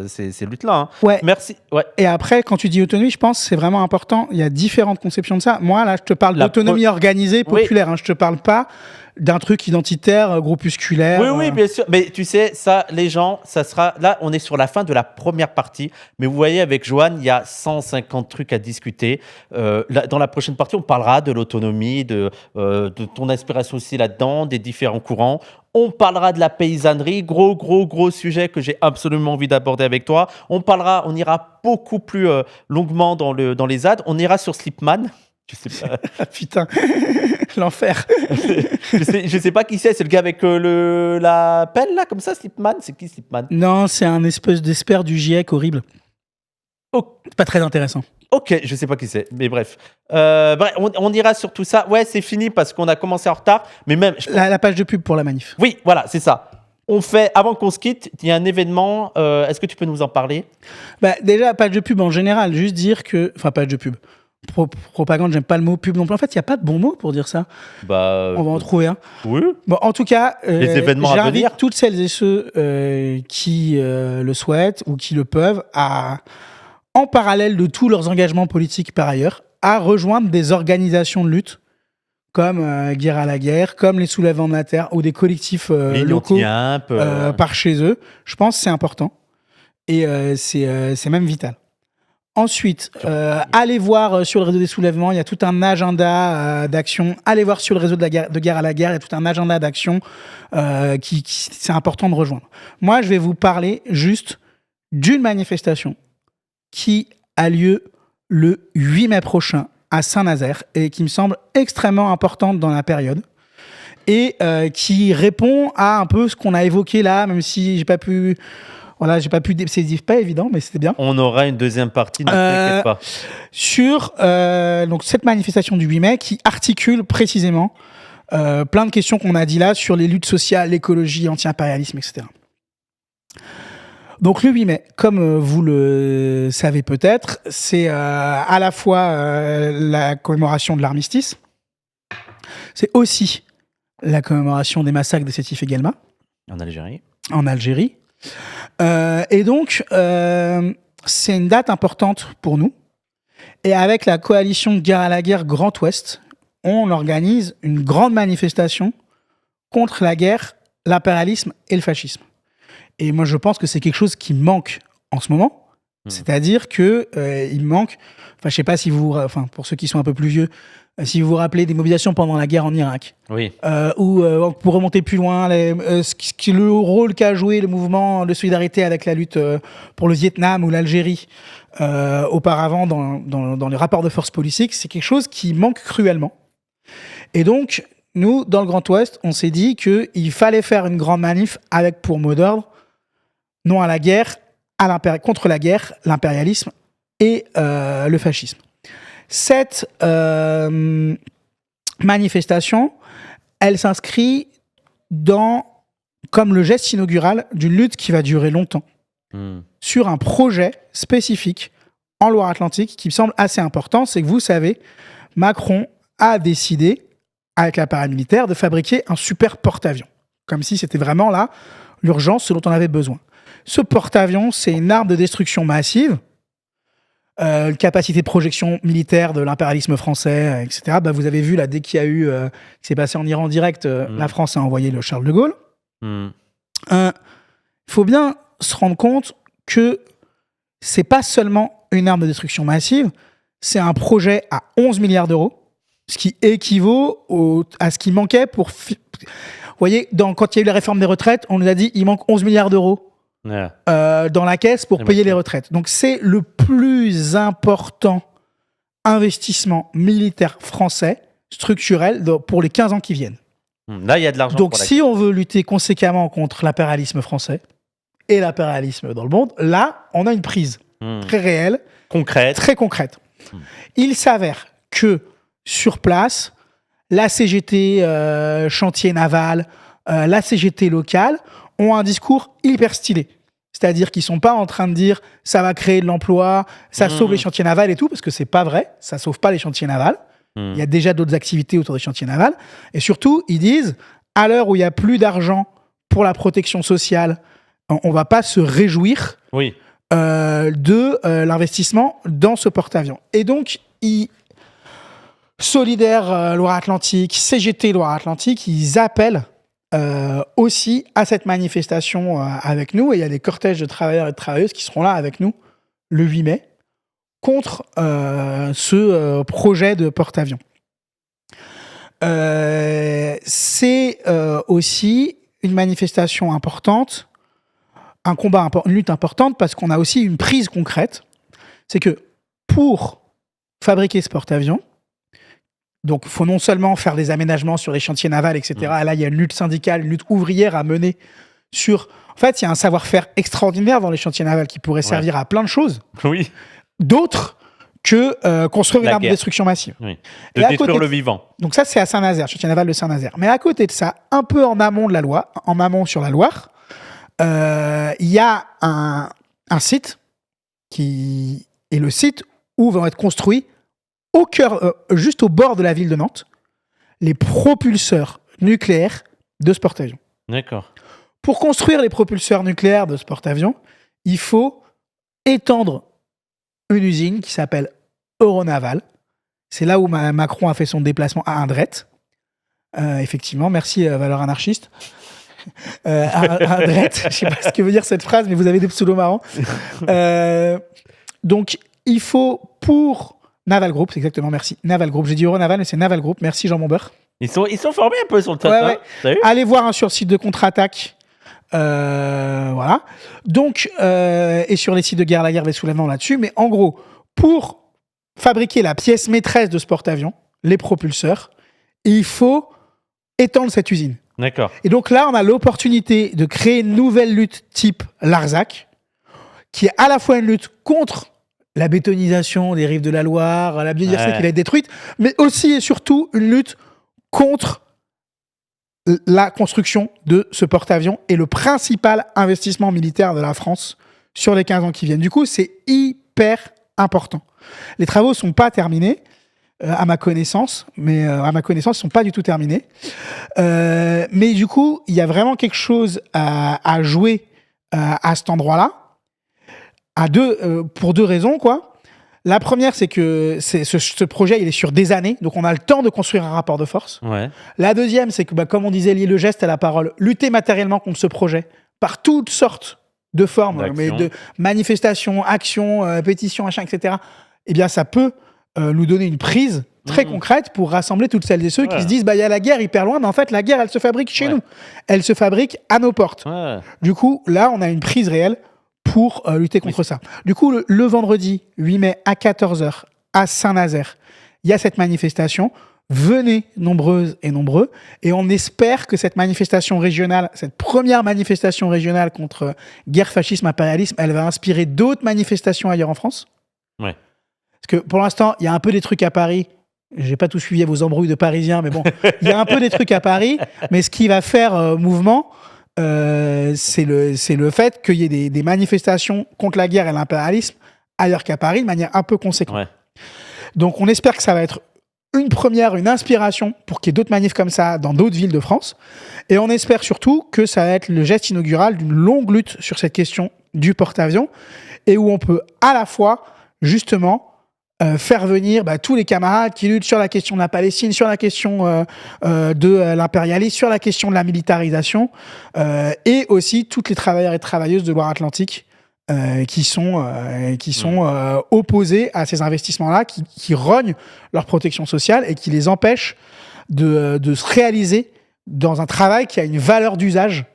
ces luttes-là. Ouais. Merci. Ouais. Et après, quand tu dis autonomie, je pense que c'est vraiment important. Il y a différentes conceptions de ça. Moi, là, je te parle d'autonomie organisée, populaire. Je te parle pas d'un truc identitaire, groupusculaire. Oui, bien sûr. Mais tu sais, ça, les gens, ça sera... Là, on est sur la fin de la première partie. Mais vous voyez, avec Joanne, il y a 150 trucs à discuter. Dans la prochaine partie, on parlera de l'autonomie, de ton inspiration aussi là-dedans, des différents courants. On parlera de la paysannerie, gros sujet que j'ai absolument envie d'aborder avec toi. On ira beaucoup plus longuement dans les ZAD. On ira sur Slipman. Je sais pas. Putain, l'enfer. je sais pas qui c'est le gars avec la pelle là, comme ça, Slipman. C'est qui Slipman? Non, c'est un espèce d'expert du GIEC horrible. C'est pas très intéressant. Ok, je sais pas qui c'est, mais bref. On ira sur tout ça. Ouais, c'est fini parce qu'on a commencé en retard. Mais même. La page de pub pour la manif. Oui, voilà, c'est ça. On fait, avant qu'on se quitte, il y a un événement. Est-ce que tu peux nous en parler ? Déjà, page de pub en général, juste dire que. Enfin, page de pub. Propagande, j'aime pas le mot pub non plus. En fait, il n'y a pas de bon mot pour dire ça. On va en trouver un. Oui. Bon, en tout cas, les événements à venir. J'invite toutes celles et ceux qui le souhaitent ou qui le peuvent en parallèle de tous leurs engagements politiques par ailleurs, à rejoindre des organisations de lutte comme Guerre à la guerre, comme les Soulèvements de la Terre ou des collectifs locaux par chez eux. Je pense que c'est important et c'est même vital. Ensuite, allez voir sur le réseau des soulèvements, il y a tout un agenda d'action. Allez voir sur le réseau de Guerre à la guerre, il y a tout un agenda d'action qui c'est important de rejoindre. Moi, je vais vous parler juste d'une manifestation qui a lieu le 8 mai prochain à Saint-Nazaire et qui me semble extrêmement importante dans la période et qui répond à un peu ce qu'on a évoqué là, même si j'ai pas pu... Voilà, c'est pas évident, mais c'était bien. On aura une deuxième partie, ne t'inquiète pas. Sur donc cette manifestation du 8 mai qui articule précisément plein de questions qu'on a dit là sur les luttes sociales, l'écologie, anti-impérialisme, etc. Donc le 8 mai, comme vous le savez peut-être, c'est à la fois la commémoration de l'armistice, c'est aussi la commémoration des massacres de Sétif et Guelma. En Algérie. Et donc, c'est une date importante pour nous. Et avec la coalition Guerre à la guerre Grand Ouest, on organise une grande manifestation contre la guerre, l'impérialisme et le fascisme. Et moi, je pense que c'est quelque chose qui manque en ce moment. C'est-à-dire que il manque... Enfin, je sais pas si vous... Enfin, pour ceux qui sont un peu plus vieux, si vous vous rappelez des mobilisations pendant la guerre en Irak. Oui. Ou pour remonter plus loin, le rôle qu'a joué le mouvement de solidarité avec la lutte pour le Vietnam ou l'Algérie auparavant dans les rapports de force politiques, c'est quelque chose qui manque cruellement. Et donc, nous, dans le Grand Ouest, on s'est dit qu'il fallait faire une grande manif avec pour mot d'ordre non à la guerre, contre la guerre, l'impérialisme et le fascisme. Cette manifestation, elle s'inscrit comme le geste inaugural d'une lutte qui va durer longtemps, sur un projet spécifique en Loire-Atlantique qui me semble assez important. C'est que vous savez, Macron a décidé, avec la paramilitaire, de fabriquer un super porte-avions, comme si c'était vraiment là l'urgence, ce dont on avait besoin. Ce porte-avions, c'est une arme de destruction massive, capacité de projection militaire de l'impérialisme français, etc. Vous avez vu, là, dès qu'il y a eu... qui s'est passé en Iran direct, la France a envoyé le Charles de Gaulle. Il faut bien se rendre compte que c'est pas seulement une arme de destruction massive, c'est un projet à 11 milliards d'euros, ce qui équivaut à ce qui manquait pour... Vous voyez, quand il y a eu la réforme des retraites, on nous a dit il manque 11 milliards d'euros dans la caisse pour payer les retraites. Donc c'est le plus important investissement militaire français, structurel, pour les 15 ans qui viennent. Là, il y a de l'argent. Donc si on veut lutter conséquemment contre l'impérialisme français et l'impérialisme dans le monde, là, on a une prise très réelle, très concrète. Il s'avère que sur place, la CGT chantier naval, la CGT locale ont un discours hyper stylé. C'est-à-dire qu'ils sont pas en train de dire ça va créer de l'emploi, ça sauve les chantiers navals et tout, parce que c'est pas vrai, ça sauve pas les chantiers navals. Il y a déjà d'autres activités autour des chantiers navals. Et surtout, ils disent, à l'heure où il y a plus d'argent pour la protection sociale, on va pas se réjouir de l'investissement dans ce porte-avions. Et donc, Solidaire Loire-Atlantique, CGT Loire-Atlantique, ils appellent aussi à cette manifestation avec nous, et il y a des cortèges de travailleurs et de travailleuses qui seront là avec nous le 8 mai contre ce projet de porte-avions. C'est aussi une manifestation importante, un combat, une lutte importante, parce qu'on a aussi une prise concrète. C'est que pour fabriquer ce porte-avions, donc il faut non seulement faire des aménagements sur les chantiers navals, etc. Là, il y a une lutte syndicale, une lutte ouvrière à mener sur... En fait, il y a un savoir-faire extraordinaire dans les chantiers navals qui pourrait servir à plein de choses. Oui. D'autres que construire une arme de destruction massive. Oui. De détruire le vivant. Donc ça, c'est à Saint-Nazaire, chantier naval de Saint-Nazaire. Mais à côté de ça, un peu en amont de la Loire, en amont sur la Loire, il y a un site qui est le site où vont être construits au cœur, juste au bord de la ville de Nantes, les propulseurs nucléaires de ce porte-avions. D'accord. Pour construire les propulseurs nucléaires de ce porte-avions, il faut étendre une usine qui s'appelle Euronaval. C'est là où Macron a fait son déplacement à Indrette. Effectivement, merci Valeurs Anarchistes. Indrette, je ne sais pas ce que veut dire cette phrase, mais vous avez des pseudos marrants. Donc, il faut pour Naval Group, c'est exactement, merci. Naval Group, j'ai dit Euronaval, mais c'est Naval Group. Merci Jean Montbeur. Ils sont formés un peu sur le tas. Ouais. Allez voir sur le site de contre-attaque. Voilà. Donc, et sur les sites de Guerre à la guerre, des soulèvements là-dessus. Mais en gros, pour fabriquer la pièce maîtresse de ce porte-avions, les propulseurs, il faut étendre cette usine. D'accord. Et donc là, on a l'opportunité de créer une nouvelle lutte type Larzac, qui est à la fois une lutte contre la bétonisation des rives de la Loire, la biodiversité qui va être détruite, mais aussi et surtout une lutte contre la construction de ce porte-avions et le principal investissement militaire de la France sur les 15 ans qui viennent. Du coup, c'est hyper important. Les travaux ne sont pas terminés, à ma connaissance, mais ils ne sont pas du tout terminés. Mais du coup, il y a vraiment quelque chose à jouer à cet endroit-là, pour deux raisons, quoi. La première, c'est que ce projet, il est sur des années, donc on a le temps de construire un rapport de force. Ouais. La deuxième, c'est que, comme on disait, lier le geste à la parole, lutter matériellement contre ce projet, par toutes sortes de formes, mais de manifestations, actions, pétitions, machin, etc., eh bien, ça peut nous donner une prise très concrète pour rassembler toutes celles et ceux qui se disent, il y a la guerre hyper loin, mais en fait, la guerre, elle se fabrique chez nous. Elle se fabrique à nos portes. Ouais. Du coup, là, on a une prise réelle pour lutter contre ça. Du coup, le vendredi 8 mai à 14h à Saint-Nazaire, il y a cette manifestation. Venez nombreuses et nombreux. Et on espère que cette manifestation régionale, cette première manifestation régionale contre guerre, fascisme, impérialisme, elle va inspirer d'autres manifestations ailleurs en France. Ouais. Parce que pour l'instant, il y a un peu des trucs à Paris. J'ai pas tout suivi à vos embrouilles de Parisiens, mais bon, il y a un peu des trucs à Paris. Mais ce qui va faire mouvement, c'est le fait qu'il y ait des manifestations contre la guerre et l'impérialisme ailleurs qu'à Paris de manière un peu conséquente. Ouais. Donc on espère que ça va être une première, une inspiration pour qu'il y ait d'autres manifs comme ça dans d'autres villes de France. Et on espère surtout que ça va être le geste inaugural d'une longue lutte sur cette question du porte-avions et où on peut à la fois, justement, faire venir tous les camarades qui luttent sur la question de la Palestine, sur la question de l'impérialisme, sur la question de la militarisation et aussi toutes les travailleurs et travailleuses de Loire-Atlantique qui sont opposés à ces investissements-là, qui rognent leur protection sociale et qui les empêchent de se réaliser dans un travail qui a une valeur d'usage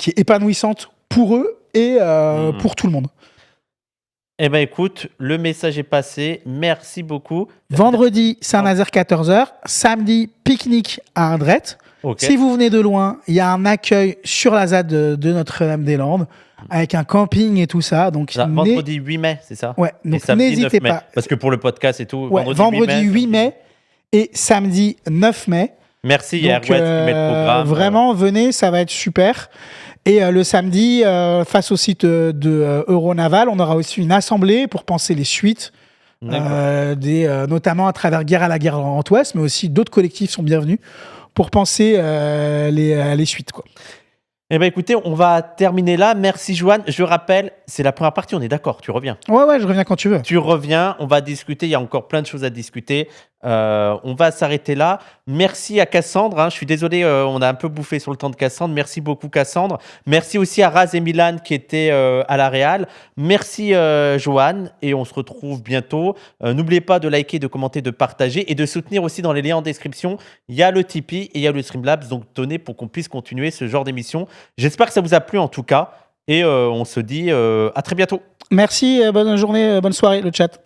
qui est épanouissante pour eux et pour tout le monde. Eh bien, écoute, le message est passé. Merci beaucoup. Vendredi, Saint-Nazaire, 14h. Samedi, pique-nique à Indrette. Okay. Si vous venez de loin, il y a un accueil sur la ZAD de Notre-Dame-des-Landes avec un camping et tout ça. Donc, vendredi 8 mai, c'est ça? Ouais, donc n'hésitez pas. Parce que pour le podcast et tout, ouais, vendredi 8 mai et samedi 9 mai. Merci, Airways qui met le programme. Vraiment, venez, ça va être super. Et le samedi, face au site de Euronaval, on aura aussi une assemblée pour penser les suites, notamment à travers Guerre à la guerre en Ouest, mais aussi d'autres collectifs sont bienvenus pour penser les suites, quoi. Eh bien, écoutez, on va terminer là. Merci, Joanne. Je rappelle, c'est la première partie, on est d'accord, tu reviens. Ouais, je reviens quand tu veux. Tu reviens, on va discuter, il y a encore plein de choses à discuter. On va s'arrêter là. Merci à Cassandre. Je suis désolé, on a un peu bouffé sur le temps de Cassandre. Merci beaucoup, Cassandre. Merci aussi à Raz et Milan qui étaient à la Réal. Merci, Joanne. Et on se retrouve bientôt. N'oubliez pas de liker, de commenter, de partager et de soutenir aussi dans les liens en description. Il y a le Tipeee et il y a le Streamlabs. Donc, donnez pour qu'on puisse continuer ce genre d'émission. J'espère que ça vous a plu en tout cas. Et on se dit à très bientôt. Merci, bonne journée, bonne soirée, le chat.